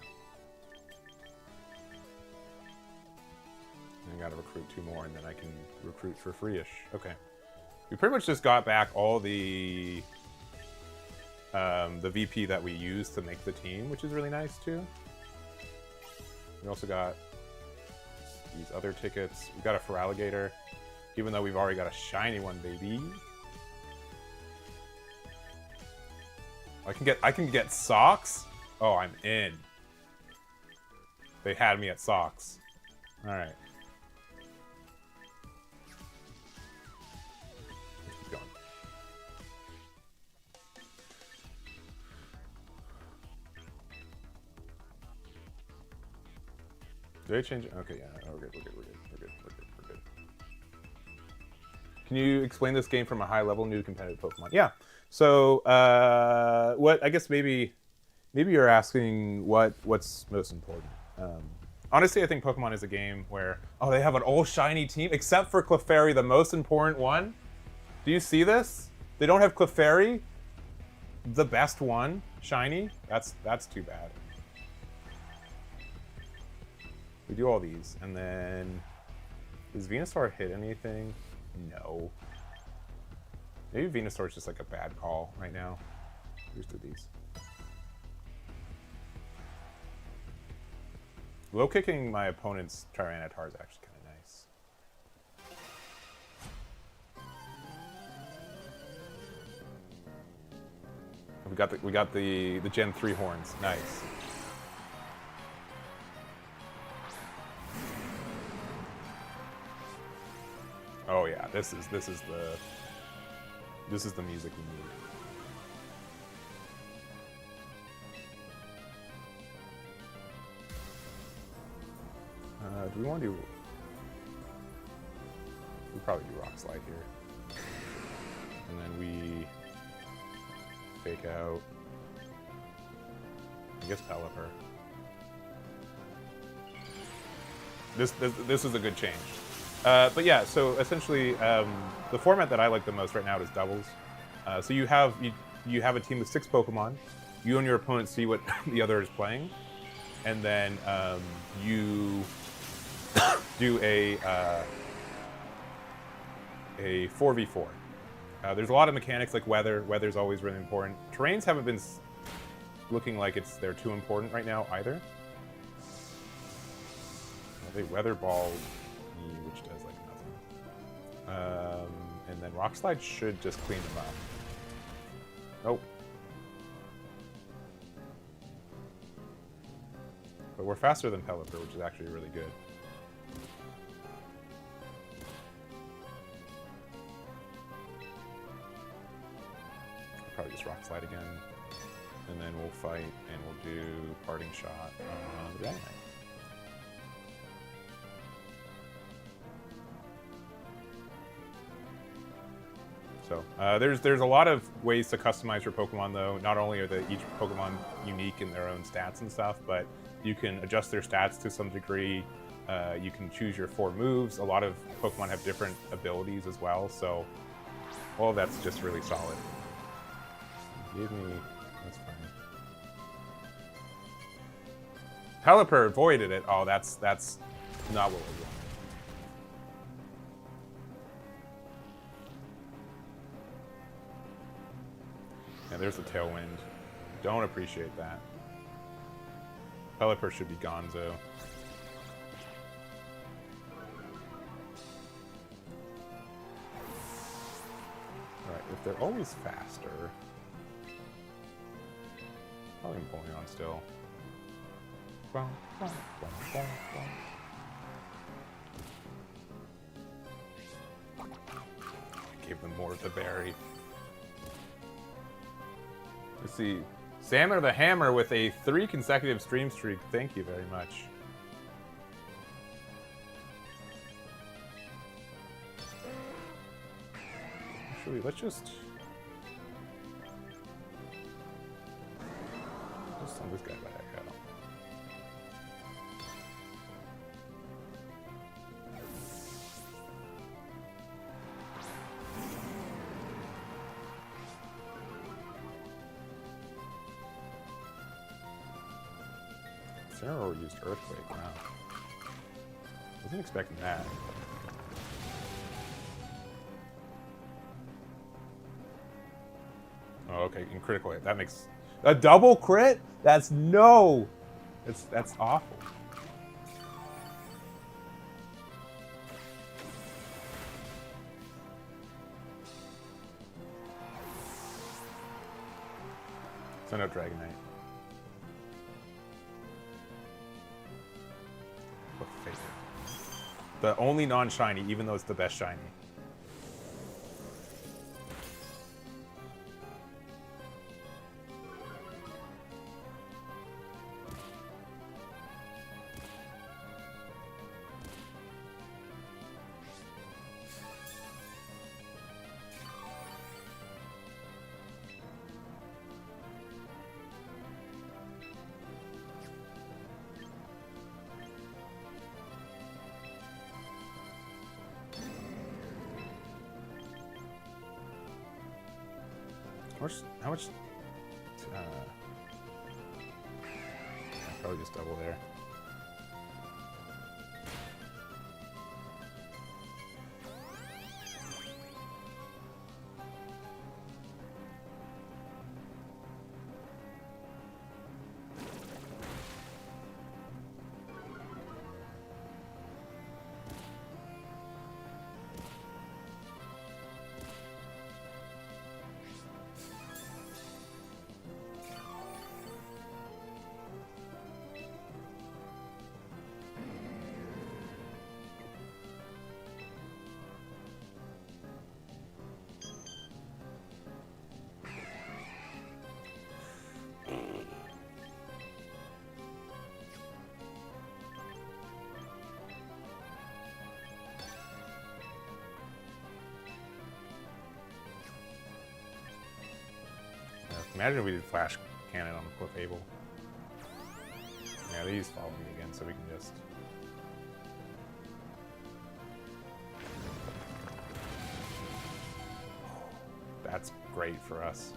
I gotta recruit 2 more, and then I can recruit for free-ish. Okay. We pretty much just got back all the VP that we used to make the team, which is really nice, too. We also got these other tickets. We got a Feraligatr, even though we've already got a shiny one, baby. I can get socks? Oh, I'm in. They had me at socks. Alright. Did I change it? Okay, yeah. Oh, we're good. Can you explain this game from a high level, new competitive Pokemon? Yeah. So, what I guess maybe you're asking what's most important. Honestly, I think Pokemon is a game where they have an all shiny team except for Clefairy, the most important one. Do you see this? They don't have Clefairy, the best one, shiny. That's too bad. We do all these, and then does Venusaur hit anything? No. Maybe Venusaur's just like a bad call right now. Just do these. Low kicking my opponent's Tyranitar is actually kind of nice. We got the Gen 3 horns. Nice. Oh yeah, this is the music we need. Do we want to do? We probably do Rock Slide here, and then we fake out. I guess Pelipper. This is a good change. But yeah, so essentially, the format that I like the most right now is doubles. So you have a team with 6 Pokemon. You and your opponent see what the other is playing, and then you do a 4v4. There's a lot of mechanics like weather. Weather's always really important. Terrains haven't been looking like they're too important right now either. They weather ball. Which does like nothing. And then Rock Slide should just clean them up. Nope. But we're faster than Pelipper, which is actually really good. I'll probably just Rock Slide again. And then we'll fight, and we'll do Parting Shot on the Dragonite. So there's a lot of ways to customize your Pokemon, though. Not only are each Pokemon unique in their own stats and stuff, but you can adjust their stats to some degree. You can choose your 4 moves. A lot of Pokemon have different abilities as well, so all of that's just really solid. Give me... That's fine. Pelipper avoided it. Oh, that's not what we want. Yeah, there's a Tailwind. Don't appreciate that. Pelipper should be Gonzo. Alright, if they're always faster... Probably Empoleon still. Gave them more of the berry. Let's see. Salmon the Hammer with a 3 consecutive stream streak. Thank you very much. Actually, let's just send this guy back out. Sarah used Earthquake, wow. Wasn't expecting that. Oh, okay, in critical hit. That makes a double crit? That's no. That's awful. Send out Dragonite. What favorite? The only non-shiny, even though it's the best shiny. How much? Probably just double there. Imagine if we did Flash Cannon on the Clefable. Yeah, they use Follow Me again, so we can just... That's great for us.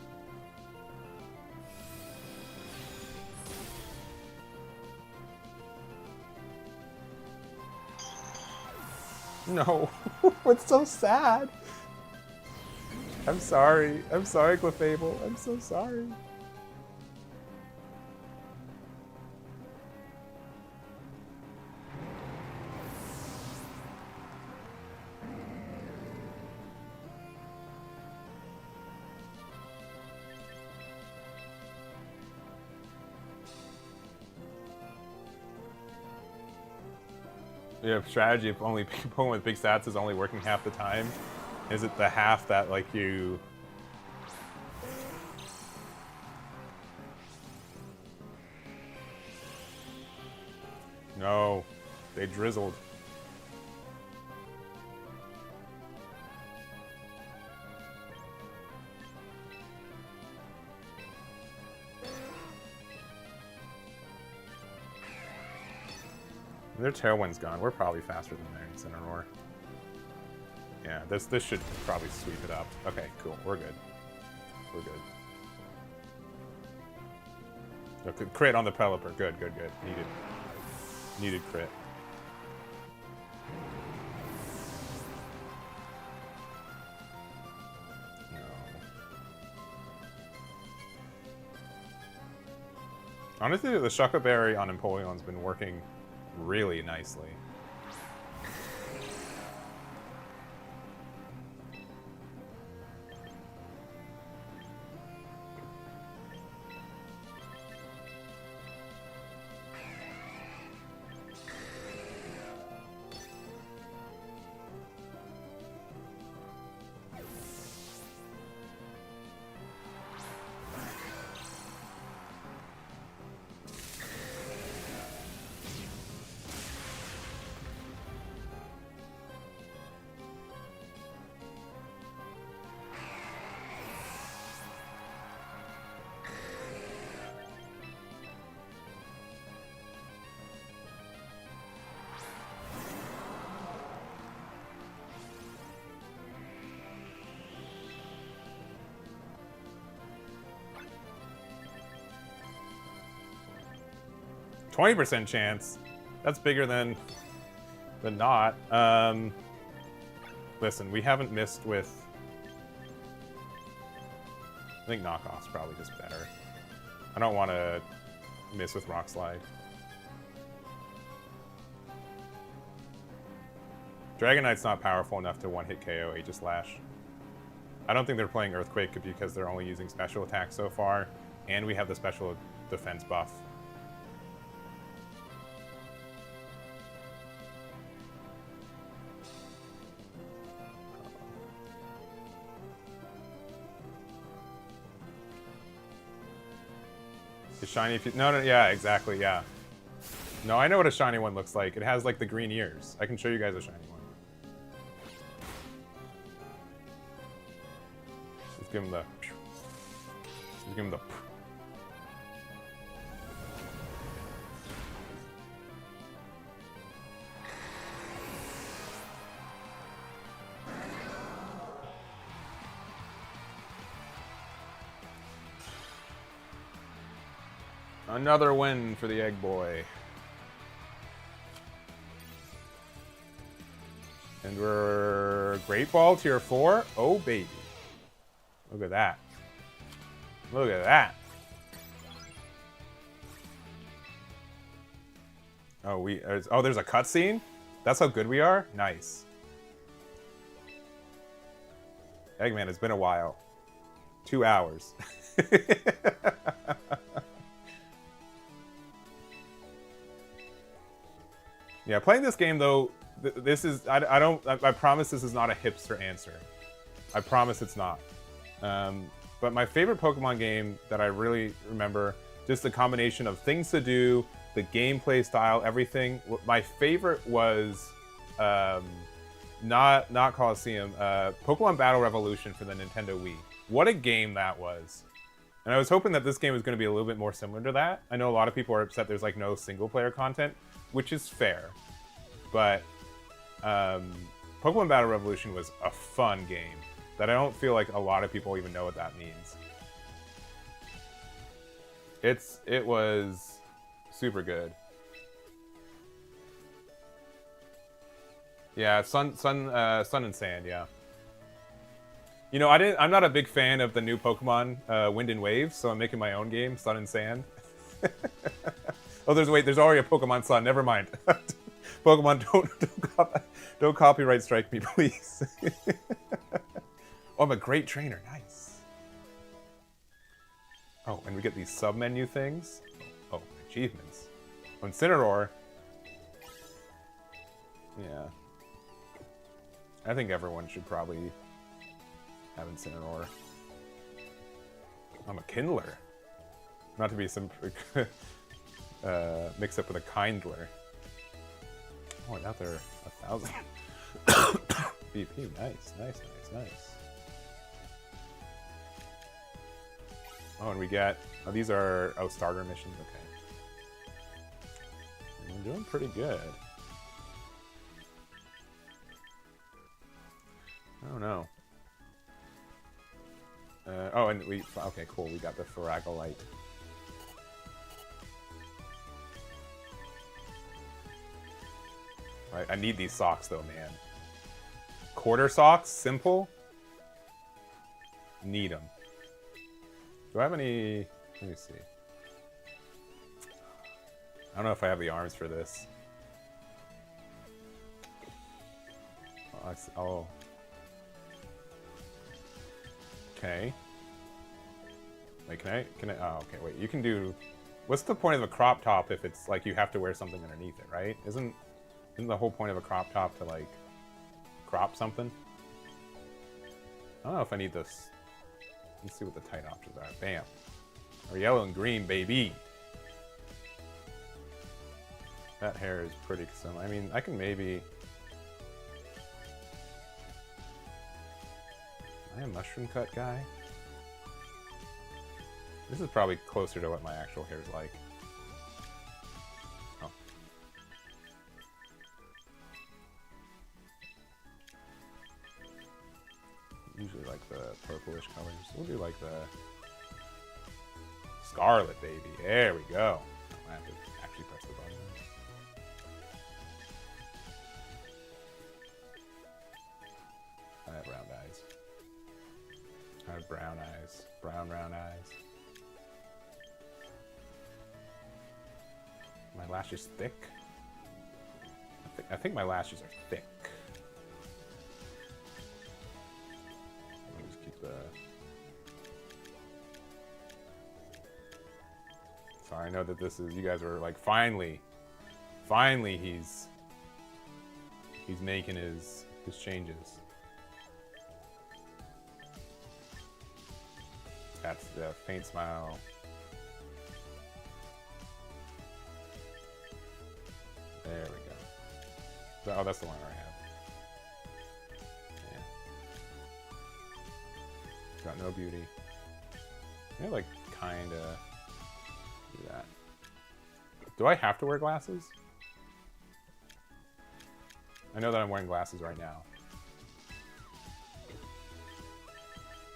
No, it's so sad. I'm sorry. I'm sorry, Clefable. I'm so sorry. Yeah, strategy if only Pokemon with big stats is only working half the time. Is it the half that, like, you... No. They drizzled. Their Tailwind's gone. We're probably faster than their Incineroar. Yeah, this should probably sweep it up. Okay, cool. We're good. We're good. Okay, crit on the Pelipper. Good, good, good. Needed crit. No. Honestly, the Shucka Berry on Empoleon's been working really nicely. 20% chance. That's bigger than not. Listen, we haven't missed with... I think knockoff's probably just better. I don't want to miss with Rock Slide. Dragon Knight's not powerful enough to one-hit KO Aegis Lash. I don't think they're playing Earthquake because they're only using special attacks so far, and we have the special defense buff. It's shiny if you... No, yeah, exactly, yeah. No, I know what a shiny one looks like. It has, like, the green ears. I can show you guys a shiny one. Let's give him the... Let's give him the... Another win for the Egg Boy. And we're Great Ball tier 4. Oh, baby. Look at that. Look at that. Oh, there's a cutscene? That's how good we are? Nice. Eggman, it's been a while. 2 hours. Yeah, playing this game though, this is I promise this is not a hipster answer. I promise it's not. But my favorite Pokemon game that I really remember, just the combination of things to do, the gameplay style, everything. My favorite was not Coliseum, Pokemon Battle Revolution for the Nintendo Wii. What a game that was. And I was hoping that this game was going to be a little bit more similar to that. I know a lot of people are upset there's like no single player content, which is fair. But Pokemon Battle Revolution was a fun game that I don't feel like a lot of people even know what that means. It was super good. Yeah, Sun and Sand, yeah. You know, I'm not a big fan of the new Pokemon Wind and Waves, so I'm making my own game, Sun and Sand. Oh, there's already a Pokemon Sun. Never mind. Pokemon, don't copyright strike me, please. Oh, I'm a great trainer. Nice. Oh, and we get these sub-menu things. Oh, achievements. Oh, Incineroar. Yeah. I think everyone should probably have Incineroar. I'm a Kindler. Not to be some mixed up with a Kindler. Oh, now they're 1,000. BP, nice. Oh, and we get... Oh, these are... Oh, starter missions, okay. We're doing pretty good. I don't know. Oh, and we... Okay, cool, we got the Ferragalite. Right, I need these socks, though, man. Quarter socks? Simple? Need them. Do I have any... Let me see. I don't know if I have the arms for this. Oh. Okay. Wait, can I... Oh, okay, wait. You can do... What's the point of a crop top if it's, like, you have to wear something underneath it, right? Isn't the whole point of a crop top to, like, crop something? I don't know if I need this. Let's see what the tight options are. Bam. Or yellow and green, baby. That hair is pretty similar. I mean, I can maybe... Am I a mushroom cut guy? This is probably closer to what my actual hair is like. Oh. Usually like the purplish colors. We'll do like the scarlet, baby. There we go. I have to actually press the button. I have round eyes. I have brown eyes. Brown, round eyes. My lashes thick? I think my lashes are thick. Let me just keep the... So I know that this is... You guys were like, finally he's making his changes. That's the faint smile. There we go. Oh, that's the one I have. Yeah. Got no beauty. Yeah, like, kinda do that. Do I have to wear glasses? I know that I'm wearing glasses right now.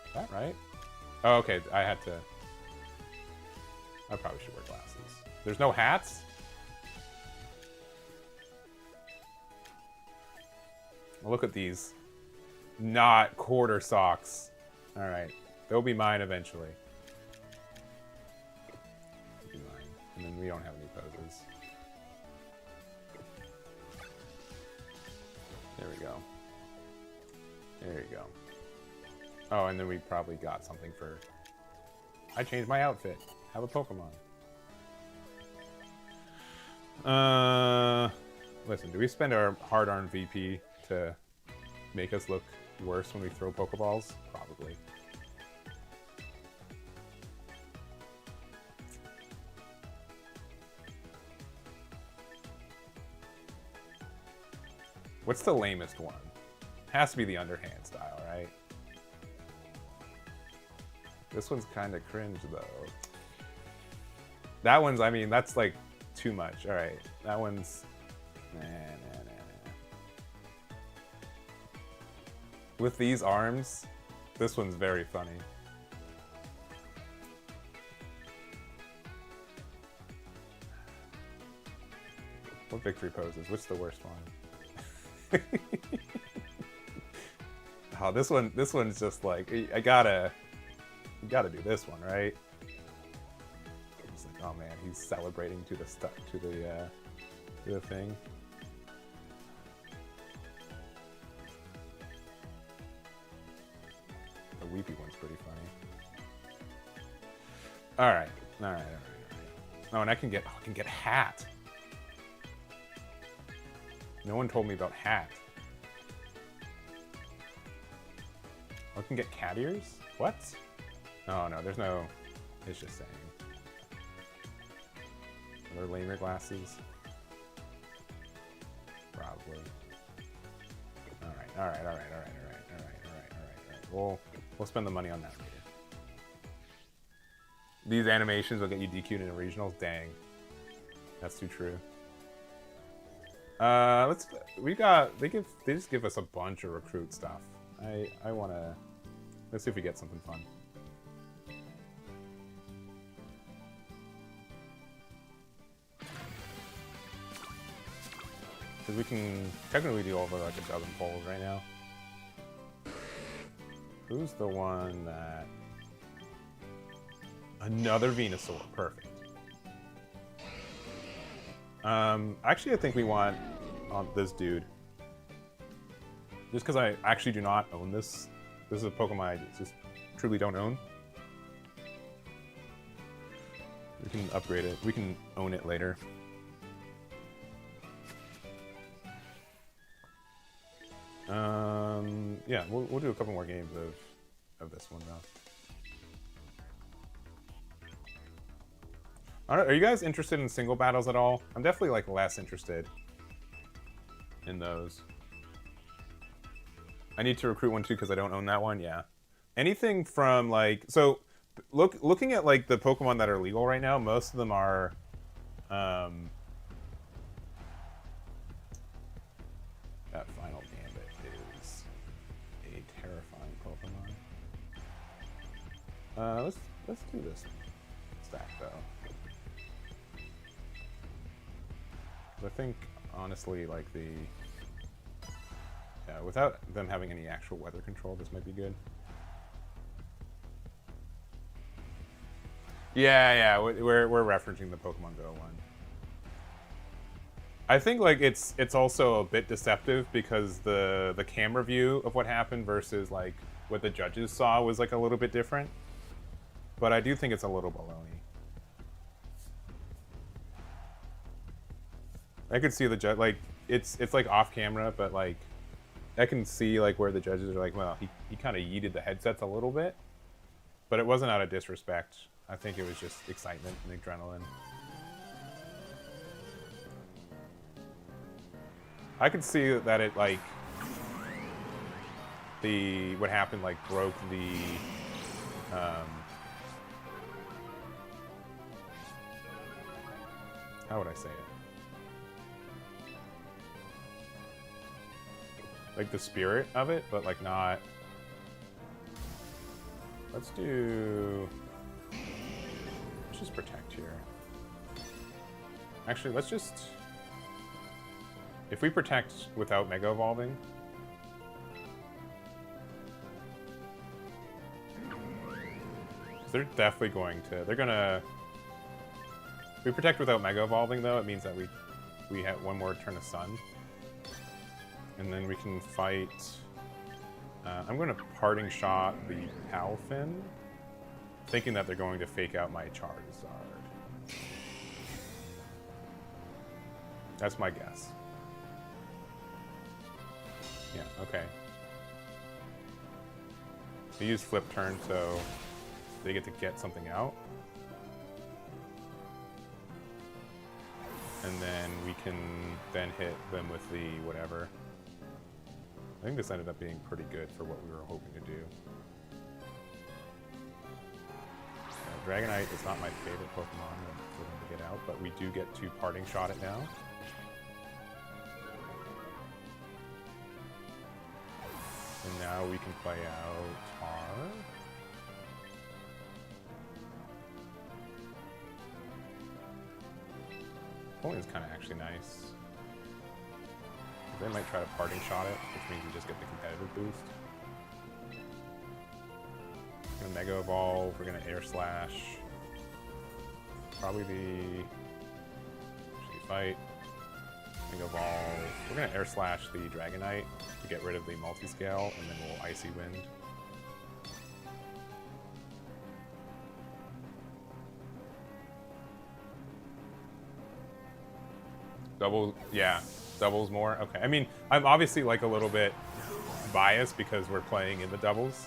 Is that right? Oh, okay, I had to... I probably should wear glasses. There's no hats? Look at these. Not quarter socks. Alright. They'll be mine eventually. They'll be mine. And then we don't have any poses. There we go. There you go. Oh, and then we probably got something for... I changed my outfit. Have a Pokemon. Listen, do we spend our hard-earned VP to make us look worse when we throw Pokeballs? Probably. What's the lamest one? Has to be the underhand style, right? This one's kind of cringe, though. That one's, I mean, that's like too much. All right, that one's... Nah. With these arms, this one's very funny. What victory poses? What's the worst one? Oh, this one's just like, you gotta do this one, right? It's like, oh man, he's celebrating to the thing. The weepy one's pretty funny. All right. Oh, and I can get hat. No one told me about hat. I can get cat ears? What? Oh no, there's no... It's just saying. Are there lamer glasses? Probably. Alright. We'll spend the money on that later. These animations will get you DQ'd in the regionals? Dang. That's too true. They just give us a bunch of recruit stuff. I wanna... Let's see if we get something fun. Because we can technically do over like a dozen polls right now. Who's the one that... Another Venusaur. Perfect. Actually, I think we want this dude. Just because I actually do not own this. This is a Pokemon I just truly don't own. We can upgrade it. We can own it later. Yeah, we'll do a couple more games of this one though. Are you guys interested in single battles at all? I'm definitely like less interested in those. I need to recruit one too because I don't own that one. Yeah, anything from like looking at like the Pokemon that are legal right now, most of them are. That final Gambit is a terrifying Pokemon. Let's do this stack though. I think, honestly, like yeah, without them having any actual weather control, this might be good. Yeah, we're referencing the Pokemon Go one. I think like it's also a bit deceptive because the camera view of what happened versus like what the judges saw was like a little bit different. But I do think it's a little baloney. I could see the judge like it's like off camera, but like I can see like where the judges are like, well, he kind of yeeted the headsets a little bit, but it wasn't out of disrespect. I think it was just excitement and adrenaline. I could see that it like what happened like broke the how would I say it? Like the spirit of it, but like not. Let's just protect here. Actually, let's just. If we protect without Mega Evolving, they're definitely going to. They're gonna. If we protect without Mega Evolving, though, it means that we have one more turn of Sun, and then we can fight. I'm going to Parting Shot the Palfin, thinking that they're going to fake out my Charizard. That's my guess. Yeah, okay. They use Flip Turn, so they get to get something out. And then we can then hit them with the whatever. I think this ended up being pretty good for what we were hoping to do. Dragonite is not my favorite Pokemon for them to get out, but we do get to Parting Shot it now. And now we can play out Tar. Pulling is kind of actually nice. They might try to Parting Shot it, which means we just get the competitive boost. We're gonna Mega Evolve, we're gonna Air Slash. Probably the Fight. Mega Evolve. We're gonna Air Slash the Dragonite to get rid of the Multiscale, and then we'll Icy Wind. Double, yeah, doubles more. Okay, I mean, I'm obviously like a little bit biased because we're playing in the doubles.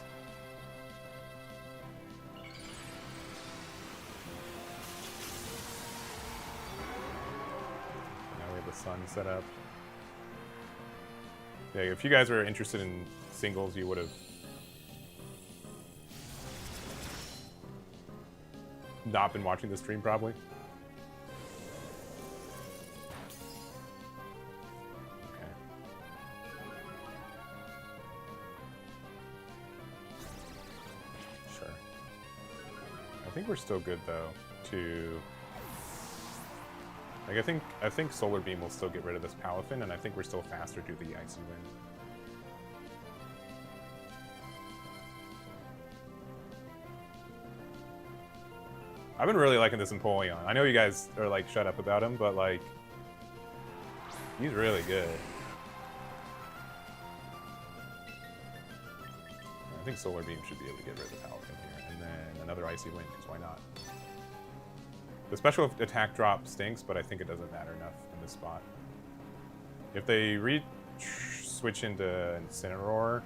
Now we have the Sun set up. Yeah, if you guys were interested in singles, you would have not been watching the stream probably. I think we're still good though to like I think Solar Beam will still get rid of this Palafin, and I think we're still faster due to the Icy Wind. I've been really liking this Empoleon. I know you guys are like shut up about him, but like he's really good. I think Solar Beam should be able to get rid of the Palafin here, and then another Icy Wind, because why not? The special attack drop stinks, but I think it doesn't matter enough in this spot. If they switch into Incineroar,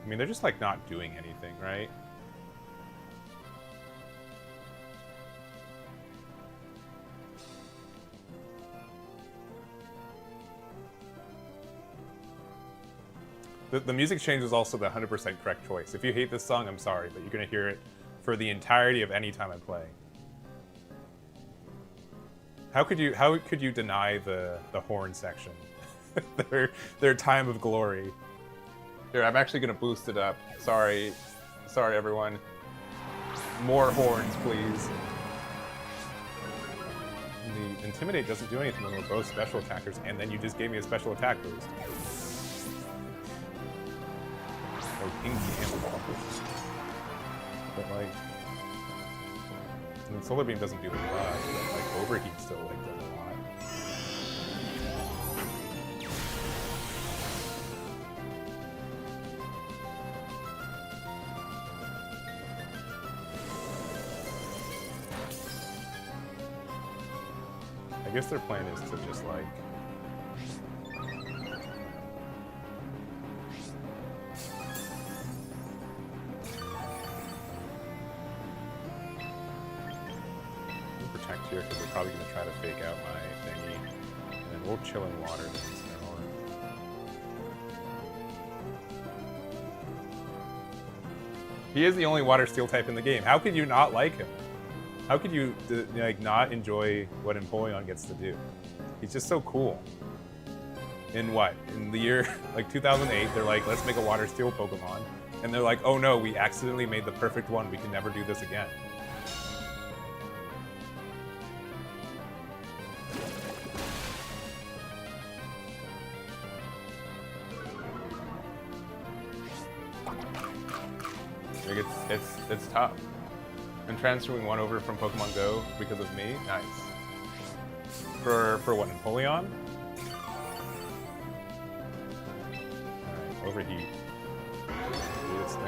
I mean, they're just like not doing anything, right? The music change is also the 100% correct choice. If you hate this song, I'm sorry, but you're going to hear it for the entirety of any time I play. How could you deny the horn section? their time of glory. Here, I'm actually going to boost it up. Sorry everyone. More horns, please. the Intimidate doesn't do anything when we're both special attackers, and then you just gave me a special attack boost. Oh, Pinky Amber. But like, I mean, Solar Beam doesn't do a lot, but like Overheat still like does a lot. I guess their plan is to just like protect here because they're probably going to try to fake out my thingy, and then we'll chill in water then. He is the only water steel type in the game. How could you not like him? How could you like not enjoy what Empoleon gets to do? He's just so cool. In what? In the year like 2008, they're like, let's make a water steel Pokemon. And they're like, oh no, we accidentally made the perfect one. We can never do this again. Like it's tough. And transferring one over from Pokemon Go because of me, nice. For what, Empoleon? Alright, Overheat. Do its thing.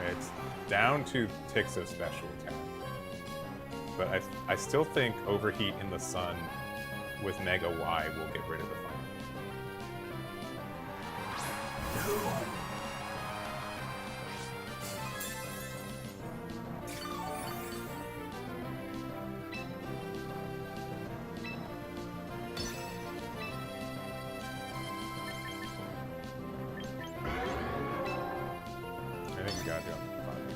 It's down to Tix's special attack. But I still think Overheat in the Sun with Mega Y will get rid of the fight. I think you got you on the front too.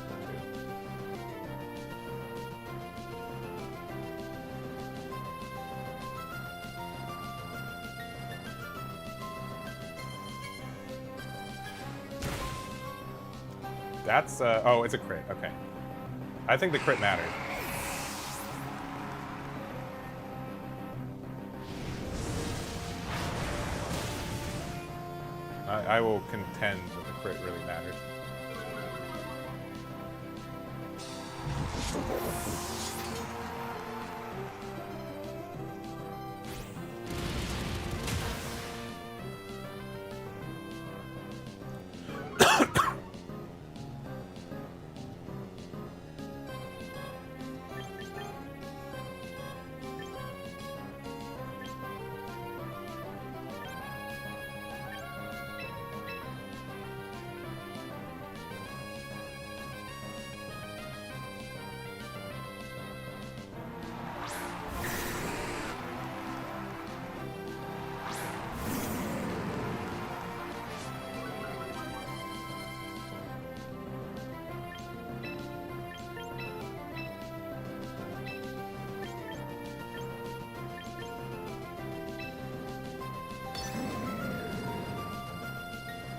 That's, oh, it's a crit, okay. I think the crit matters. I will contend that the crit really matters.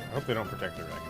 I hope they don't protect their Dragonite.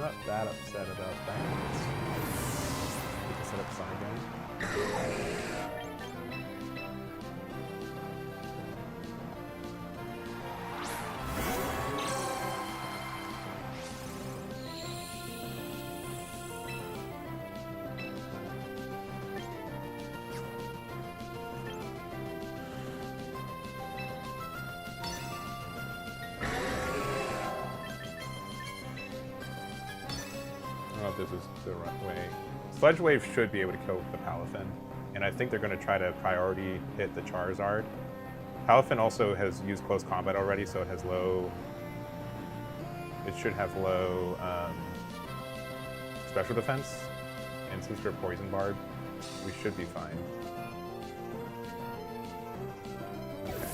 not that upset about that. We can set up Sun again. This is the right way. Sludge Wave should be able to kill the Palafin, and I think they're going to try to priority hit the Charizard. Palafin also has used close combat already, so it has low... It should have low special defense, and since we're Poison Barb, we should be fine. Okay.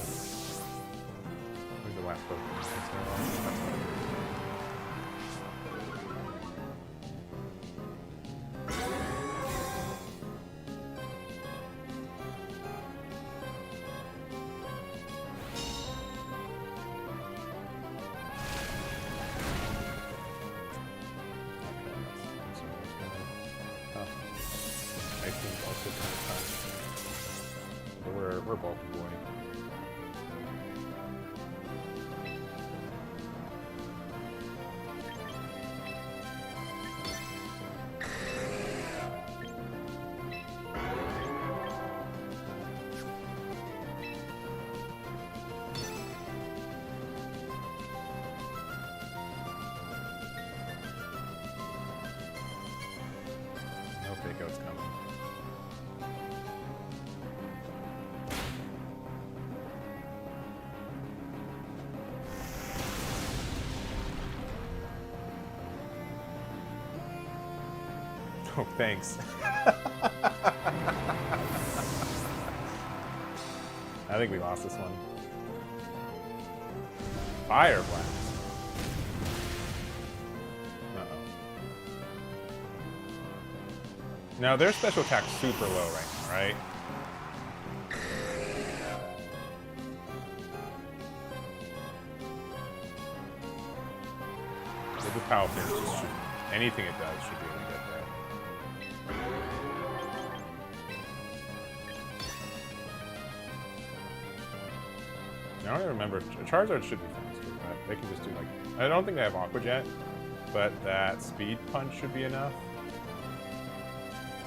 Where's the last Pokemon? We're bulky boy. No fake outs coming. Oh, thanks. I think we lost this one. Fire Blast. Uh-oh. Now, their special attack's super low right now, right? With the Power Pin, just shoot. Anything it does should be able to get there. I don't even remember. Charizard should be faster, but they can just do like... I don't think they have Aqua Jet, but that Speed Punch should be enough.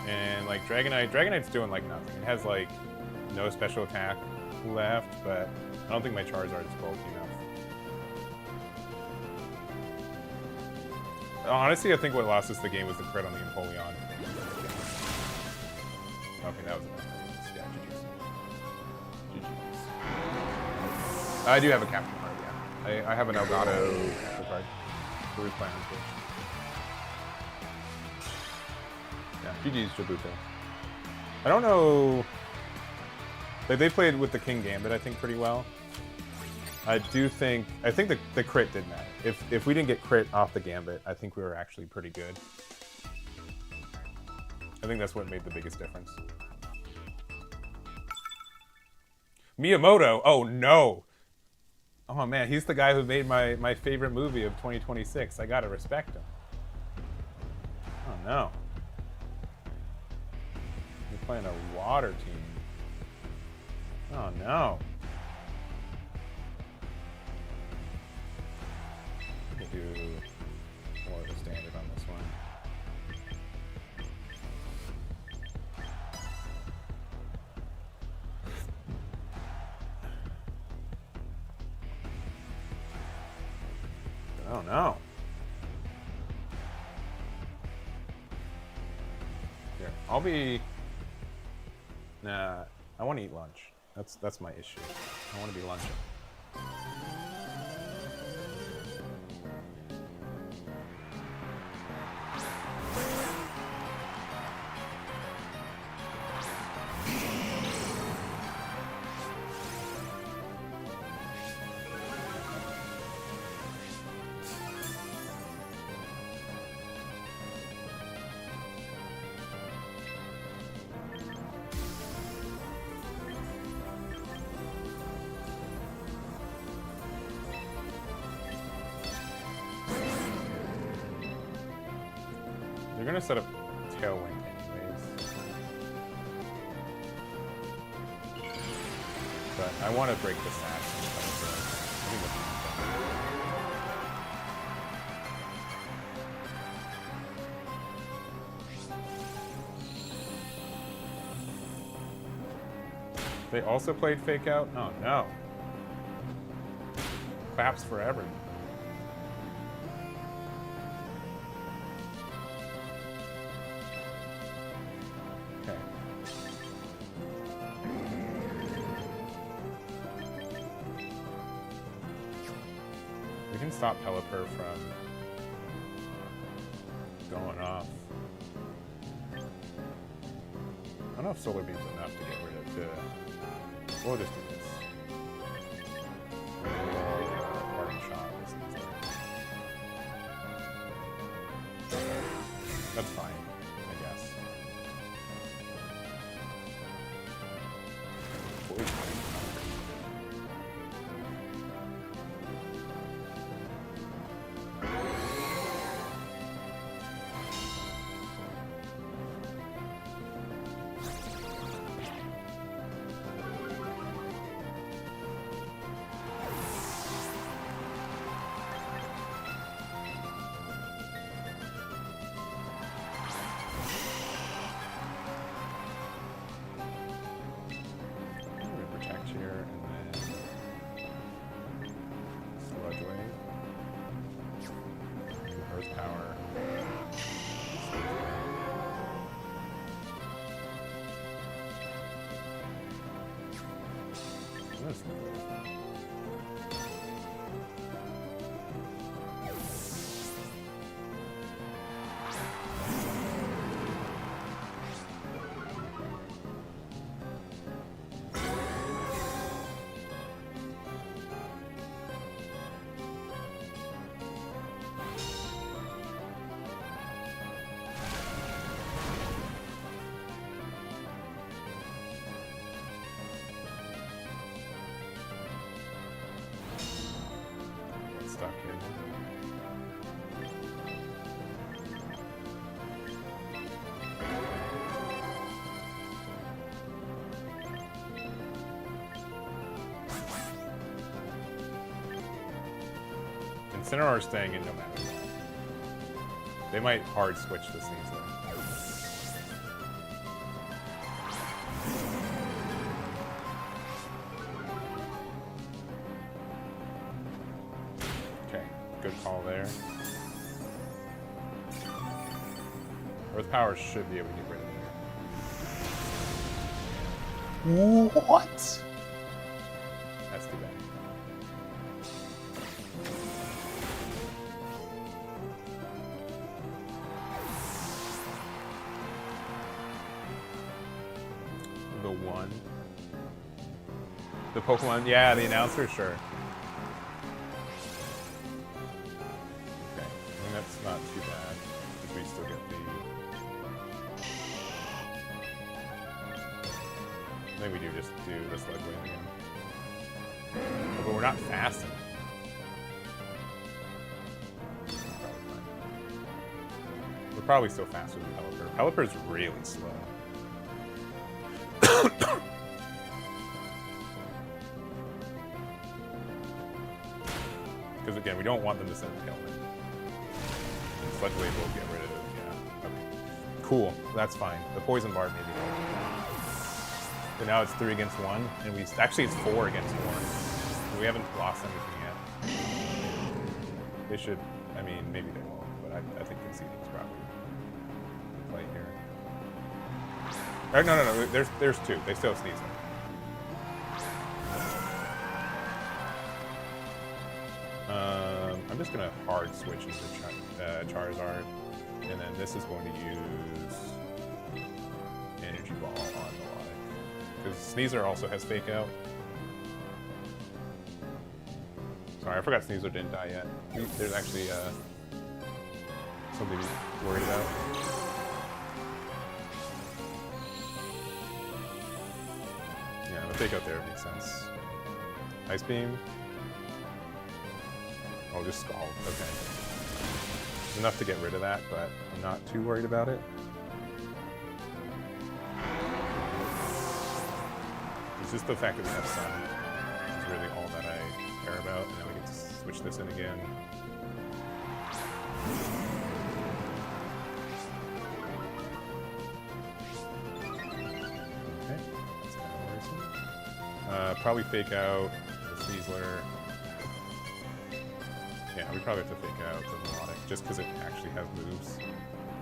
And like Dragonite's doing like nothing. It has like no special attack left, but I don't think my Charizard is bulky enough. Honestly, I think what lost us the game was the crit on the Empoleon. Okay, that was a bad thing. Yeah, GG's. I do have a capture card, yeah. I have an Elgato capture card. So we play on Twitch. Yeah, GG's Jabuto. I don't know... Like, they played with the King Gambit, I think, pretty well. I think the crit did matter. If we didn't get crit off the Gambit, I think we were actually pretty good. I think that's what made the biggest difference. Miyamoto? Oh, no! Oh, man, he's the guy who made my favorite movie of 2026. I gotta respect him. Oh, no. You're playing a water team. Oh, no. We can do more of a standard on this one. Oh no. Here, I'll be... Nah, I want to eat lunch. That's my issue. I want to be lunching. They're gonna set up Tailwind anyways. But I want to break the sash. I think that's They also played Fake Out? Oh no. Claps forever. Okay. We can stop Pelipper from going off. I don't know if Solar Beam's enough to get rid of We'll just do this. Parting shot. That's fine, I guess. Stuck here. Incineroar is staying in no matter what. They might hard switch this thing. Good call there. Earth Power should be able to get rid of it. What? That's too bad. The one. The Pokemon, yeah, the announcer, sure. That's not too bad, because we still get the... I think we do just do this leg win again. Oh, but we're not fast enough. We're probably still faster than Pelipper. Pelipper's really slow. Because again, we don't want them to send the Tailwind. Sludge Wave will get rid of it, yeah. Okay. Cool, that's fine. The Poison Barb maybe won't. So now it's 3 against 1, and we actually it's 4 against 1. We haven't lost anything yet. They should, I mean, maybe they won't, but I think conceding's probably the play here. Or, no, there's 2. They still sneeze them. I'm just gonna hard switch into Charizard, and then this is going to use Energy Ball on Melodic. Because Sneasler also has Fake Out. Sorry, I forgot Sneasler didn't die yet. There's actually something to be worried about. Yeah, the Fake Out there makes sense. Ice Beam. Oh, just Scald. Okay. enough to get rid of that, but I'm not too worried about it. It's just the fact that we have sun is really all that I care about, and then we get to switch this in again. Okay, that's kind of worrisome. Probably fake out the Sizzler. Yeah, we probably have to fake out the Melodic, just because it actually has moves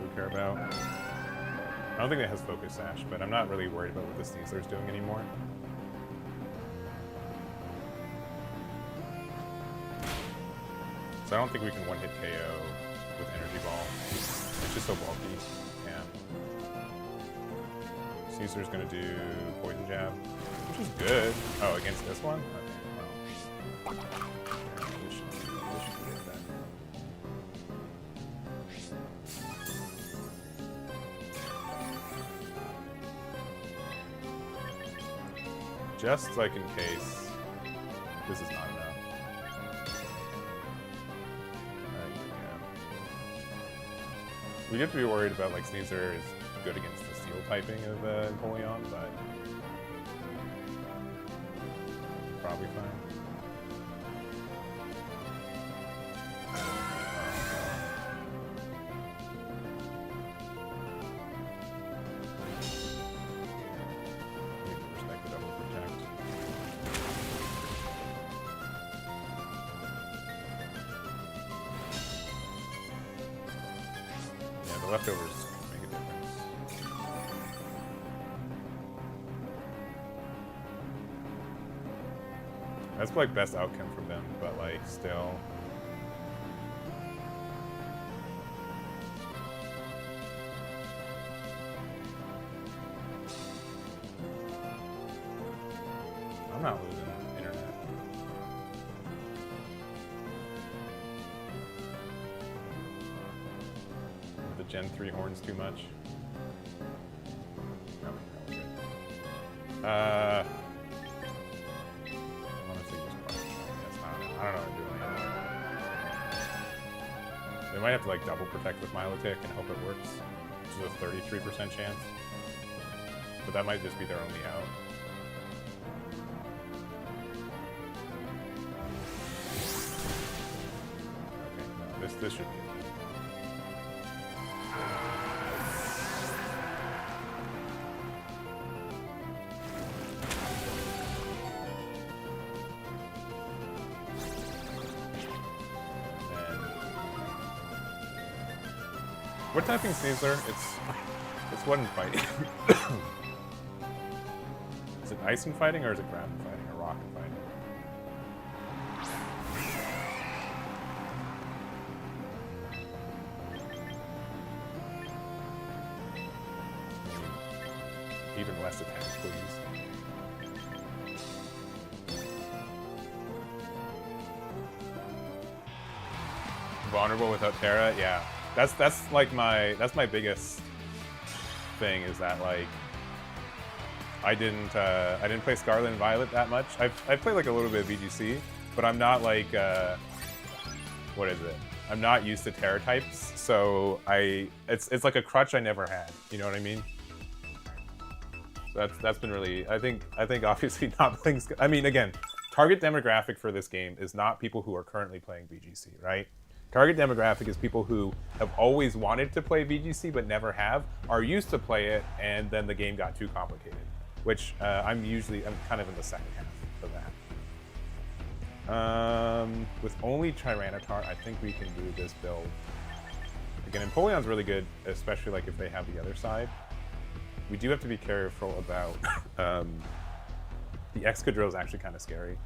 we care about. I don't think it has Focus Sash, but I'm not really worried about what the Sizzler's doing anymore. So I don't think we can one-hit KO with Energy Ball. It's just so bulky. Yeah. Caesar's gonna do Poison Jab, which is good. Oh, against this one? Okay, well. Yeah, we should get that. Just like in case this is not enough. We have to be worried about, like, Sneasler is good against the steel typing of Empoleon, but probably fine. Need to respect the double protect. The leftovers make a difference. That's like best outcome from them, but like still. I'm not losing internet. The Gen 3 horns too much. No, good. Honestly, just question. I don't know what I'm doing anymore. They might have to like double protect with Milotic and hope it works, which is a 33% chance. But that might just be their only out. Okay, no, this should be it. What typing Sneasler? It's what in fighting? Is it ice in fighting or is it ground in fighting or rock in fighting? Even less attacks, please. Vulnerable without Terra? Yeah. That's like my biggest thing is that like I didn't play Scarlet and Violet that much. I've played like a little bit of VGC, but I'm not like what is it? I'm not used to Terra types, so it's like a crutch I never had. You know what I mean? So that's been really I think obviously not playing. I mean again, target demographic for this game is not people who are currently playing VGC, right? Target demographic is people who have always wanted to play VGC but never have, are used to play it, and then the game got too complicated, which I'm kind of in the second half of that. With only Tyranitar, I think we can do this build. Again, Empoleon's really good, especially like if they have the other side. We do have to be careful about the Excadrill is actually kind of scary.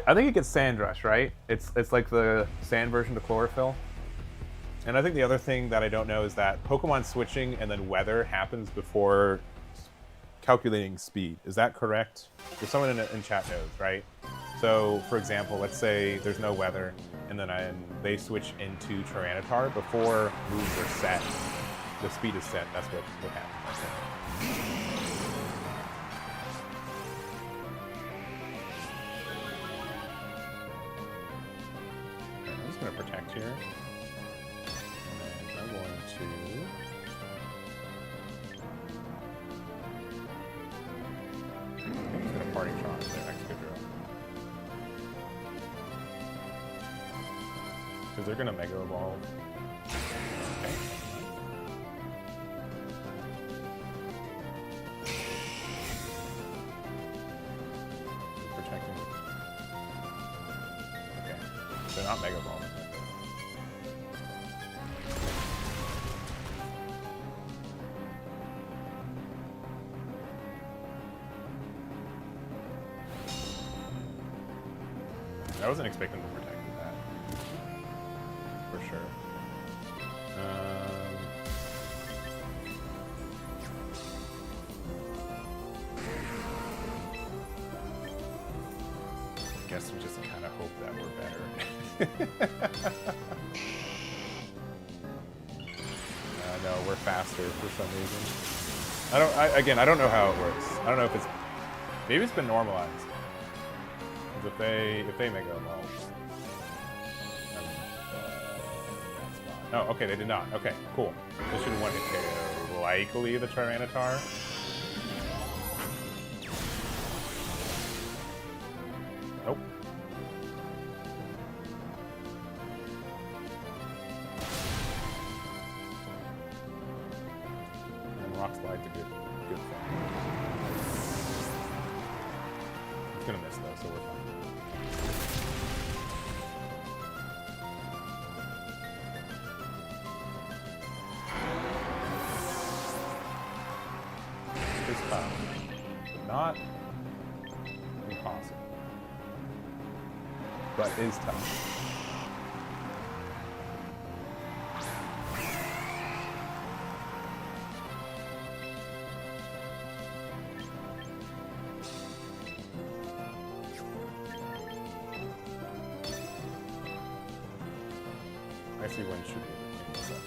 I think it gets Sand Rush, right? It's like the sand version of Chlorophyll. And I think the other thing that I don't know is that Pokemon switching and then weather happens before calculating speed. Is that correct? If someone in chat knows, right? So, for example, let's say there's no weather, and then they switch into Tyranitar before moves are set. The speed is set. That's what happens. I think. I'm just gonna protect here. going to... I'm just going to party shot their next good drill. Because they're going to Mega Evolve. Okay. Protecting. Okay. They're not Mega Evolving. I wasn't expecting to protect that. For sure. I guess we just kind of hope that we're better. No, we're faster for some reason. I don't know how it works. I don't know if it's... Maybe it's been normalized. If they make a evolve. Oh, okay, they did not. Okay, cool. This should one hit KO. Likely the Tyranitar. Nope. And Rock Slide's a good thing. It's gonna miss though, so we're fine. It's tough, but not impossible. But is tough. I see when should be able to pick this up too.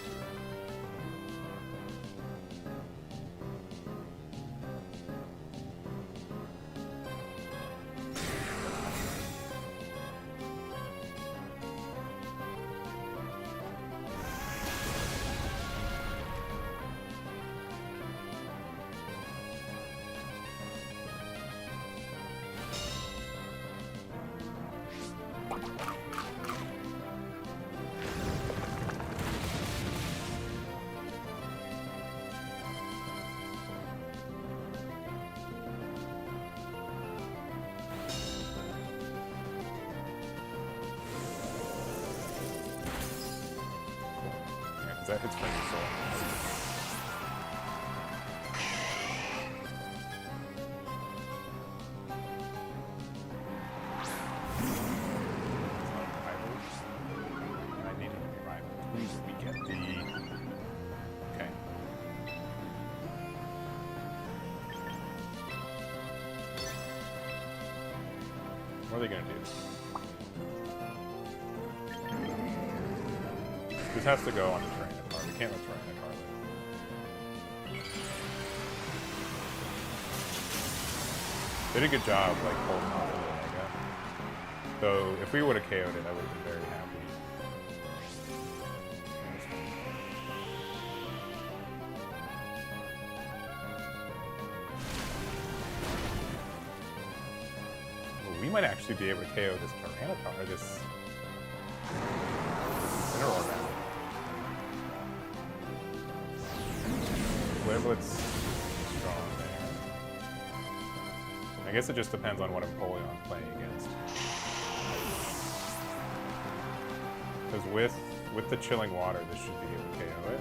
That hits for me, so. I need to be rival. Please, we get the. Okay. What are they gonna do? This has to go on the train. We can't let Tyranitar live. They did a good job, like, holding on to the Omega. So, if we would have KO'd it, I would have been very happy. Well, we might actually be able to KO this Tyranitar, this Incineroar now. Livelet's strong there. I guess it just depends on what Empoleon's playing against. Because with the chilling water, this should be able to KO it.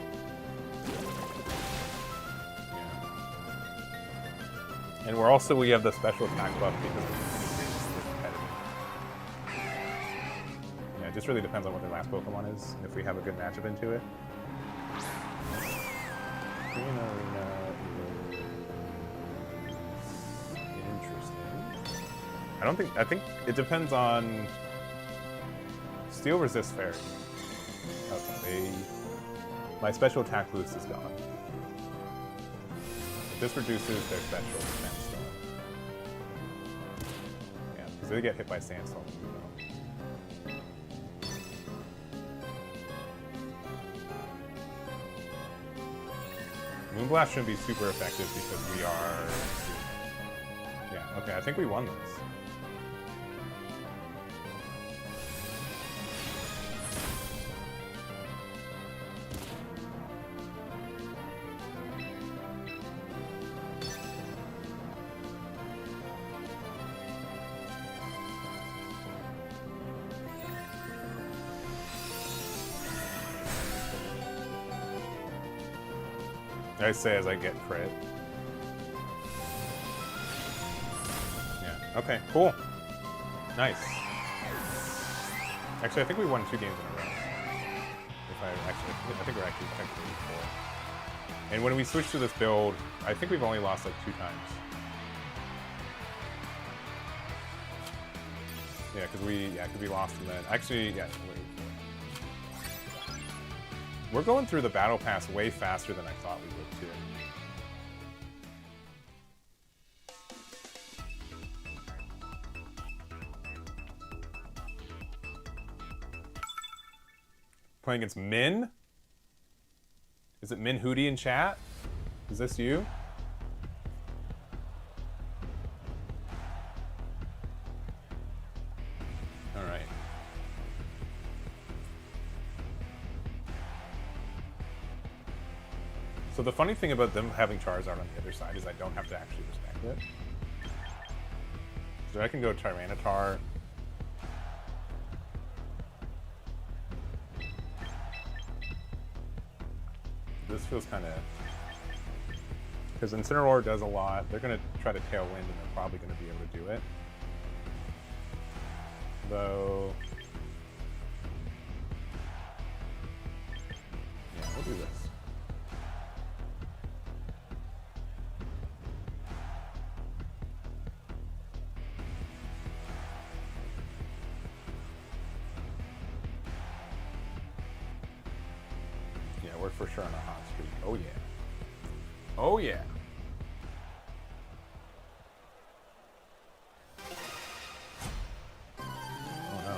Yeah. And we have the special attack buff because it's competitive. Yeah, it just really depends on what their last Pokemon is, and if we have a good matchup into it. Arena is interesting. I think it depends on Steel resists Fairy. Okay, my special attack boost is gone. But this reduces their special Sandstorm. Yeah, because they get hit by Sandstorm. Moonblast shouldn't be super effective because we are... Yeah, okay, I think we won this. I say as I get crit. Yeah, okay, cool. Nice. Actually, I think we won 2 games in a row. I think we're actually technically equal. And when we switch to this build, I think we've only lost like 2 times. Yeah, because we lost and then actually, yeah. We're going through the battle pass way faster than I thought we would too. Playing against Min? Is it Min Hootie in chat? Is this you? All right. So the funny thing about them having Charizard on the other side is I don't have to actually respect it. So I can go Tyranitar. This feels kind of... Because Incineroar does a lot. They're going to try to Tailwind and they're probably going to be able to do it. Though... Yeah, we'll do this. We're for sure on a hot streak. Oh yeah. Oh yeah. Oh no.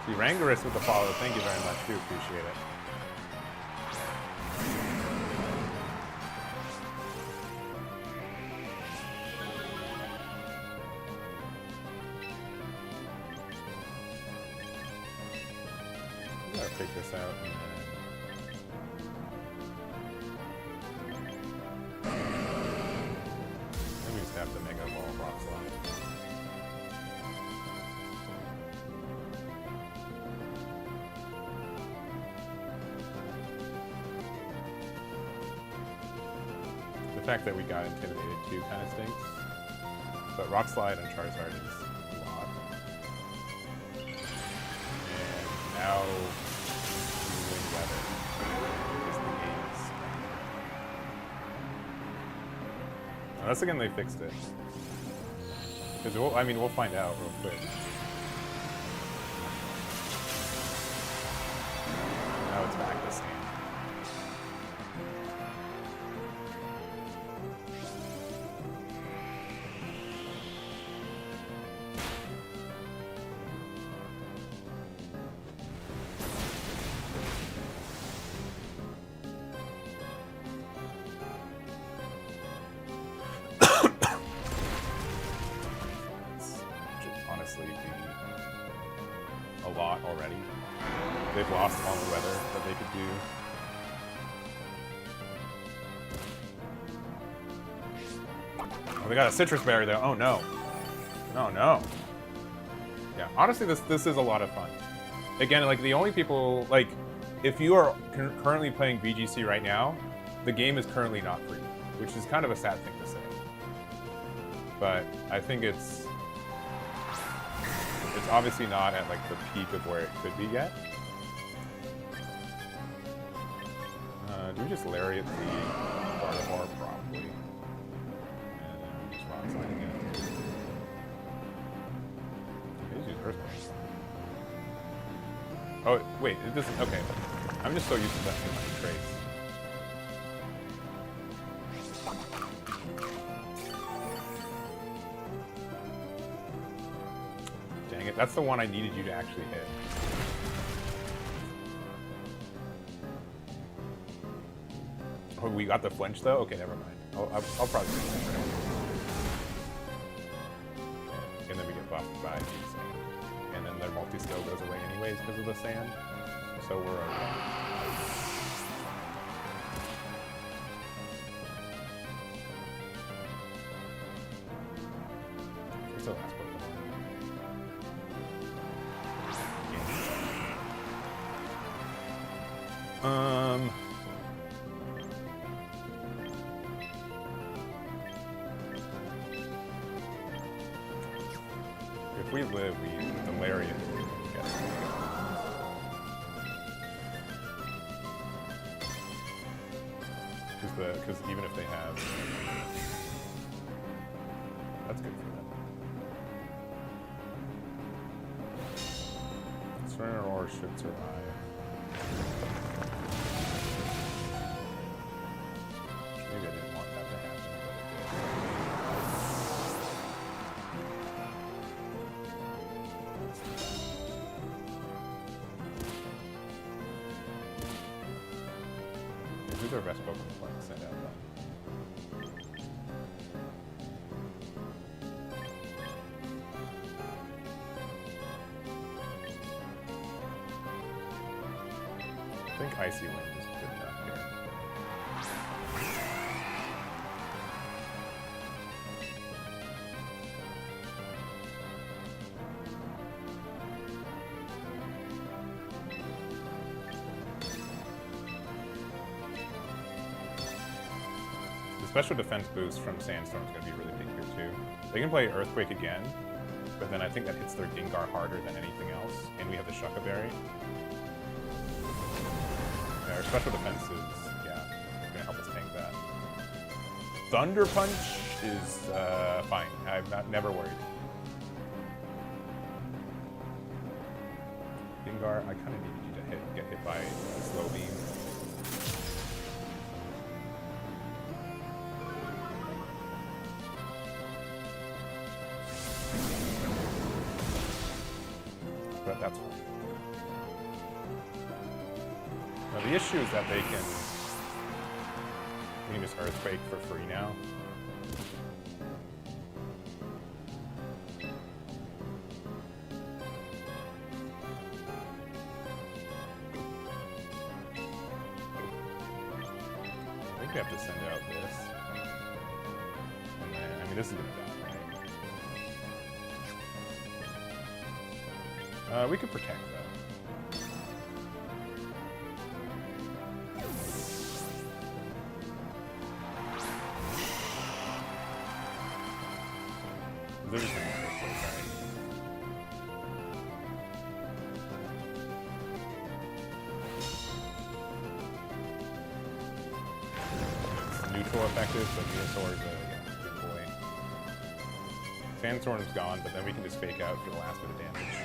See, Rangarus with the follow. Thank you very much. Do appreciate it. Take this out and then we just have to Mega Ball Rock Slide. The fact that we got intimidated too kind of stinks, but Rock Slide on Charizard is a lot. And now unless again they fixed it. Because we'll find out real quick. Now it's back this game. A lot already. They've lost all the weather that they could do. Oh, they got a citrus berry though. Oh no. Oh no. Yeah, honestly this is a lot of fun. Again, like the only people, like if you are currently playing VGC right now, the game is currently not free, which is kind of a sad thing to say. But I think it's obviously not at like the peak of where it could be yet. Do we just Lariat the Gardevoir? Probably. And then just Rock Slide again. Maybe use Earthquake. Oh, wait, it doesn't. Okay. I'm just so used to that too much trace. Dang it, that's the one I needed you to actually hit. Oh, we got the flinch though? Okay, never mind. I'll probably do that. And then we get buffed by the sand. And then their multi-skill goes away anyways because of the sand. So we're okay. What's the last Pokemon? If we live, we the lariat. Because even if they have, that's good for them. Surrender or should survive. Maybe I didn't want that to happen, but it did. Who's our best Pokemon player to send out then? I think Icy Wind is good enough here. The special defense boost from Sandstorm is going to be really big here too. They can play Earthquake again, but then I think that hits their Gengar harder than anything else, and we have the Shucca Berry. Yeah, our special defense is, yeah, going to help us tank that. Thunder Punch is fine. I'm never worried. Gengar, I kind of needed you to get hit by a slow beam. But that's fine. Now the issue is that we can just Earthquake for free now. I think we have to send out this. And then, I mean, this is gonna die, right? We could protect that. They're just gonna Earthquake, right? It's neutral effective, so Venusaur is a good boy. Sandstorm's gone, but then we can just fake out for the last bit of damage.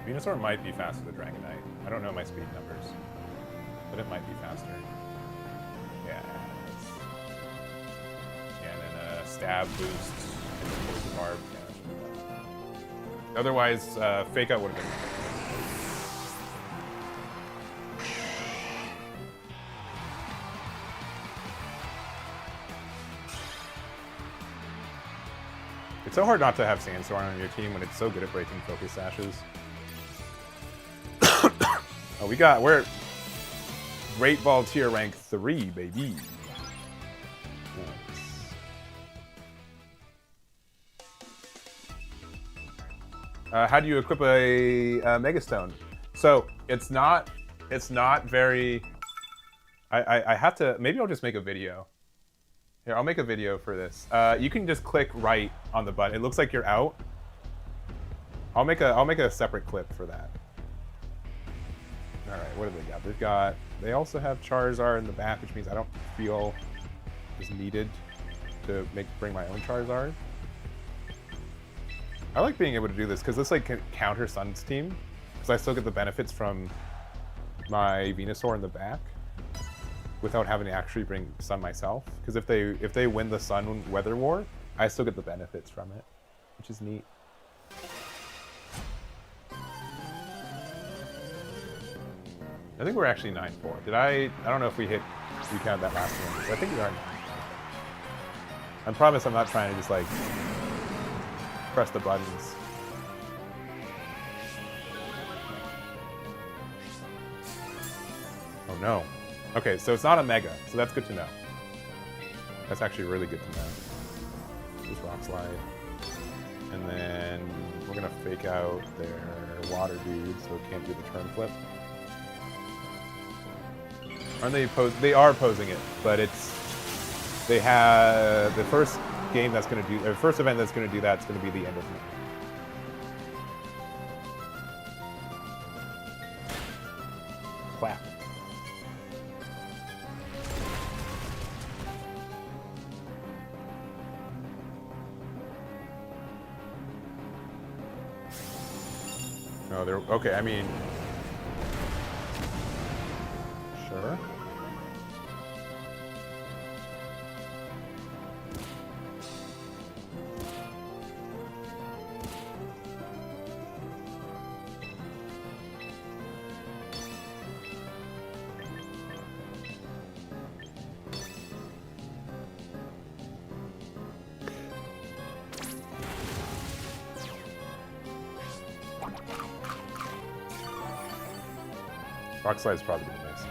Venusaur might be faster than Dragonite. I don't know my speed numbers, but it might be faster. Yeah. Yeah, and then a stab boost and a poison barb. Yeah, that should be that. Otherwise, fake out would have been. It's so hard not to have Sandstorm on your team when it's so good at breaking Focus Sashes. Oh, we're Great Ball tier rank 3, baby. Nice. How do you equip a Megastone? So it's not very. I have to. Maybe I'll just make a video. Here, I'll make a video for this. You can just click right on the button. It looks like you're out. I'll make a separate clip for that. All right, what do they got? They also have Charizard in the back, which means I don't feel is needed to bring my own Charizard. I like being able to do this because this like can counter Sun's team, because I still get the benefits from my Venusaur in the back without having to actually bring Sun myself. Because if they win the Sun Weather War, I still get the benefits from it, which is neat. I think we're actually 9-4. Did I don't know if we counted that last one. But I think we are 9. I promise I'm not trying to just like press the buttons. Oh no. Okay, so it's not a mega, so that's good to know. That's actually really good to know. Just rock slide. And then we're gonna fake out their water dude so it can't do the turn flip. Aren't they They are posing it, but they have the first game that's gonna do, or first event that's gonna do that's gonna be the end of May. Clap. No, they're okay. I mean, sure. Rock slide's probably the best.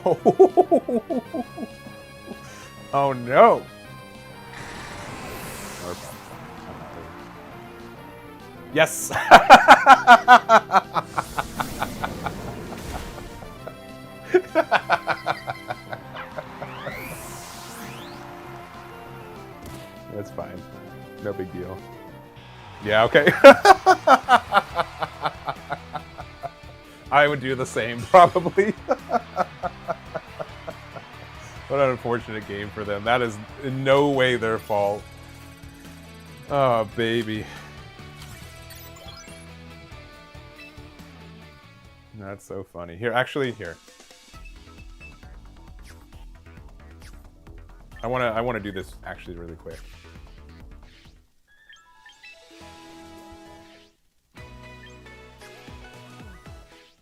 Oh, oh no! Yes! That's fine. No big deal. Yeah, okay. I would do the same, probably. What an unfortunate game for them. That is in no way their fault. Oh, baby. That's so funny. Here, actually, here. I wanna do this actually really quick.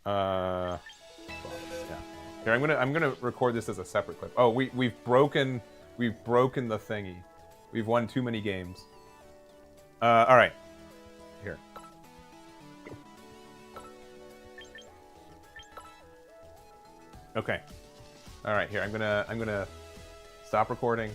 Yeah. Here, I'm gonna record this as a separate clip. Oh, we've broken the thingy. We've won too many games. All right. Here. Okay. All right. Here, I'm gonna stop recording.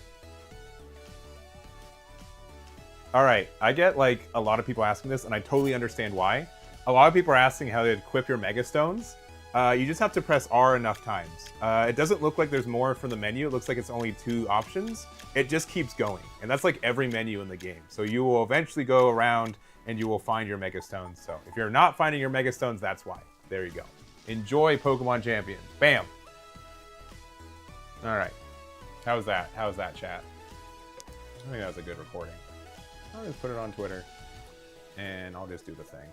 All right. I get like a lot of people asking this, and I totally understand why. A lot of people are asking how to equip your Mega Stones. You just have to press R enough times. It doesn't look like there's more from the menu. It looks like it's only 2 options. It just keeps going. And that's like every menu in the game. So you will eventually go around and you will find your Mega Stones. So if you're not finding your Mega Stones, that's why. There you go. Enjoy Pokemon Champions. Bam! All right. How's that? How's that, chat? I think that was a good recording. I'll just put it on Twitter and I'll just do the thing.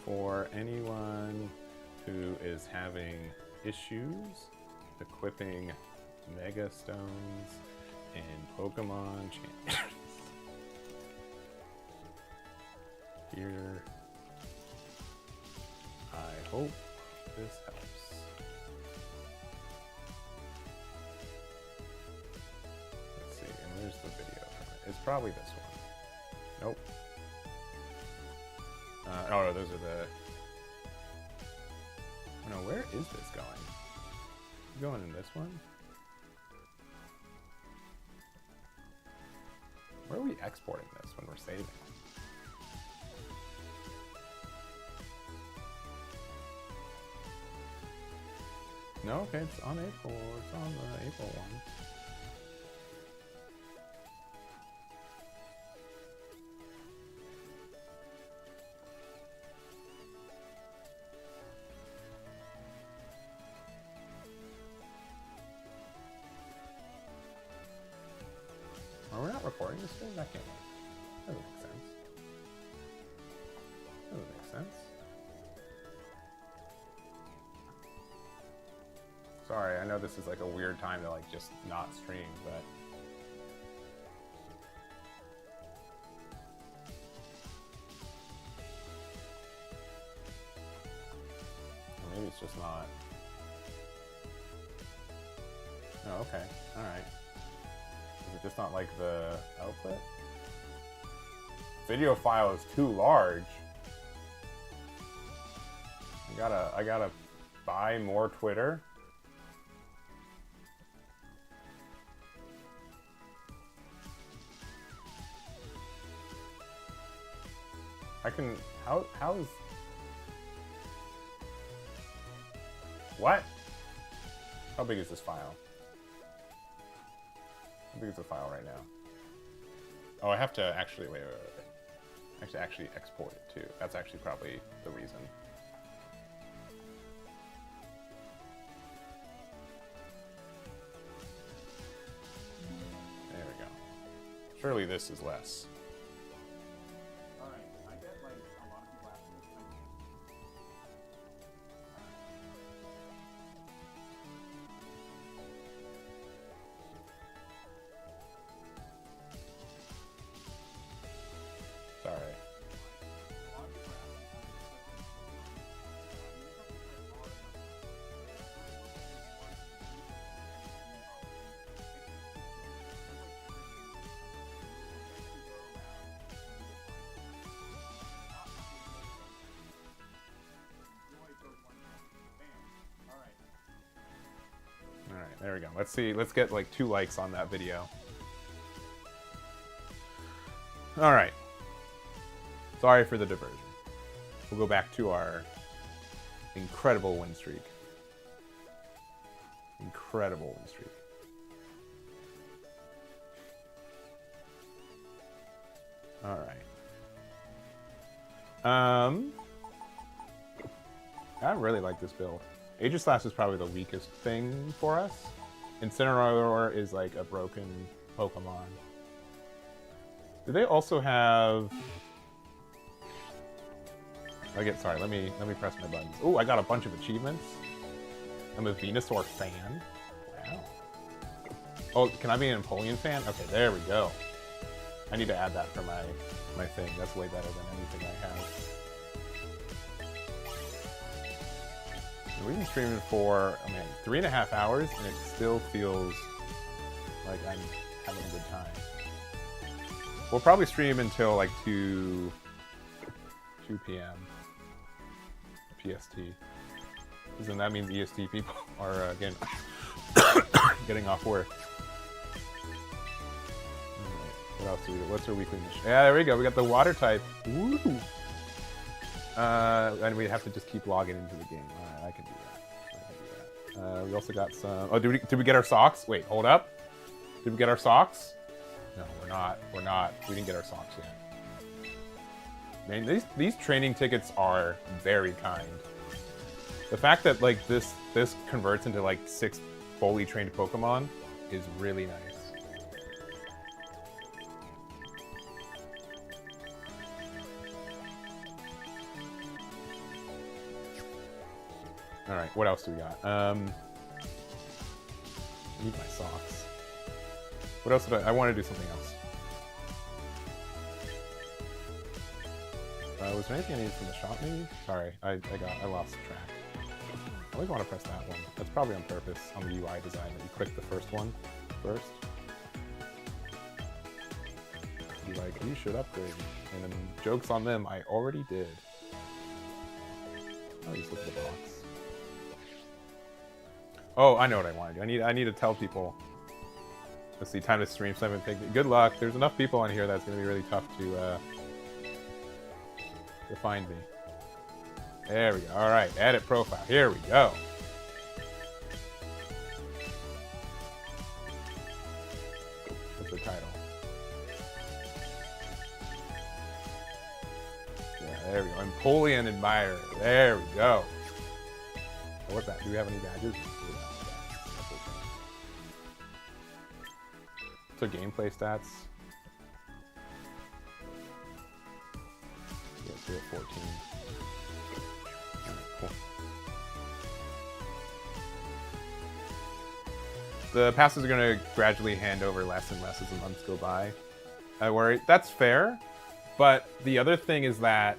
For anyone who is having issues equipping Mega Stones in Pokemon Champions, here, I hope this helps. Let's see, and where's the video? It's probably this one. Nope. Oh no, those are the... Oh no, where is this going? Going in this one? Where are we exporting this when we're saving? No, okay, it's on April. It's on the April one. Are we not recording this thing? That can't make sense. That doesn't make sense. sense. Sorry, I know this is like a weird time to like just not stream, but maybe it's just not. Oh, okay. All right. Is it just not like the output? Video file is too large. I gotta buy more Twitter. I can, how is, what? How big is this file? How big is the file right now? Oh, I have to actually, wait. I have to actually export it too. That's actually probably the reason. There we go. Surely this is less. There we go. Let's see. Let's get like 2 likes on that video. All right. Sorry for the diversion. We'll go back to our incredible win streak. Incredible win streak. All right. I really like this build. Aegislash is probably the weakest thing for us. Incineroar is like a broken Pokemon. Do they also have... Sorry, let me press my buttons. Oh, I got a bunch of achievements. I'm a Venusaur fan. Wow. Oh, can I be an Empoleon fan? Okay, there we go. I need to add that for my thing. That's way better than anything I have. We've been streaming for, 3.5 hours, and it still feels like I'm having a good time. We'll probably stream until like 2 p.m. PST. Because that means EST people are getting off work. What else do we do? What's our weekly mission? Yeah, there we go. We got the water type. Woo! And we have to just keep logging into the game. Alright, I can do that. We also got some... Oh, did we get our socks? Wait, hold up. Did we get our socks? No, we're not. We're not. We didn't get our socks yet. Man, these training tickets are very kind. The fact that like this converts into like 6 fully trained Pokemon is really nice. All right, what else do we got? I need my socks. What else did I want to do something else? Was there anything I needed from the shop maybe? Sorry, I lost track. I always want to press that one. That's probably on purpose on the UI design that you click the first one first. Be like, you should upgrade. And then joke's on them, I already did. I'll just look at the box. Oh, I know what I want to do. I need to tell people. Let's see, time to stream 7 pig. Good luck. There's enough people on here that's going to be really tough to find me. There we go. All right, edit profile. Here we go. What's the title? Yeah, there we go. Empoleon Admirer. There we go. Oh, what's that? Do we have any badges? So gameplay stats. Yes, do it 14. Alright, cool. The passes are going to gradually hand over less and less as the months go by. I worry. That's fair, but the other thing is that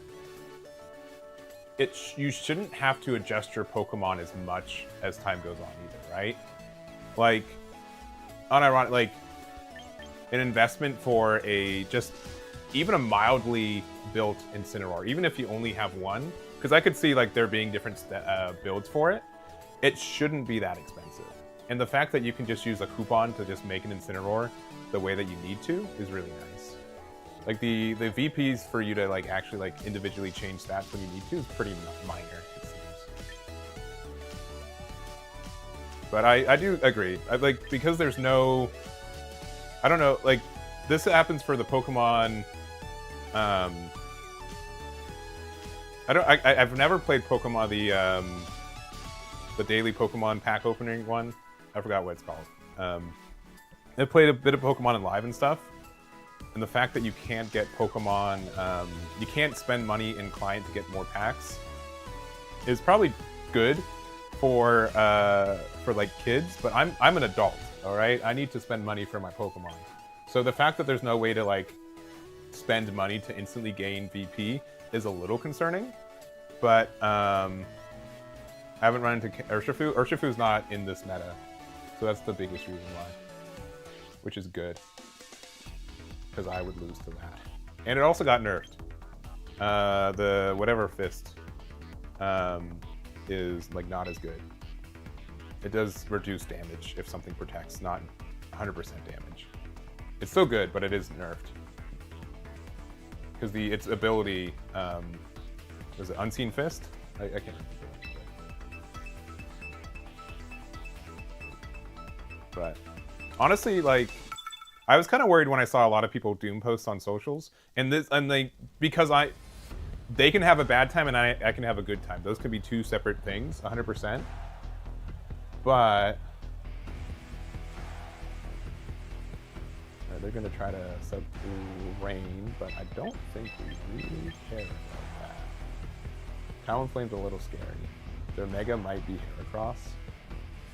you shouldn't have to adjust your Pokemon as much as time goes on either, right? Like, unironic, like an investment for even a mildly built Incineroar, even if you only have one, because I could see like there being different builds for it, it shouldn't be that expensive. And the fact that you can just use a coupon to just make an Incineroar the way that you need to is really nice. Like the VPs for you to like actually like individually change stats when you need to is pretty minor, it seems. But I do agree. Because there's no, I don't know, like this happens for the Pokemon. I've never played Pokemon the daily Pokemon pack opening one. I forgot what it's called. I played a bit of Pokemon in Live and stuff. And the fact that you can't get Pokemon, you can't spend money in client to get more packs is probably good for like kids, but I'm an adult, all right? I need to spend money for my Pokemon. So the fact that there's no way to like spend money to instantly gain VP is a little concerning, but I haven't run into Urshifu. Urshifu's not in this meta, so that's the biggest reason why, which is good. Because I would lose to that. And it also got nerfed. The whatever fist is like not as good. It does reduce damage if something protects, not 100% damage. It's still good, but it is nerfed. Because its ability, was it Unseen Fist? I can't remember. But honestly, like, I was kind of worried when I saw a lot of people Doom posts on socials, because they can have a bad time and I can have a good time. Those could be two separate things, 100%. But they're gonna try to sub through rain, but I don't think we really care about that. Talonflame's a little scary. Their Mega might be Heracross.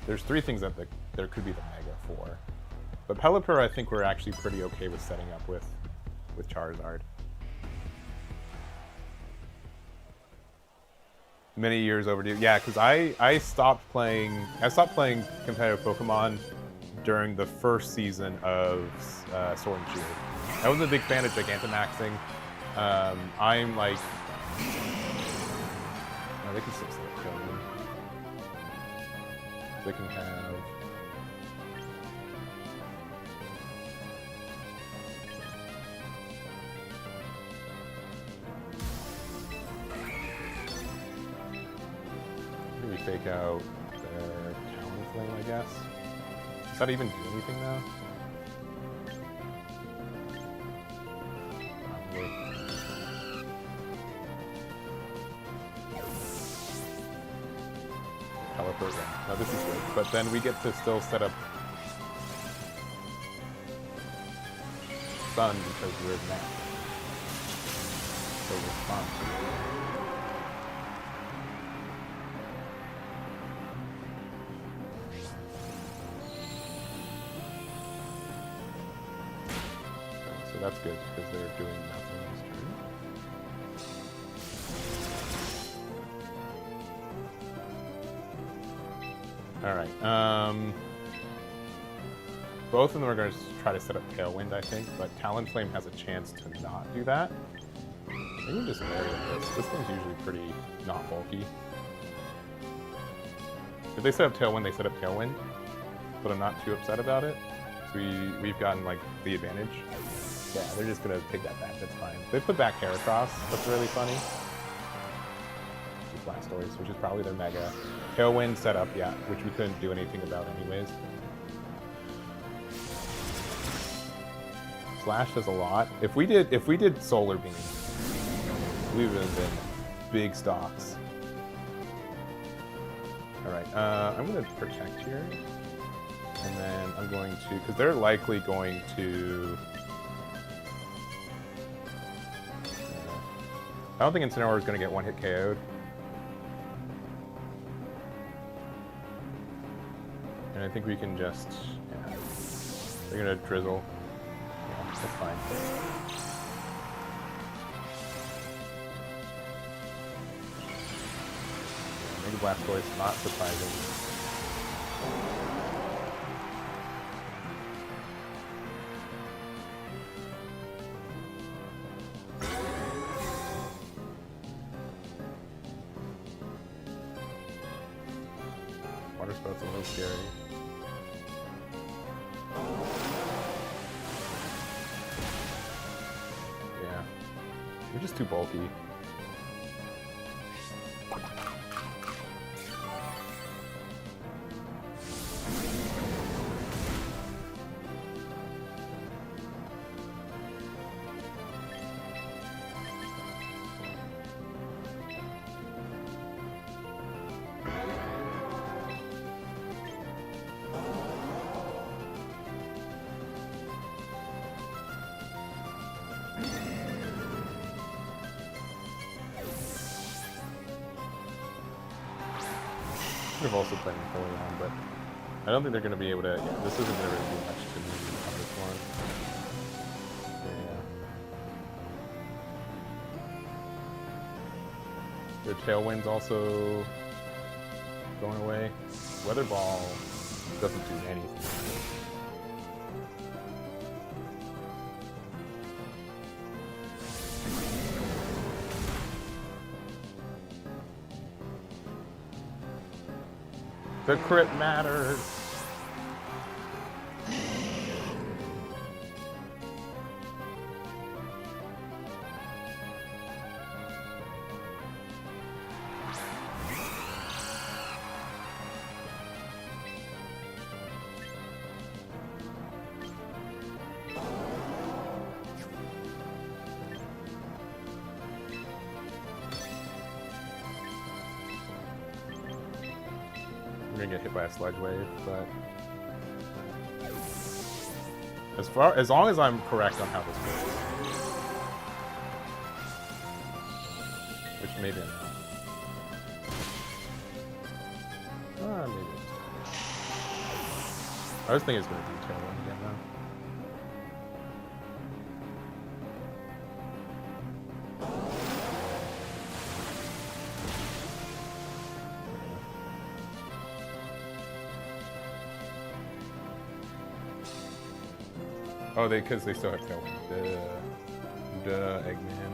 There's three things that there could be the Mega for. But Pelipper, I think we're actually pretty okay with setting up with Charizard. Many years overdue. Yeah, because I stopped playing competitive Pokemon during the first season of Sword and Shield. I was a big fan of Gigantamaxing. I'm like, no, they can still kill me. They can have. Fake out their Talonflame, I guess. Does that even do anything now? Probably. Teleport them. No, this is good. But then we get to still set up Sun because we're next. So responsible. That's good, because they're doing nothing this turn. Alright, both of them are going to try to set up Tailwind, I think, but Talonflame has a chance to not do that. I think we just vary with this. This thing's usually pretty not bulky. If they set up Tailwind, they set up Tailwind, but I'm not too upset about it. So we've gotten, like, the advantage. Yeah, they're just gonna take that back, that's fine. They put back Heracross, that's really funny. Just Blastoise, which is probably their Mega. Tailwind set up, yeah, which we couldn't do anything about anyways. Slash does a lot. If we did Solar Beam, we would have been big stocks. Alright, I'm gonna protect here. And then I'm going to, because they're likely going to I don't think Incineroar is going to get one hit KO'd. And I think we can just, yeah. They're going to drizzle. Yeah, that's fine. Mega Blastoise, not surprising. Water Spout's a little scary. Yeah. You're just too bulky. Could have also played Napoleon, but I don't think they're going to be able to. Yeah, this isn't going to really do much to me on this one. Yeah. Their Tailwind's also going away. Weather Ball doesn't do anything. The crit matters. We're gonna get hit by a Sludge Wave, but as long as I'm correct on how this works, which maybe I'm not. Maybe I'm just. I was thinking it's gonna do Tailwind again though. Oh, because they still have Tailwind. Duh, Eggman.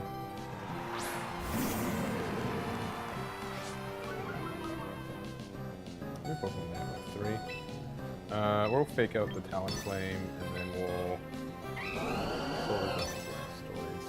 We're both on that with 3. We'll fake out the Talonflame, and then we'll slowly go into stories.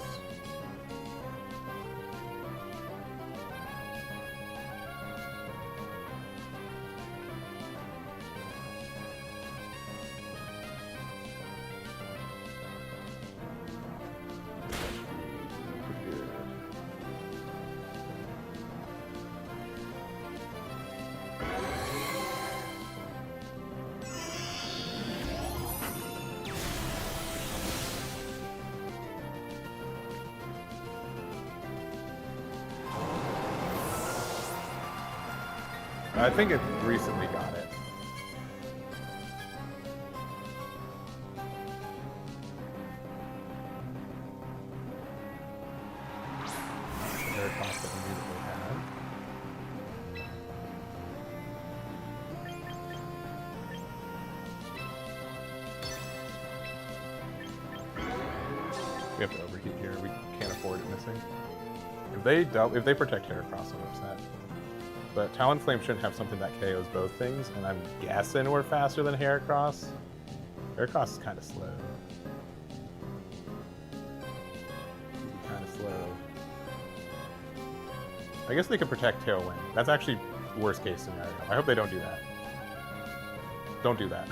I think it recently got it. Very cost that we beautifully had. We have to overheat here. We can't afford it missing. If they protect Heracross, I'm upset. But Talonflame should have something that KOs both things, and I'm guessing we're faster than Heracross. Heracross is kind of slow. Kind of slow. I guess they could protect Tailwind. That's actually worst case scenario. I hope they don't do that. Don't do that.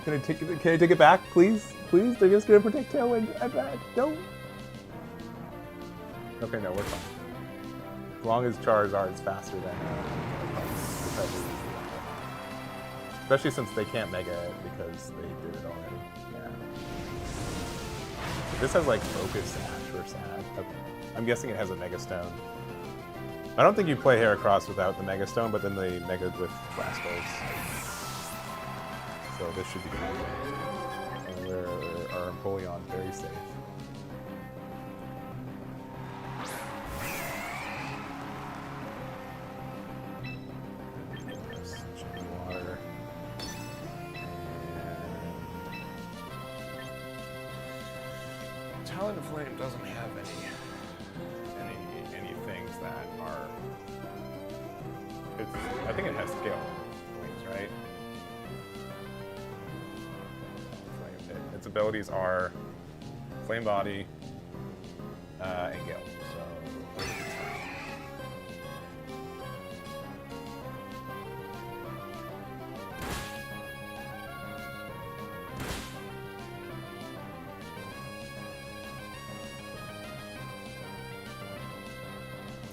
Can I take it back, please? Please? They're just gonna protect Tailwind. I'm bad. No. Okay, no, we're fine. As long as Charizard is faster than especially since they can't Mega it because they did it already. Yeah. This has like Focus Sash or Sash. I'm guessing it has a Mega Stone. I don't think you play Heracross without the Mega Stone, but then they Mega with Blastoise. So this should be good. And our Empoleon very safe. Water. And Talonflame doesn't have any things that are. I think it has skill wings, right? Its abilities are Flame Body and Gale.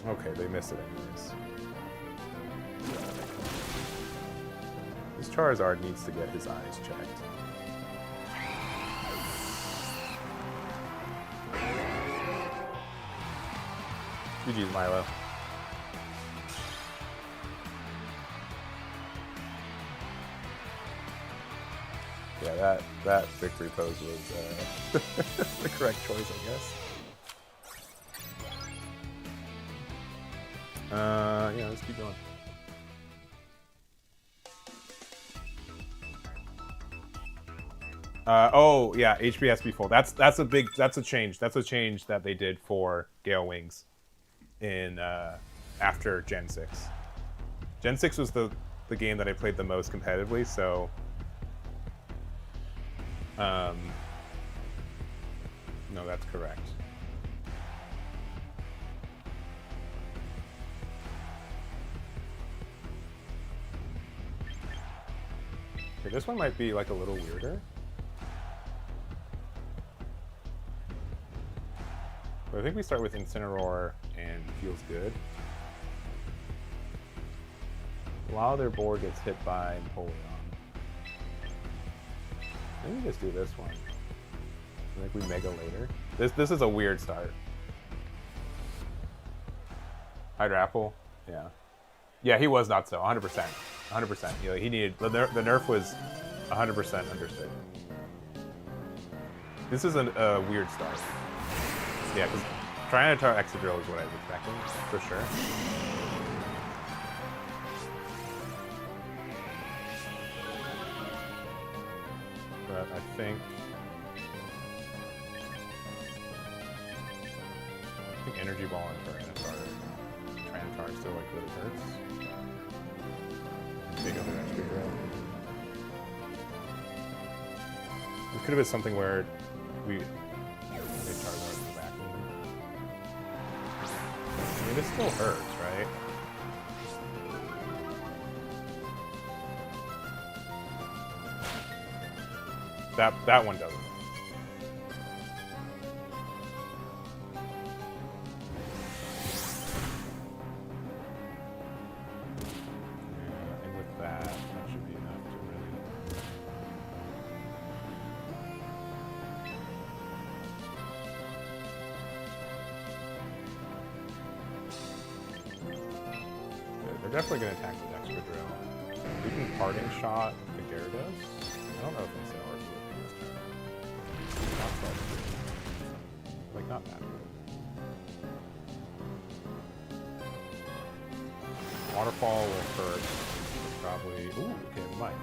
So okay, they missed it anyways. This Charizard needs to get his eyes checked. GG's, Milo. Yeah, that victory pose was the correct choice, I guess. Yeah, let's keep going. Oh yeah, HP has to be full. That's a change. That's a change that they did for Gale Wings in after Gen 6. Gen 6 was the game that I played the most competitively, so no, that's correct. Okay, this one might be like a little weirder. But I think we start with Incineroar and feels good. While their board gets hit by Empoleon. Let me just do this one. I think we Mega later. This is a weird start. Hydra Apple? Yeah. Yeah, he was not so. 100%. 100%. You know, he needed... The nerf was 100% understood. This is a weird start. Yeah, because Tyranitar Excadrill is what I was expecting, for sure. But I think Energy Ball and Tyranitar still like really hurts. Big other Excadrill. This could have been something where we Charizard in the back. I mean, this still hurts, right? That one doesn't. Yeah, and with that should be enough to really. They're definitely going to attack with Excadrill. We can Parting Shot the Gyarados. I don't know if Incineroar is working this turn. Not so. Like, not bad. Waterfall will hurt. Probably. Ooh, okay, it might.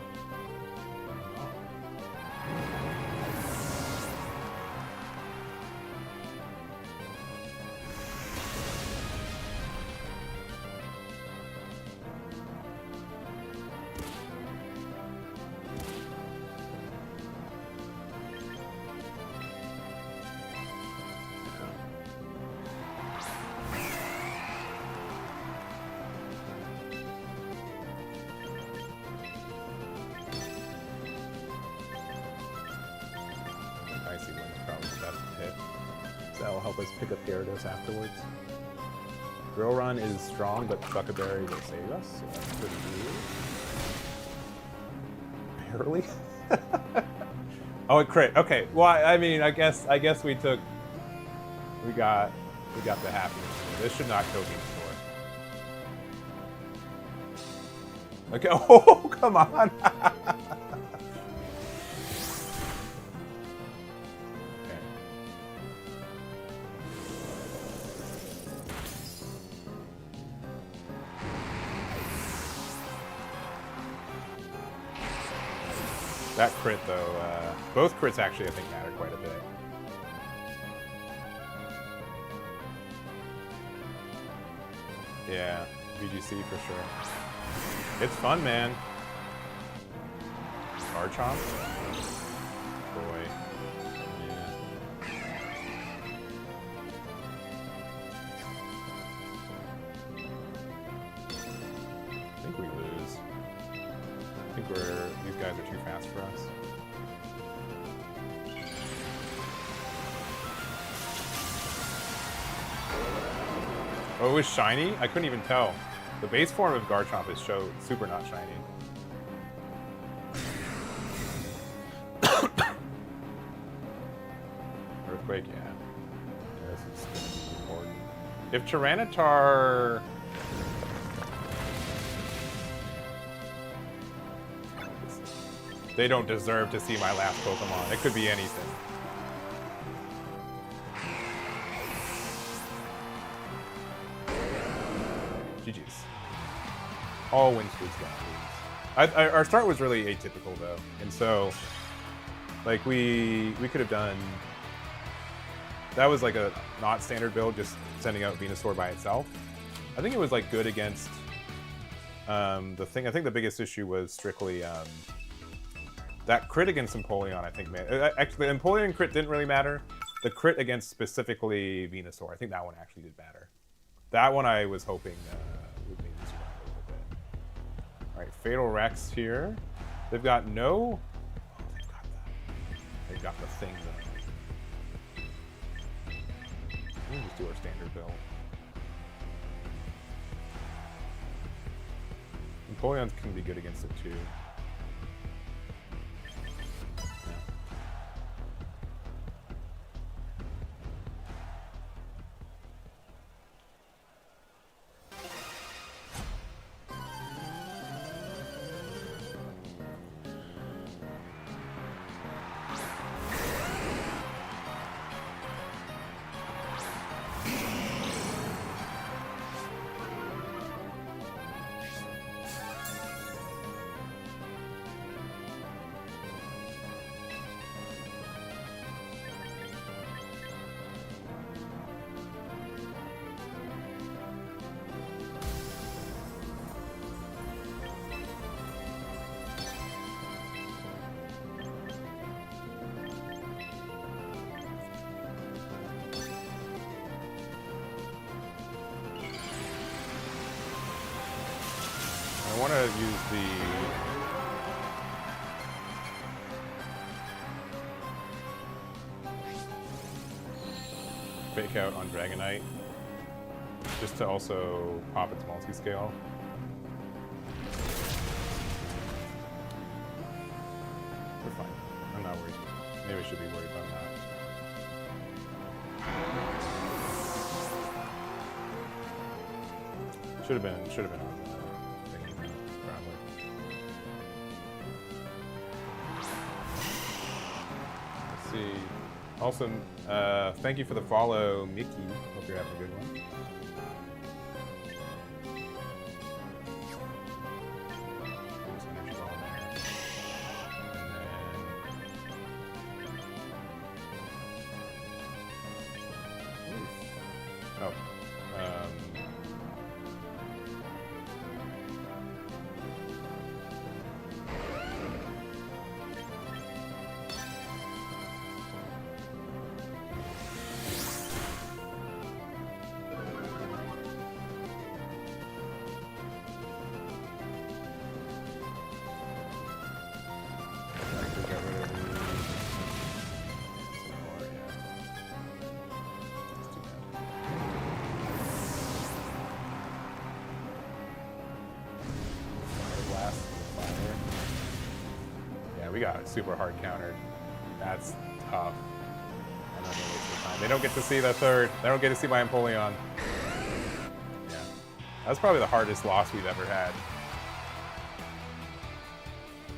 That'll help us pick up Gyarados afterwards. Drill Run is strong, but Buckaberry will save us, so that's pretty weird. Barely? Oh, it crit. Okay. Well, I mean, I guess we got the happiness. This should not kill Venusaur. Okay. Oh, come on. That crit, though, both crits actually, I think, matter quite a bit. Yeah, VGC for sure. It's fun, man. Garchomp? Boy. Yeah. I think we lose. I think these guys are too fast for us. Oh, it was shiny? I couldn't even tell. The base form of Garchomp is super not shiny. Earthquake, yeah. This is going to be important. If Tyranitar... They don't deserve to see my last Pokemon. It could be anything. GG's. All win streaks gonna lose. Our start was really atypical though, and so like we could have done. That was like a not standard build, just sending out Venusaur by itself. I think it was like good against the thing. I think the biggest issue was strictly that crit against Empoleon. I think actually the Empoleon crit didn't really matter. The crit against specifically Venusaur, I think that one actually did matter. That one I was hoping would maybe survive a little bit. All right, Fatal Rex here. They've got no... Oh, they've got that. They've got the thing, though. We'll just do our standard build. Empoleons can be good against it, too. I want to use the... Fake out on Dragonite, just to also pop its multi-scale. We're fine. I'm not worried. Maybe I should be worried about that. Should have been on the thing, probably. Let's see. Also, thank you for the follow, Mickey. Hope you're having a good one. There's energy ball there. And then... Oh. We got it super hard countered. That's tough. I'm not gonna waste the time. They don't get to see the third. They don't get to see my Empoleon. Yeah. That's probably the hardest loss we've ever had.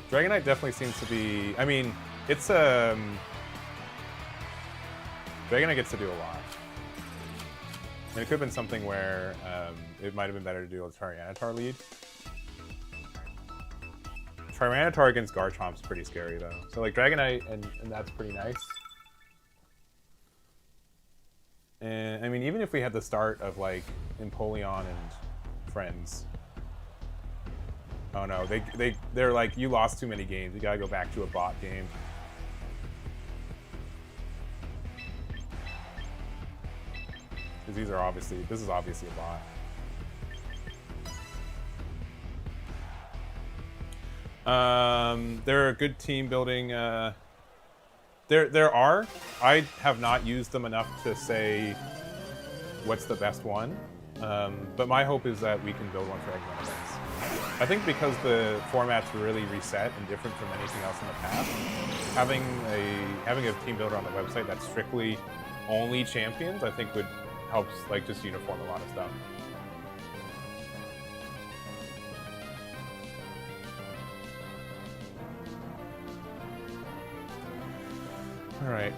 Dragonite definitely seems to be... I mean, it's... Dragonite gets to do a lot. And it could have been something where it might have been better to do a Tyranitar lead. Tyranitar against Garchomp's pretty scary, though. So, like, Dragonite, and that's pretty nice. And, I mean, even if we had the start of, like, Empoleon and friends... Oh, no. They're like, you lost too many games. You gotta go back to a bot game. Because these are obviously... This is obviously a bot. They're a good team building. There are. I have not used them enough to say what's the best one. But my hope is that we can build one for everyone events. I think because the format's really reset and different from anything else in the past, having a team builder on the website that's strictly only champions, I think would help like just uniform a lot of stuff. All right.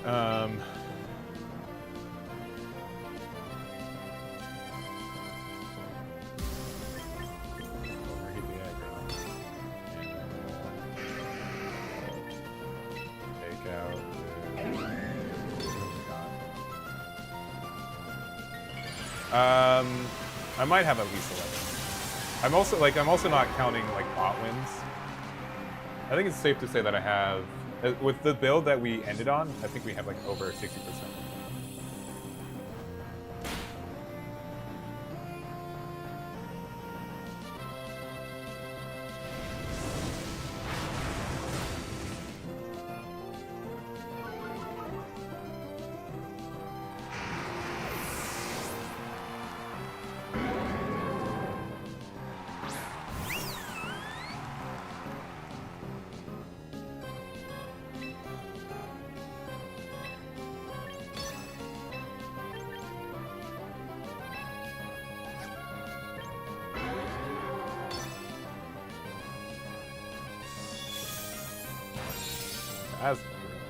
Overheat the aggro. And take out I might have at least 11. I'm also not counting like bot wins. I think it's safe to say that I have, with the build that we ended on, I think we have like over 60%. That's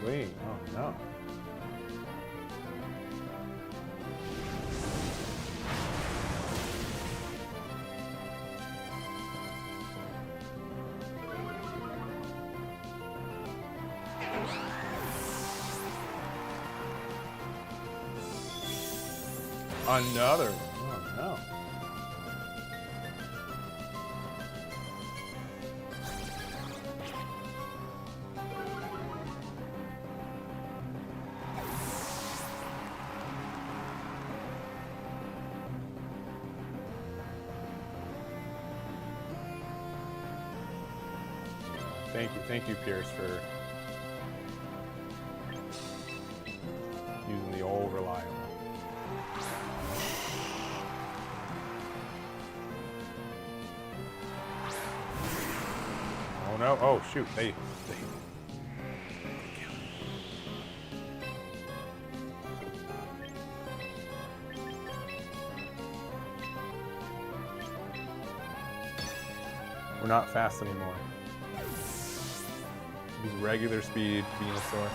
really, oh no. Another one. Oh no. Thank you, Pierce, for using the old reliable. Oh no! Oh shoot! They We're not fast anymore. Use regular speed Venusaur.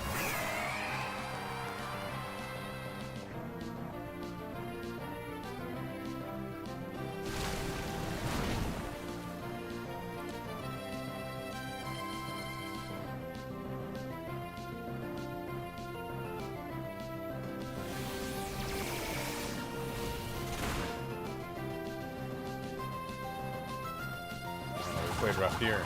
We played rough here.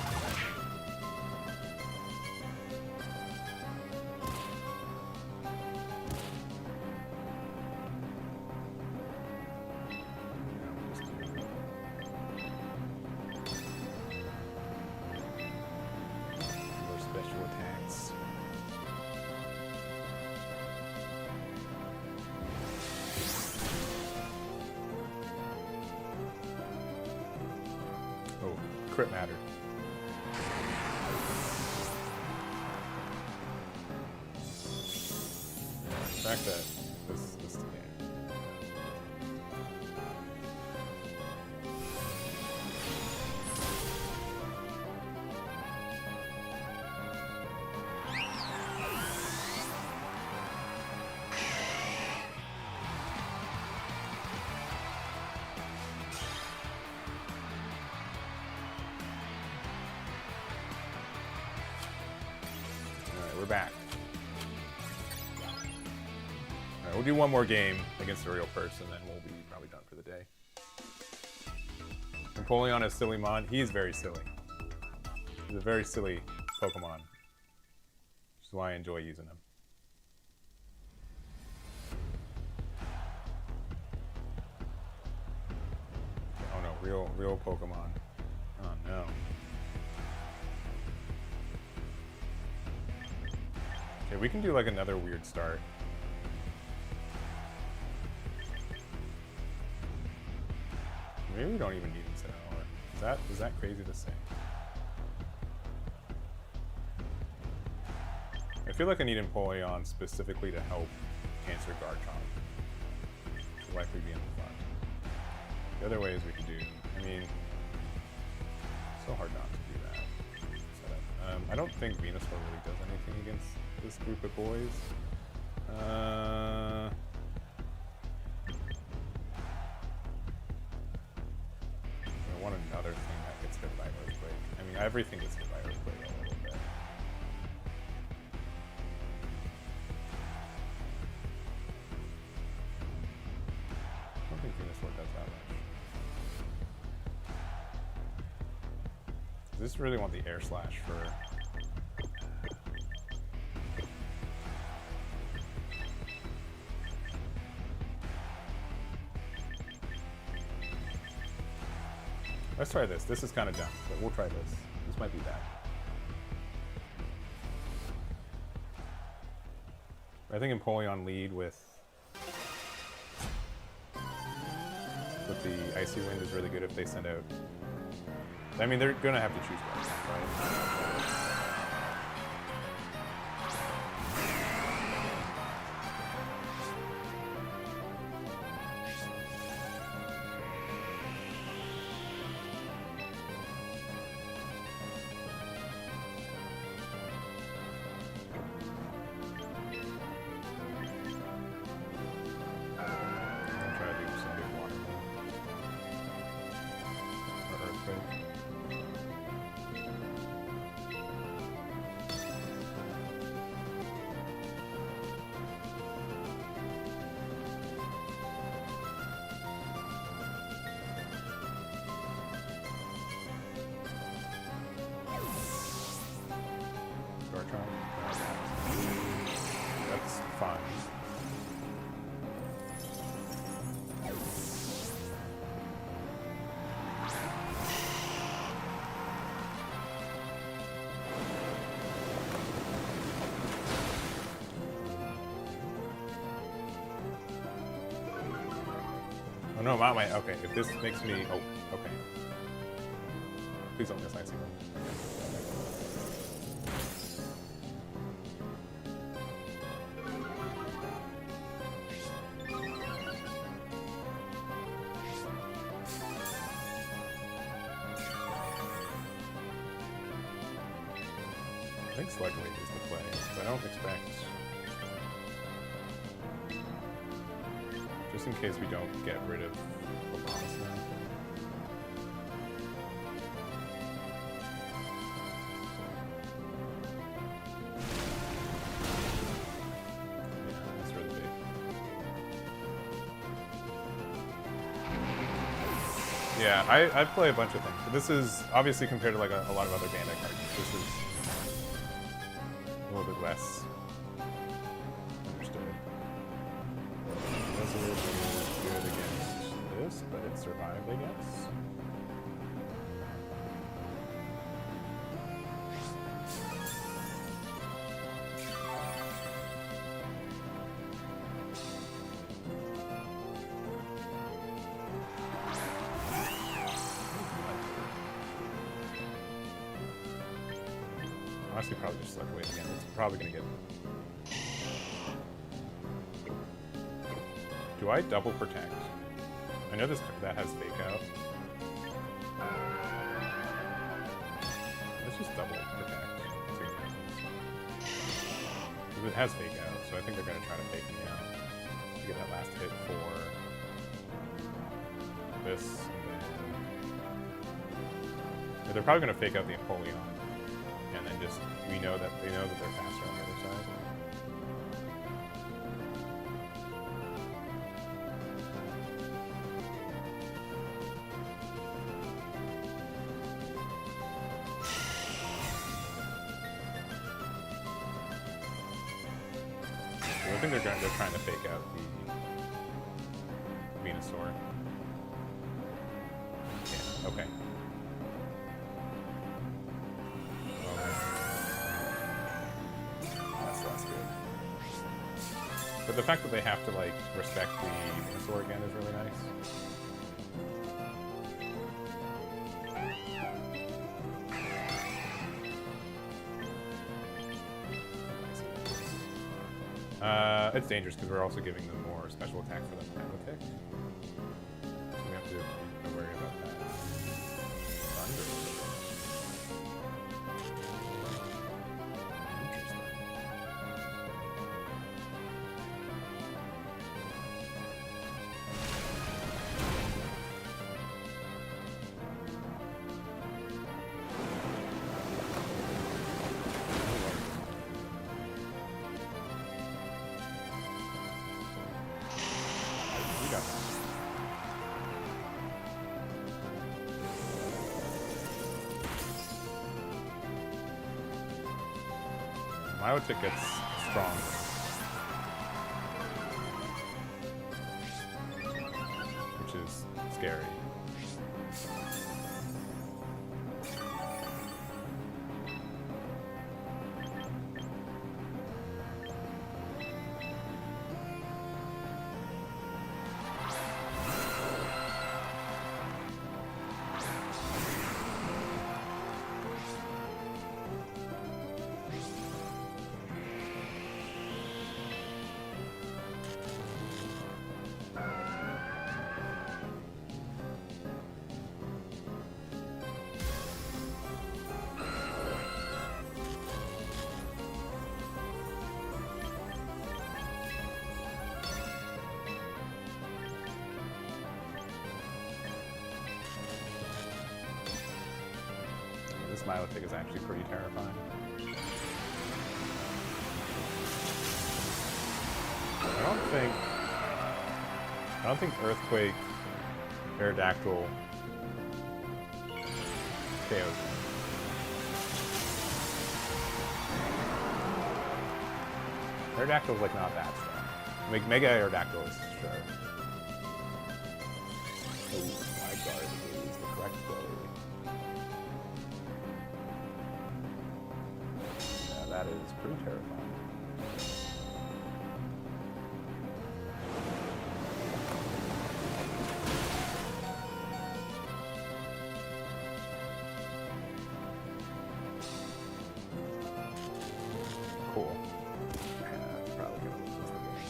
Crit matter. fact that this game. We're back. Alright, we'll do one more game against a real person, then we'll be probably done for the day. Napoleon is silly mon. He is very silly. He's a very silly Pokemon. Which is why I enjoy using him. Oh no, real Pokemon. Oh no. Okay, we can do like another weird start. Maybe we don't even need Incineroar. Is that crazy to say? I feel like I need Empoleon specifically to help answer Garchomp. Which will likely be in the front. The other ways we could do, I mean, so hard not to do that. I don't think Venusaur really does anything against this group of boys. I want another thing that gets hit by Earthquake. I mean, everything gets hit by Earthquake a little bit. I don't think Venusaur does that much. I just really want the Air Slash for... Let's try this. This is kind of dumb, but we'll try this. This might be bad. I think Empoleon lead with the Icy Wind is really good if they send out... I mean, they're going to have to choose one, right? That's fine. Oh no, my okay. If this makes me, oh, okay. Please don't miss Icy Wind. I think Slug Wave is the play, but I don't expect... Just in case we don't get rid of Obamas now. Yeah, that's really big. Yeah, I play a bunch of things, but this is, obviously compared to like a lot of other Bandai cards, this is a little bit less understood. Resolution is good against this, but it survived, I guess. Honestly, probably just Slug Wave again. It's probably going to get Do I double protect? I know that has fake out. Let's just double protect. See what happens. Because it has fake out, so I think they're going to try to fake me out. To get that last hit for this, and then... They're probably going to fake out the Empoleon. And then just, they know that they're faster on the other side. I think they're trying to fake out the Venusaur. Yeah, okay. That's less good. But the fact that they have to like respect the Venusaur again is really nice. It's dangerous because we're also giving them more special attack for the Magnetic. So we have to be worried about that. Thunder. Interesting. You got that. Milotic gets stronger. Which is scary. This Milotic is actually pretty terrifying. I don't think Earthquake, Aerodactyl KOs. Aerodactyl's like not that strong. Like Mega Aerodactyl is sure. Oh, my guard is the correct play. Yeah, that is pretty terrifying. Cool. That's probably gonna lose this game.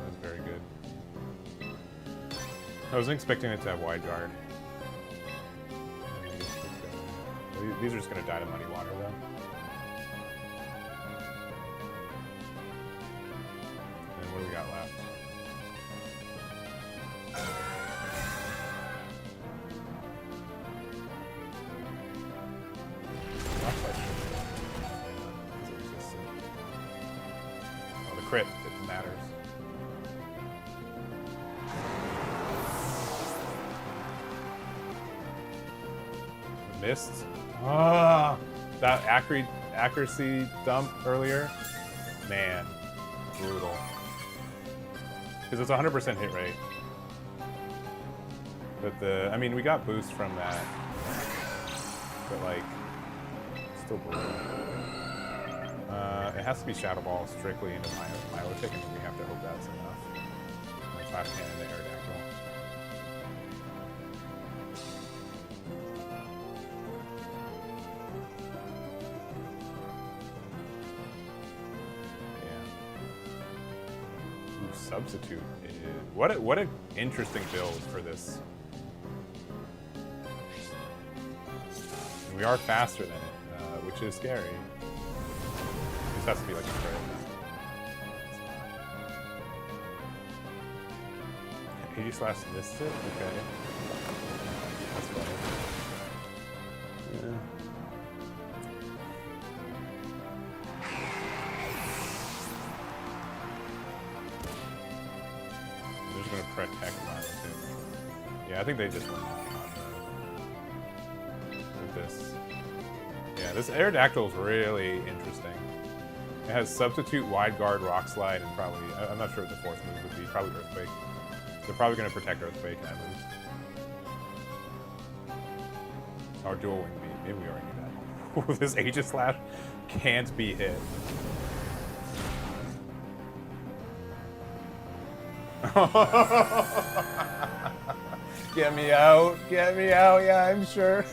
That's very good. I wasn't expecting it to have wide guard. These are just gonna die to muddy water though. And what do we got left? Oh, the crit, it matters. Missed. Ah, that accuracy dump earlier, man, brutal. Because it's 100% hit rate. But I mean, we got boost from that, but like, still brutal. It has to be Shadow Ball strictly into Milotic, and we have to hope that's enough. Like 5 cannon into Aerodactyl. Substitute. What an interesting build for this. And we are faster than it, which is scary. This has to be like a crit. Aegis missed it? Okay. That's funny. Yeah. They're just gonna protect Milo too. Yeah, I think they just went with this. Yeah, this Aerodactyl is really interesting. It has Substitute, Wide Guard, Rock Slide, and probably, I'm not sure what the fourth move would be, probably Earthquake. They're probably going to protect Earthquake and I lose. Our dual wing beat. Maybe we already knew that. This Aegis Slash can't be hit. Get me out. Get me out. Yeah, I'm sure.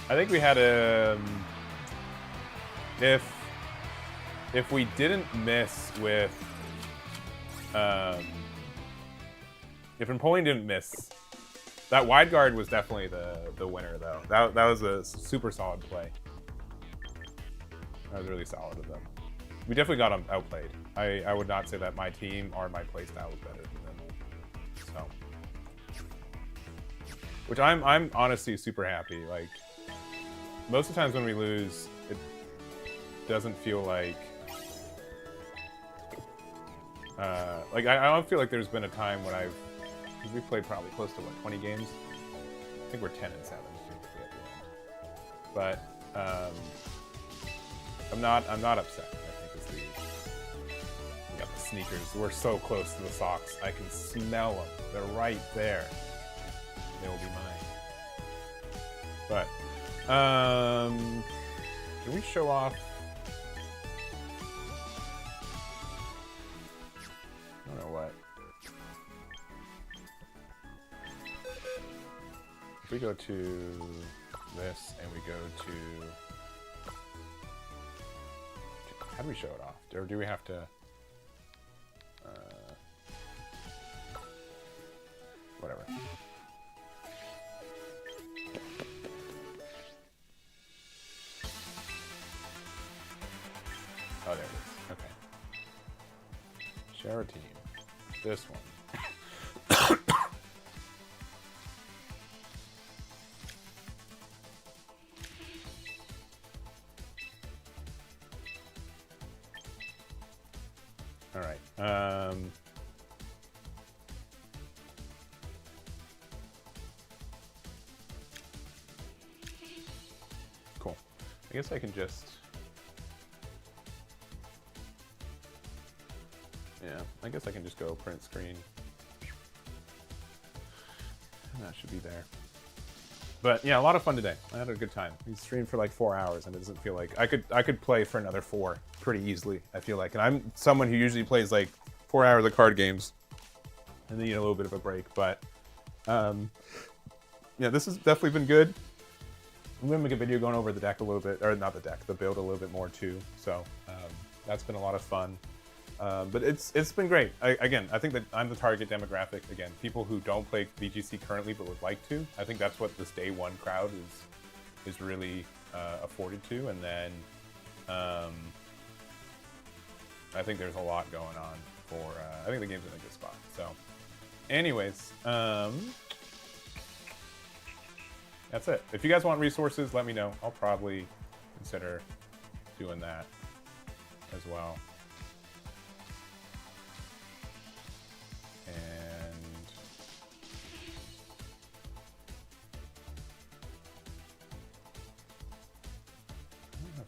I think we had a... If we didn't miss with if Napoleon didn't miss, that wide guard was definitely the winner though. That was a super solid play. That was really solid of them. We definitely got them outplayed. I would not say that my team or my playstyle was better than them. So, which I'm honestly super happy. Like most of the times when we lose, it doesn't feel like I don't feel like there's been a time when we've played probably close to what, 20 games. I think we're 10-7 at the end. But I'm not upset. I think it's we got the sneakers. We're so close to the socks. I can smell them. They're right there. They will be mine. But can we show off? I don't know what. If we go to this and we go to... How do we show it off? Or do we have to... whatever. Oh, there it is. Okay. Share a team. This one. All right. Cool. I guess I can just... Yeah, I guess I can just go print screen. And that should be there. But yeah, a lot of fun today. I had a good time. We streamed for like 4 hours, and it doesn't feel like I could play for another 4 pretty easily. I feel like, and I'm someone who usually plays like 4 hours of card games, and then a little bit of a break. But yeah, this has definitely been good. I'm gonna make a video going over the deck a little bit, or not the deck, the build a little bit more too. So that's been a lot of fun. But it's been great. Again, I think that I'm the target demographic. Again, people who don't play VGC currently but would like to. I think that's what this day one crowd is really afforded to. And then I think there's a lot going on for. I think the game's in a good spot. So, anyways, that's it. If you guys want resources, let me know. I'll probably consider doing that as well.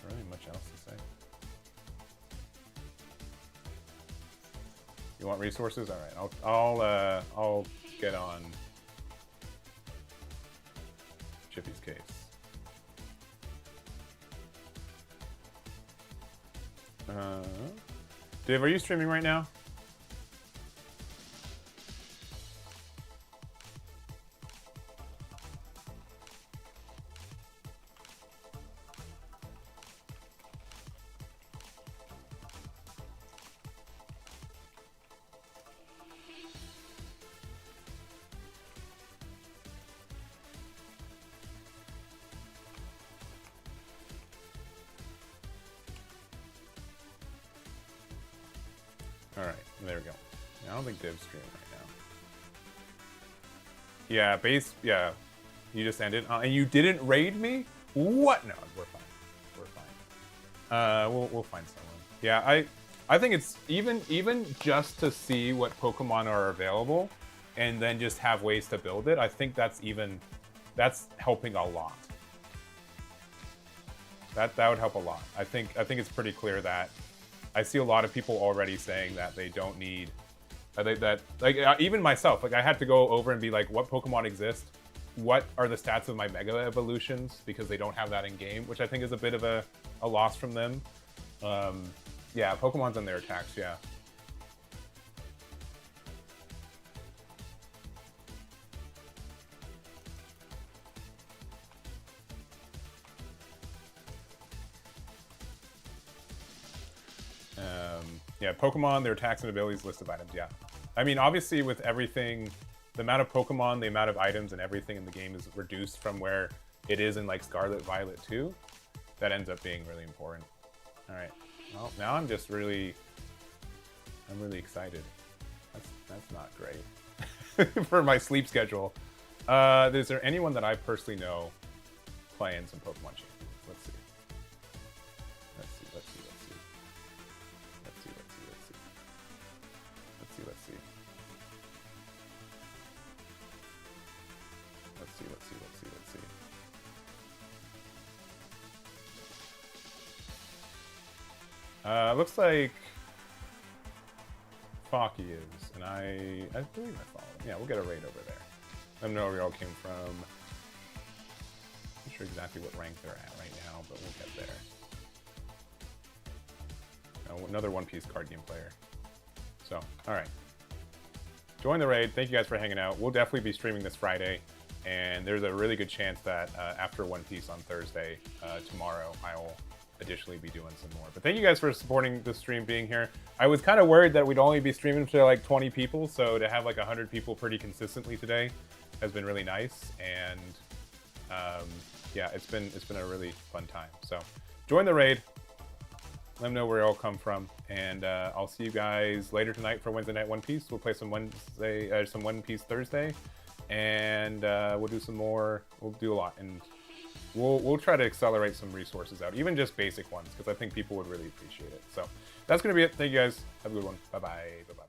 Really much else to say. You want resources? All right, I'll get on Chippy's case. Dave, are you streaming right now? All right, there we go. I don't think Div's streaming right now. Yeah, base. Yeah, you just ended, and you didn't raid me. What? No, we're fine. We're fine. We'll find someone. Yeah, I think it's even just to see what Pokemon are available, and then just have ways to build it. I think that's helping a lot. That would help a lot. I think it's pretty clear that I see a lot of people already saying that they don't need even myself, like I had to go over and be like, what Pokemon exist? What are the stats of my Mega Evolutions? Because they don't have that in game, which I think is a bit of a loss from them. Yeah, Pokemon's on their attacks, yeah. Yeah, Pokemon, their attacks and abilities, list of items, yeah. I mean, obviously with everything, the amount of Pokemon, the amount of items and everything in the game is reduced from where it is in like Scarlet Violet 2. That ends up being really important. All right, well, now I'm really excited. That's not great for my sleep schedule. Is there anyone that I personally know playing some Pokemon Champions? Let's see. Let's see. Looks like Focky is, and I believe I follow him. Yeah, we'll get a raid over there. Let them know where y'all came from. Not sure exactly what rank they're at right now, but we'll get there. Oh, another One Piece card game player. So, all right. Join the raid. Thank you guys for hanging out. We'll definitely be streaming this Friday, and there's a really good chance that after One Piece on Thursday, tomorrow, I'll additionally be doing some more. But thank you guys for supporting the stream, being here. I was kind of worried that we'd only be streaming to like 20 people, so to have like 100 people pretty consistently today has been really nice. And yeah, it's been a really fun time. So join the raid. Let them know where you all come from, and I'll see you guys later tonight for Wednesday Night One Piece. We'll play some One Piece Thursday, and we'll do some more. We'll do a lot, and we'll try to accelerate some resources out, even just basic ones, because I think people would really appreciate it. So that's gonna be it. Thank you guys. Have a good one. Bye bye. Bye bye.